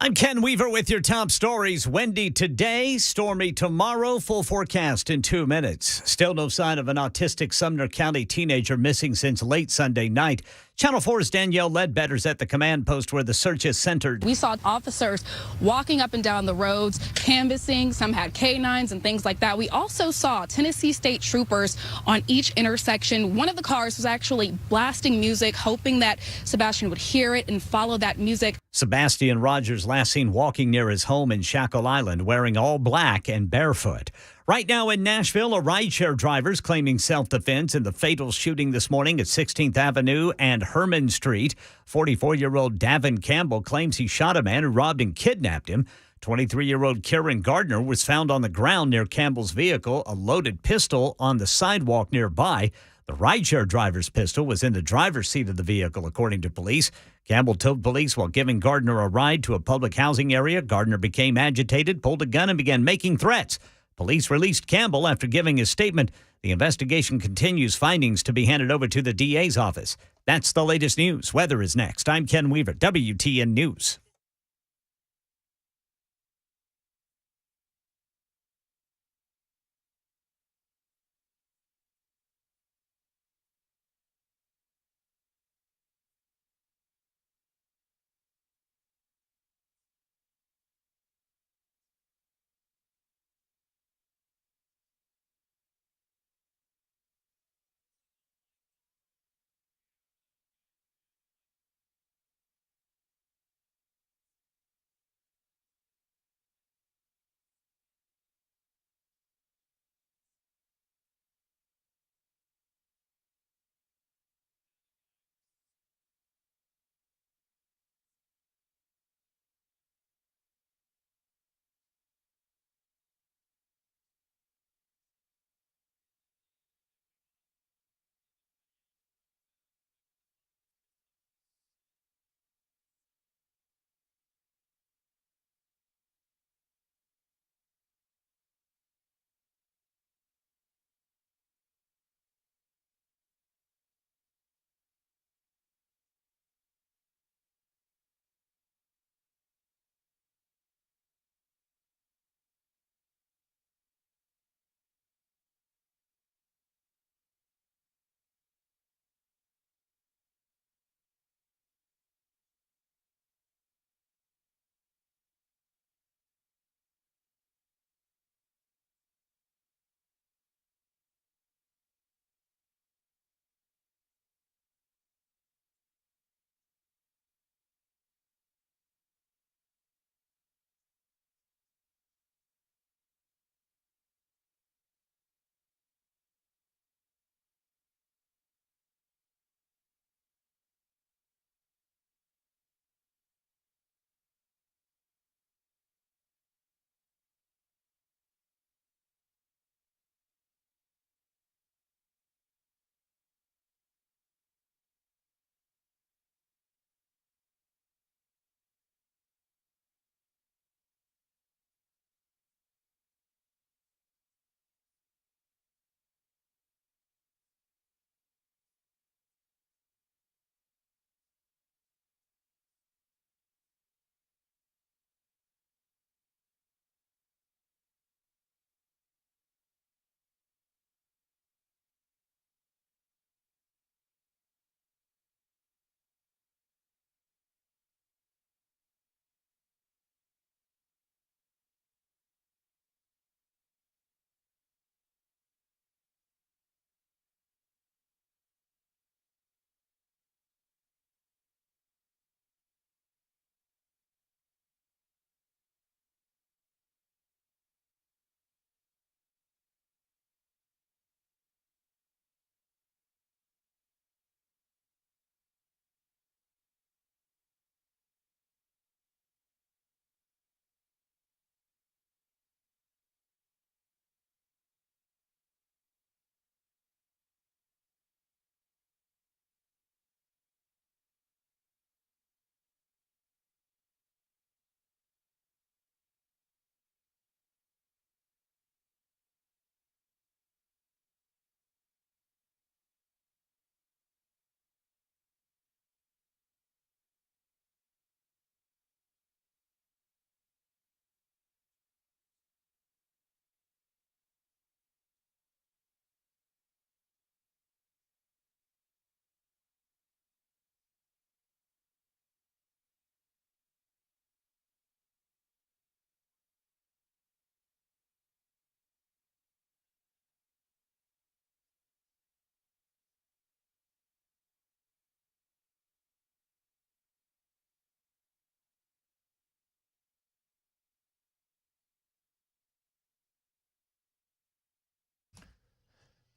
I'm Ken Weaver with your top stories. Wendy today, stormy tomorrow, full forecast in 2 minutes. Still no sign of an autistic Sumner County teenager missing since late Sunday night. Channel 4's Danielle Ledbetter's at the command post where the search is centered. We saw officers walking up and down the roads, canvassing. Some had canines and things like that. We also saw Tennessee State troopers on each intersection. One of the cars was actually blasting music, hoping that Sebastian would hear it and follow that music. Sebastian Rogers last seen walking near his home in Shackle Island wearing all black and barefoot. Right now in Nashville, a rideshare driver's claiming self-defense in the fatal shooting this morning at 16th Avenue and Herman Street. 44-year-old Davin Campbell claims he shot a man who robbed and kidnapped him. 23-year-old Karen Gardner was found on the ground near Campbell's vehicle, a loaded pistol on the sidewalk nearby. The rideshare driver's pistol was in the driver's seat of the vehicle, according to police. Campbell told police while giving Gardner a ride to a public housing area, Gardner became agitated, pulled a gun, and began making threats. Police released Campbell after giving his statement. The investigation continues. Findings to be handed over to the DA's office. That's the latest news. Weather is next. I'm Ken Weaver, WTN News.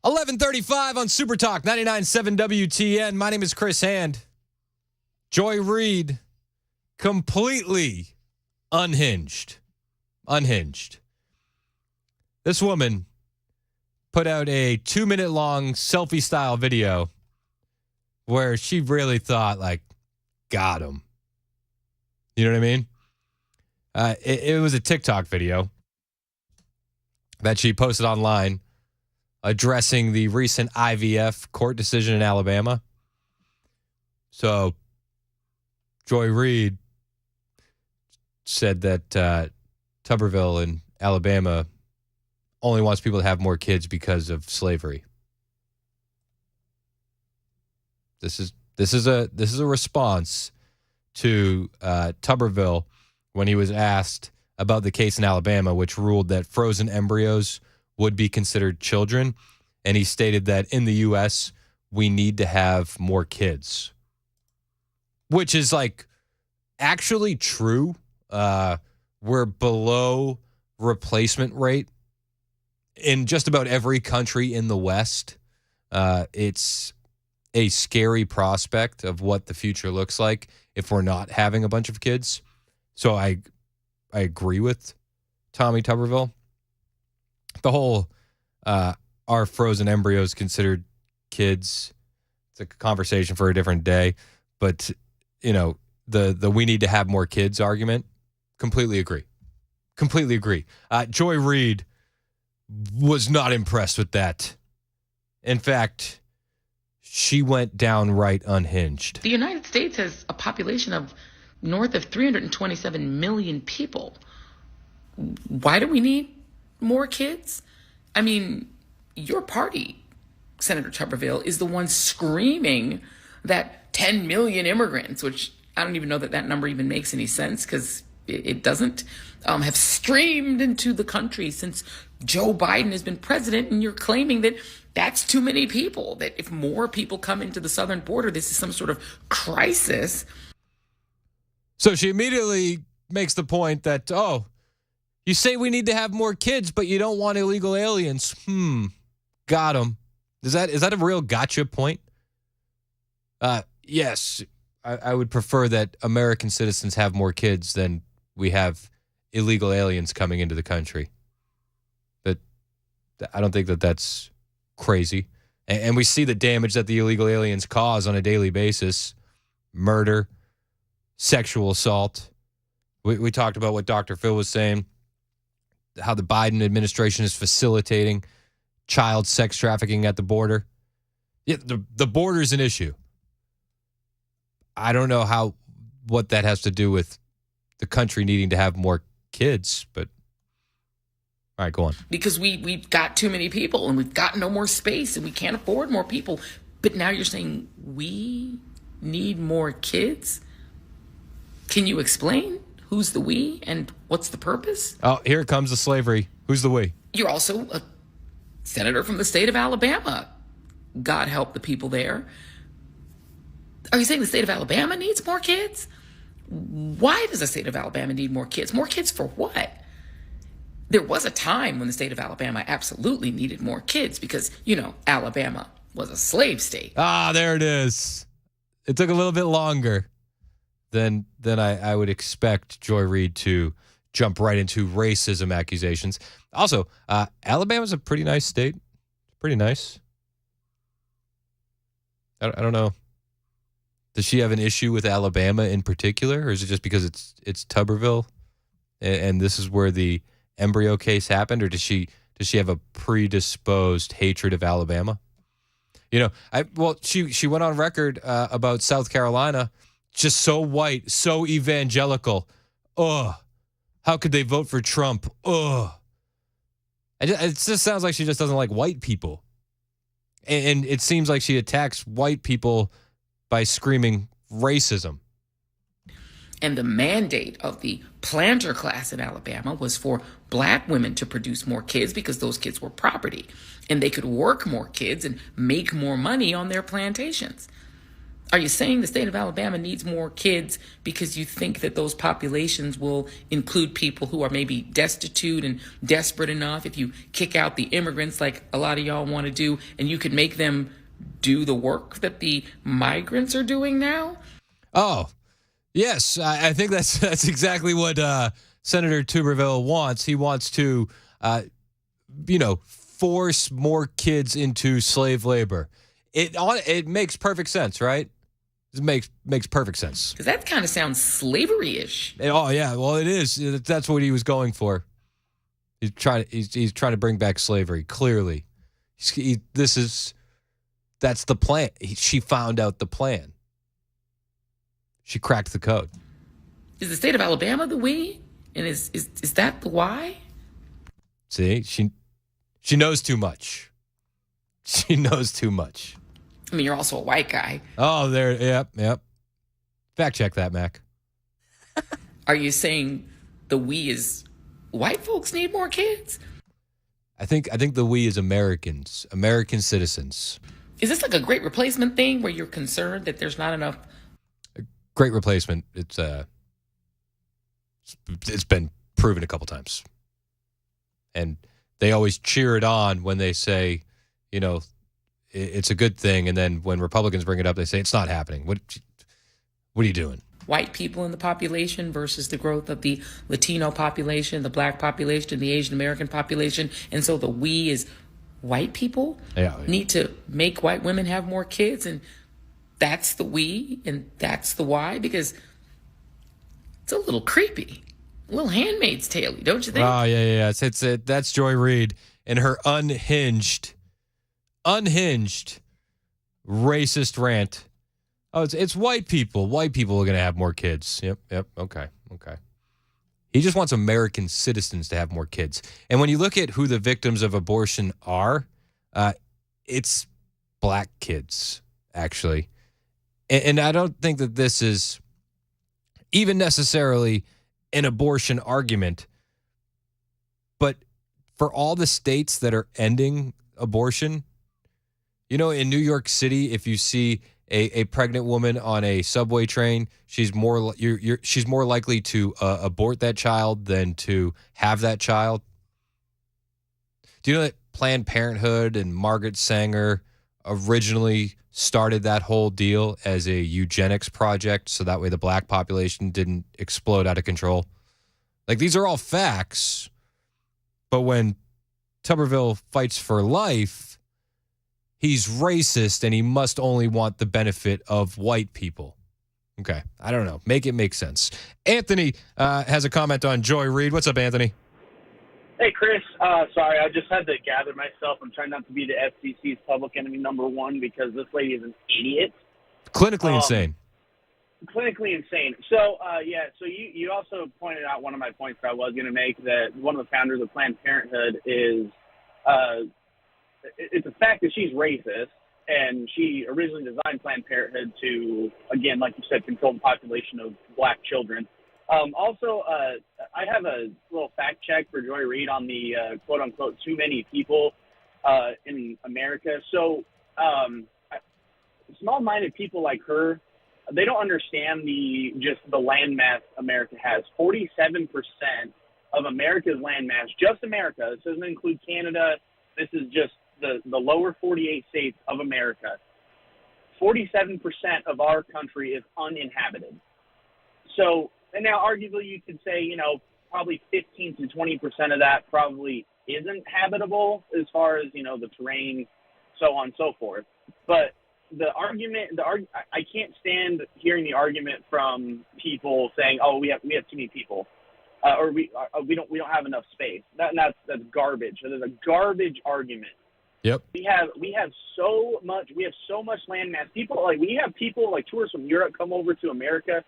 $11:35 on Super Talk 99.7 WTN. My name is Chris Hand. Joy Reid, completely unhinged Unhinged. This woman put out a 2-minute long selfie style video where she really thought, like, got him. You know what I mean? It was a TikTok video that she posted online addressing the recent IVF court decision in Alabama. So Joy Reid said that Tuberville in Alabama only wants people to have more kids because of slavery. This is a response to Tuberville when he was asked about the case in Alabama, which ruled that frozen embryos would be considered children. And he stated that in the U.S., we need to have more kids, which is like actually true. We're below replacement rate in just about every country in the West. It's a scary prospect of what the future looks like if we're not having a bunch of kids. So I agree with Tommy Tuberville. The whole are frozen embryos considered kids? It's a conversation for a different day. But, you know, the we need to have more kids argument, completely agree. Completely agree. Joy Reid was not impressed with that. In fact, she went downright unhinged. The United States has a population of north of 327 million people. Why do we need more kids? I mean, your party, Senator Tuberville, is the one screaming that 10 million immigrants, which I don't even know that that number even makes any sense because it doesn't, have streamed into the country since Joe Biden has been president, and you're claiming that that's too many people, that if more people come into the southern border, this is some sort of crisis. So she immediately makes the point that, oh, you say we need to have more kids, but you don't want illegal aliens. Got them. Is that a real gotcha point? Yes, I would prefer that American citizens have more kids than we have illegal aliens coming into the country. But I don't think that that's crazy. And we see the damage that the illegal aliens cause on a daily basis. Murder, sexual assault. We talked about what Dr. Phil was saying, how the Biden administration is facilitating child sex trafficking at the border. Yeah, the border is an issue. I don't know what that has to do with the country needing to have more kids, but all right, go on. Because we've got too many people and we've got no more space and we can't afford more people. But now you're saying we need more kids? Can you explain who's the we and what's the purpose? Oh, here comes the slavery. Who's the we? You're also a senator from the state of Alabama. God help the people there. Are you saying the state of Alabama needs more kids? Why does the state of Alabama need more kids? More kids for what? There was a time when the state of Alabama absolutely needed more kids because, Alabama was a slave state. Ah, there it is. It took a little bit longer than I would expect Joy Reid to jump right into racism accusations. Also, Alabama's a pretty nice state. Pretty nice. I don't know. Does she have an issue with Alabama in particular, or is it just because it's Tuberville, and this is where the embryo case happened, or does she have a predisposed hatred of Alabama? She went on record about South Carolina, just so white, so evangelical. Ugh, how could they vote for Trump? Ugh. It just sounds like she just doesn't like white people, and it seems like she attacks white people by screaming racism. And the mandate of the planter class in Alabama was for black women to produce more kids because those kids were property and they could work more kids and make more money on their plantations. Are you saying the state of Alabama needs more kids because you think that those populations will include people who are maybe destitute and desperate enough if you kick out the immigrants like a lot of y'all want to do, and you could make them do the work that the migrants are doing now? Oh, yes. I think that's exactly what Senator Tuberville wants. He wants to, force more kids into slave labor. It makes perfect sense, right? It makes perfect sense. Because that kind of sounds slavery-ish. Oh yeah, well it is. That's what he was going for. He's trying to bring back slavery. Clearly, that's the plan. She found out the plan. She cracked the code. Is the state of Alabama the we? And is that the why? See, she knows too much. She knows too much. I mean, you're also a white guy. Oh, there. Yep. Fact check that, Mac. Are you saying the we is white folks need more kids? I think the we is Americans, American citizens. Is this like a great replacement thing where you're concerned that there's not enough? Great replacement. It's been proven a couple times, and they always cheer it on when they say, it's a good thing, and then when Republicans bring it up, they say it's not happening. What are you doing? White people in the population versus the growth of the Latino population, the black population, the Asian American population, and so the we is white people need to make white women have more kids, and that's the we, and that's the why, because it's a little creepy, a little Handmaid's Tale-y, don't you think? Oh yeah. That's Joy Reid and her unhinged, racist rant. Oh, it's white people. White people are going to have more kids. Yep. Okay. He just wants American citizens to have more kids. And when you look at who the victims of abortion are, it's black kids, actually. And I don't think that this is even necessarily an abortion argument. But for all the states that are ending abortion, in New York City, if you see a pregnant woman on a subway train, she's more likely to abort that child than to have that child. Do you know that Planned Parenthood and Margaret Sanger originally started that whole deal as a eugenics project so that way the black population didn't explode out of control? Like, these are all facts, but when Tuberville fights for life, he's racist and he must only want the benefit of white people. Okay, I don't know. Make it make sense. Anthony has a comment on Joy Reid. What's up, Anthony? Hey, Chris. Sorry, I just had to gather myself. I'm trying not to be the FCC's public enemy number one because this lady is an idiot. Clinically insane. Clinically insane. So, so you also pointed out one of my points that I was going to make, that one of the founders of Planned Parenthood is it's a fact that she's racist, and she originally designed Planned Parenthood to, again, like you said, control the population of black children. I have a little fact check for Joy Reid on the quote-unquote too many people in America. So small-minded people like her, they don't understand the landmass America has. 47% of America's landmass, just America, this doesn't include Canada, this is just the lower 48 states of America. 47% of our country is uninhabited. So, and now arguably you could say, probably 15 to 20% of that probably isn't habitable as far as, the terrain, so on and so forth. But I can't stand hearing the argument from people saying, "Oh, we have too many people," or we don't have enough space. That's garbage. That is a garbage argument. Yep. We have so much land mass. We have people like tourists from Europe come over to America.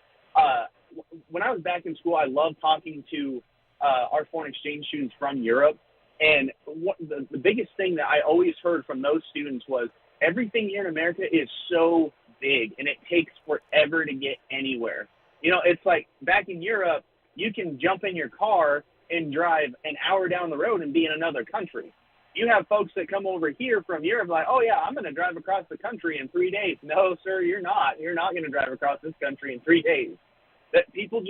When I was back in school, I loved talking to our foreign exchange students from Europe, and the biggest thing that I always heard from those students was, everything here in America is so big, and it takes forever to get anywhere. It's like back in Europe, you can jump in your car and drive an hour down the road and be in another country. You have folks that come over here from Europe like, oh, yeah, I'm going to drive across the country in 3 days. No, sir, you're not. You're not going to drive across this country in 3 days. That people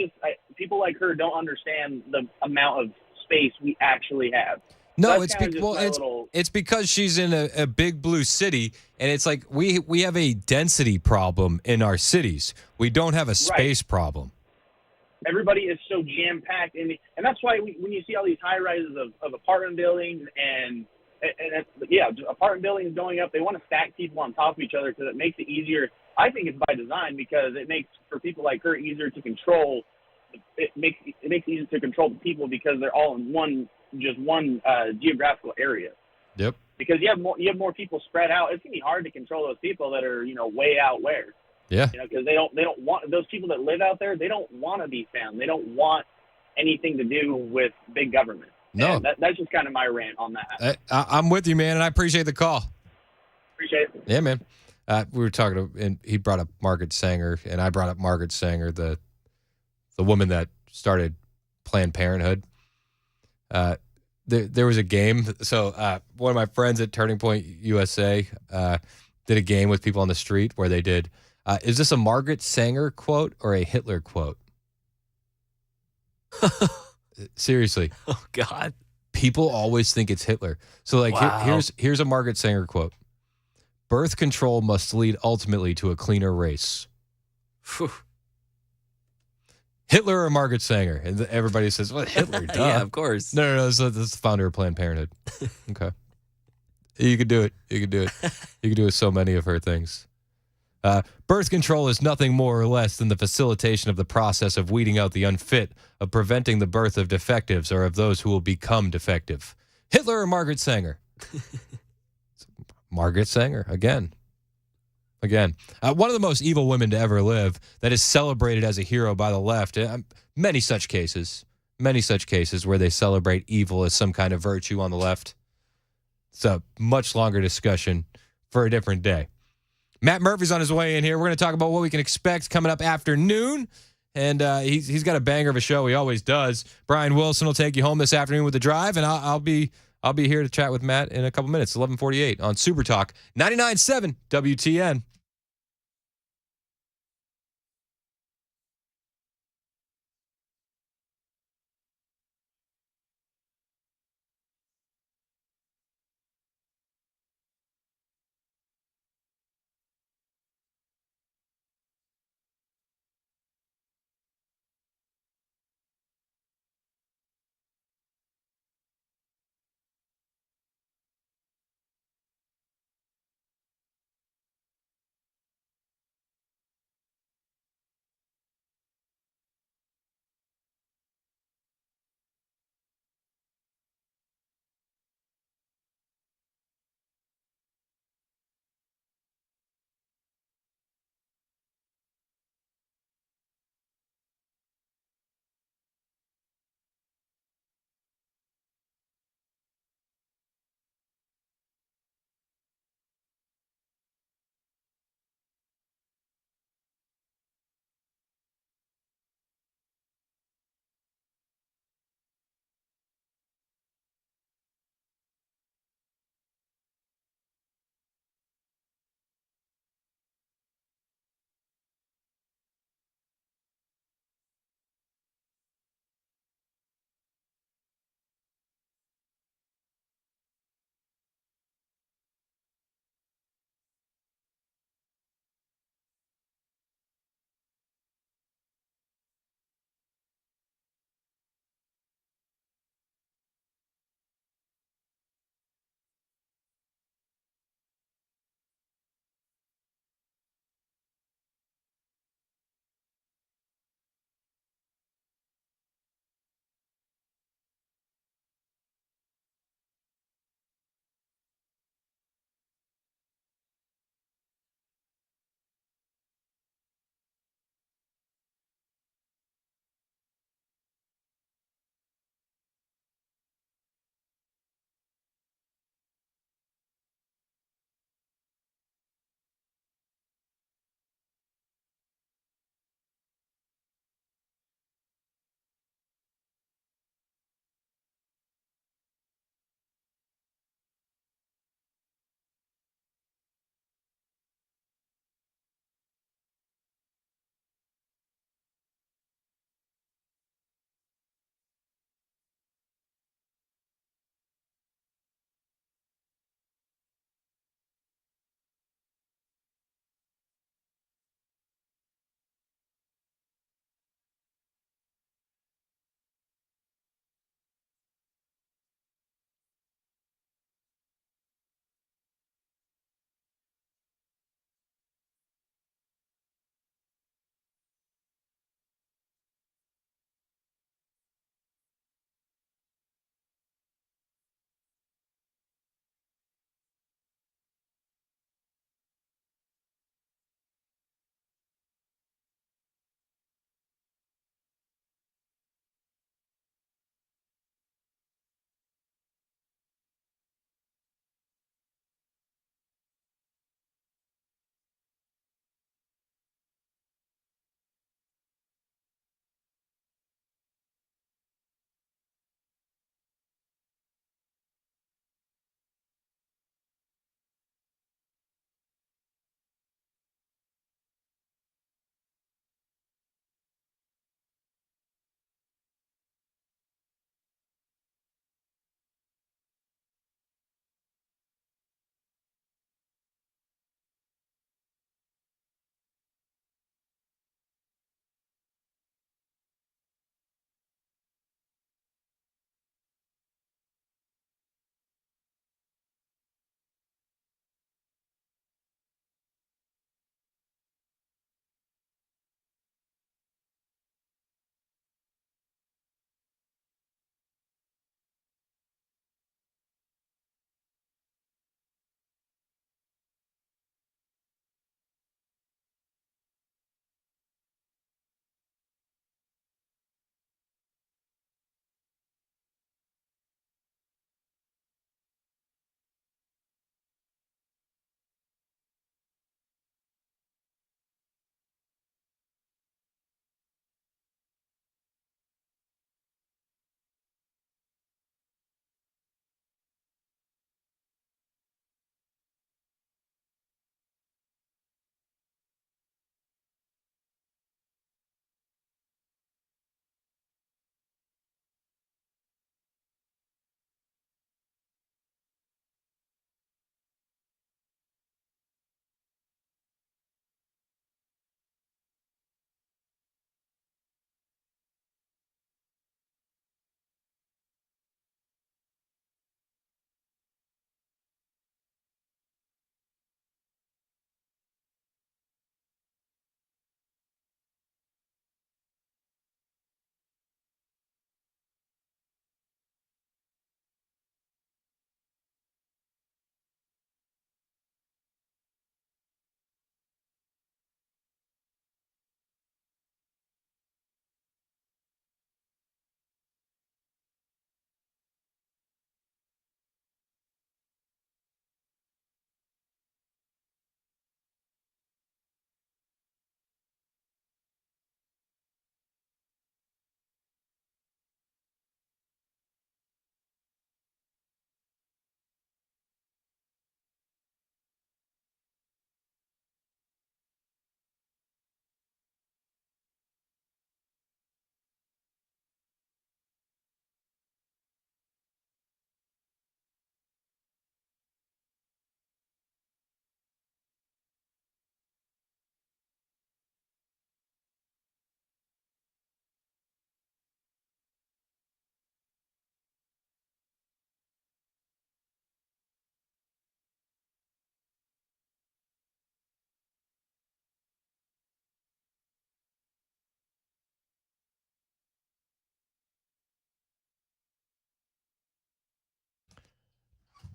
like her don't understand the amount of space we actually have. No, it's because she's in a big blue city, and it's like we have a density problem in our cities. We don't have a space problem. everybody is so jam packed, and that's why when you see all these high rises of apartment buildings and apartment buildings going up, they want to stack people on top of each other because it makes it easier. I think it's by design because it makes for people like her easier to control. It makes it easier to control the people because they're all in one geographical area. Yep. Because you have more people spread out. It's gonna be hard to control those people that are way out where. Yeah. Because they don't want those people that live out there. They don't want to be found. They don't want anything to do with big government. No. And that's just kind of my rant on that. I'm with you, man, and I appreciate the call. Appreciate it. Yeah, man. We were talking, and he brought up Margaret Sanger, and I brought up Margaret Sanger, the woman that started Planned Parenthood. There was a game. So one of my friends at Turning Point USA did a game with people on the street where they did, is this a Margaret Sanger quote or a Hitler quote? Seriously. Oh, God. People always think it's Hitler. So, like, Wow. here's a Margaret Sanger quote. Birth control must lead ultimately to a cleaner race. Phew. Hitler or Margaret Sanger? And everybody says, well, Hitler, duh. Yeah, of course. No. That's the founder of Planned Parenthood. Okay. You could do it. You could do it. You could do so many of her things. Birth control is nothing more or less than the facilitation of the process of weeding out the unfit, of preventing the birth of defectives or of those who will become defective. Hitler or Margaret Sanger? Margaret Sanger, again. One of the most evil women to ever live that is celebrated as a hero by the left. Many such cases where they celebrate evil as some kind of virtue on the left. It's a much longer discussion for a different day. Matt Murphy's on his way in here. We're going to talk about what we can expect coming up after noon. And he's got a banger of a show. He always does. Brian Wilson will take you home this afternoon with The Drive, and I'll be here to chat with Matt in a couple minutes, 11:48 on Super Talk 99.7 WTN.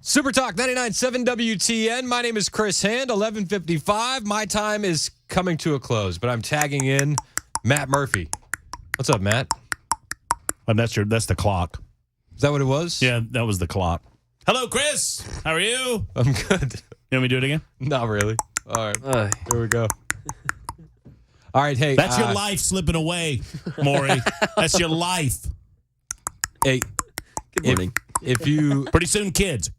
Super Talk 99.7 WTN. My name is Chris Hand, 11:55. My time is coming to a close, but I'm tagging in Matt Murphy. What's up, Matt? That's the clock. Is that what it was? Yeah, that was the clock. Hello, Chris. How are you? I'm good. You want me to do it again? Not really. All right. Here we go. All right, hey. That's your life slipping away, Maury. That's your life. Hey. Good morning. If you pretty soon, kids.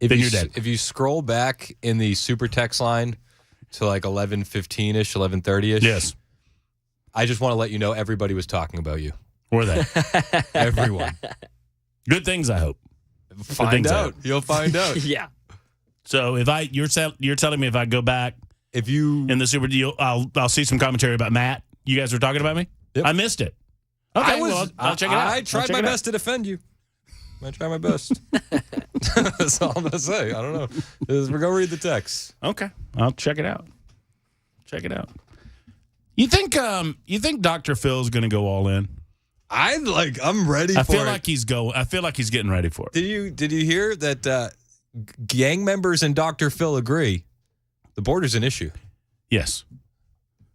You're dead. If you scroll back in the super text line to like 11:15ish, 11:30ish. Yes. I just want to let you know everybody was talking about you. Were they? Everyone. Good things, I hope. Find out. You'll find out. Yeah. So if you're telling me if I go back, if you in the super deal, I'll see some commentary about Matt. You guys were talking about me. Yep. I missed it. Okay, I'll check it out. I tried my best to defend you. I tried my best. That's all I'm gonna say. I don't know. We're gonna read the text. Okay, I'll check it out. You think Dr. Phil's gonna go all in? I'm ready for it. I feel like he's getting ready for it. Did you hear that gang members and Dr. Phil agree the border's an issue? Yes.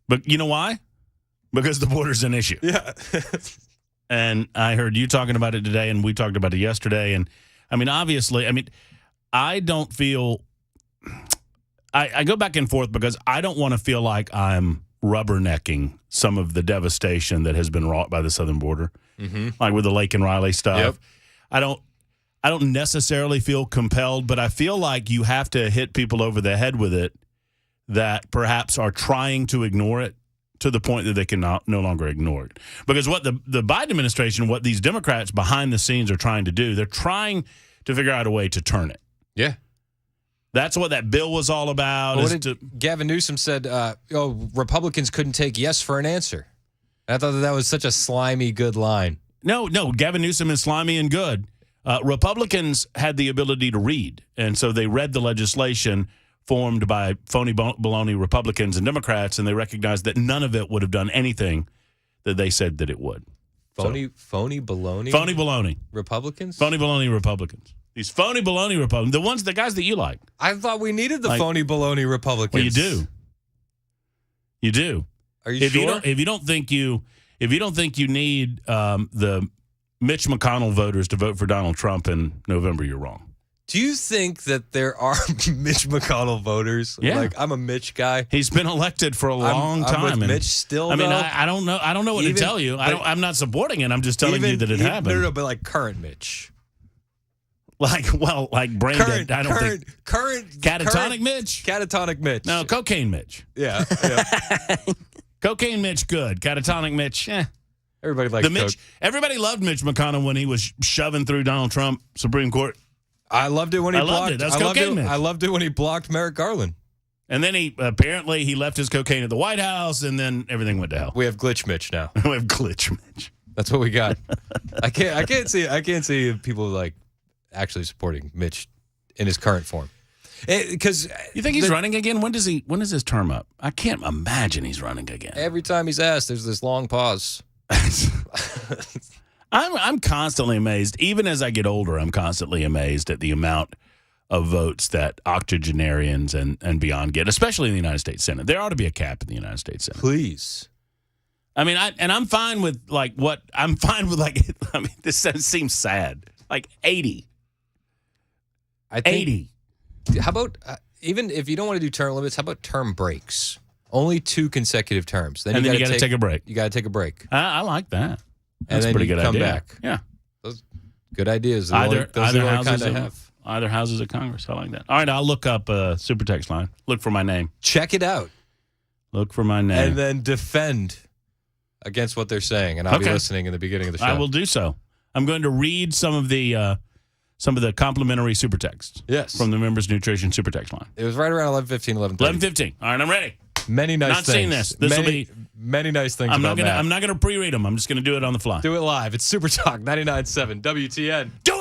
But you know why? Because the border's an issue. Yeah. And I heard you talking about it today, and we talked about it yesterday. And I mean, obviously, I don't feel I go back and forth because I don't want to feel like I'm rubbernecking some of the devastation that has been wrought by the southern border, like with the Lake and Riley stuff. Yep. I don't necessarily feel compelled, but I feel like you have to hit people over the head with it that perhaps are trying to ignore it to the point that they can no longer ignore it. Because what the Biden administration, what these Democrats behind the scenes are trying to do, they're trying to figure out a way to turn it. Yeah. That's what that bill was all about. Gavin Newsom said, Republicans couldn't take yes for an answer. I thought that was such a slimy, good line. No, Gavin Newsom is slimy and good. Republicans had the ability to read, and so they read the legislation formed by phony baloney Republicans and Democrats, and they recognized that none of it would have done anything that they said that it would. Phony baloney? Phony baloney. Republicans? Phony baloney Republicans. These phony baloney Republicans, the guys that you like. I thought we needed the phony baloney Republicans. Well, you do. You do. Are you sure? If you don't think you need the Mitch McConnell voters to vote for Donald Trump in November, you're wrong. Do you think that there are Mitch McConnell voters? Yeah. Like, I'm a Mitch guy. He's been elected for a long time. I'm with Mitch still, I mean, I don't know. I don't know what to tell you. I'm not supporting it. I'm just telling you that it happened. No, but like current Mitch. Like brain dead. I don't think. Current. Catatonic Mitch? Catatonic Mitch. No, cocaine Mitch. Yeah. Cocaine Mitch, good. Catatonic Mitch, Everybody likes Mitch. Everybody loved Mitch McConnell when he was shoving through Donald Trump Supreme Court. I loved it when he blocked. Loved it. That's cocaine Mitch. I loved it when he blocked Merrick Garland. And then he left his cocaine at the White House, and then everything went to hell. We have Glitch Mitch now. We have Glitch Mitch. That's what we got. I can't see people like actually supporting Mitch in his current form. Because you think he's running again? When is his term up? I can't imagine he's running again. Every time he's asked, there's this long pause. I'm constantly amazed. Even as I get older, I'm constantly amazed at the amount of votes that octogenarians and beyond get, especially in the United States Senate. There ought to be a cap in the United States Senate. Please. I mean, I'm fine with this seems sad. Like 80. I think 80. How about even if you don't want to do term limits, how about term breaks? Only 2 consecutive terms. Then you got to take a break. You got to take a break. I like that. That's a pretty good come idea. Back. Yeah. Those good ideas. Either houses of Congress. I like that. All right, I'll look up Super Text line. Look for my name. Check it out. Look for my name. And then defend against what they're saying. And I'll be listening in the beginning of the show. I will do so. I'm going to read some of the complimentary super texts. Yes. From the Members Nutrition Super Text line. It was right around 11:15, 11:30. 11:15. All right, I'm ready. Many nice things. Not seen this. This will be many nice things. I'm not going to pre-read them. I'm just going to do it on the fly. Do it live. It's Super Talk 99.7 WTN. Do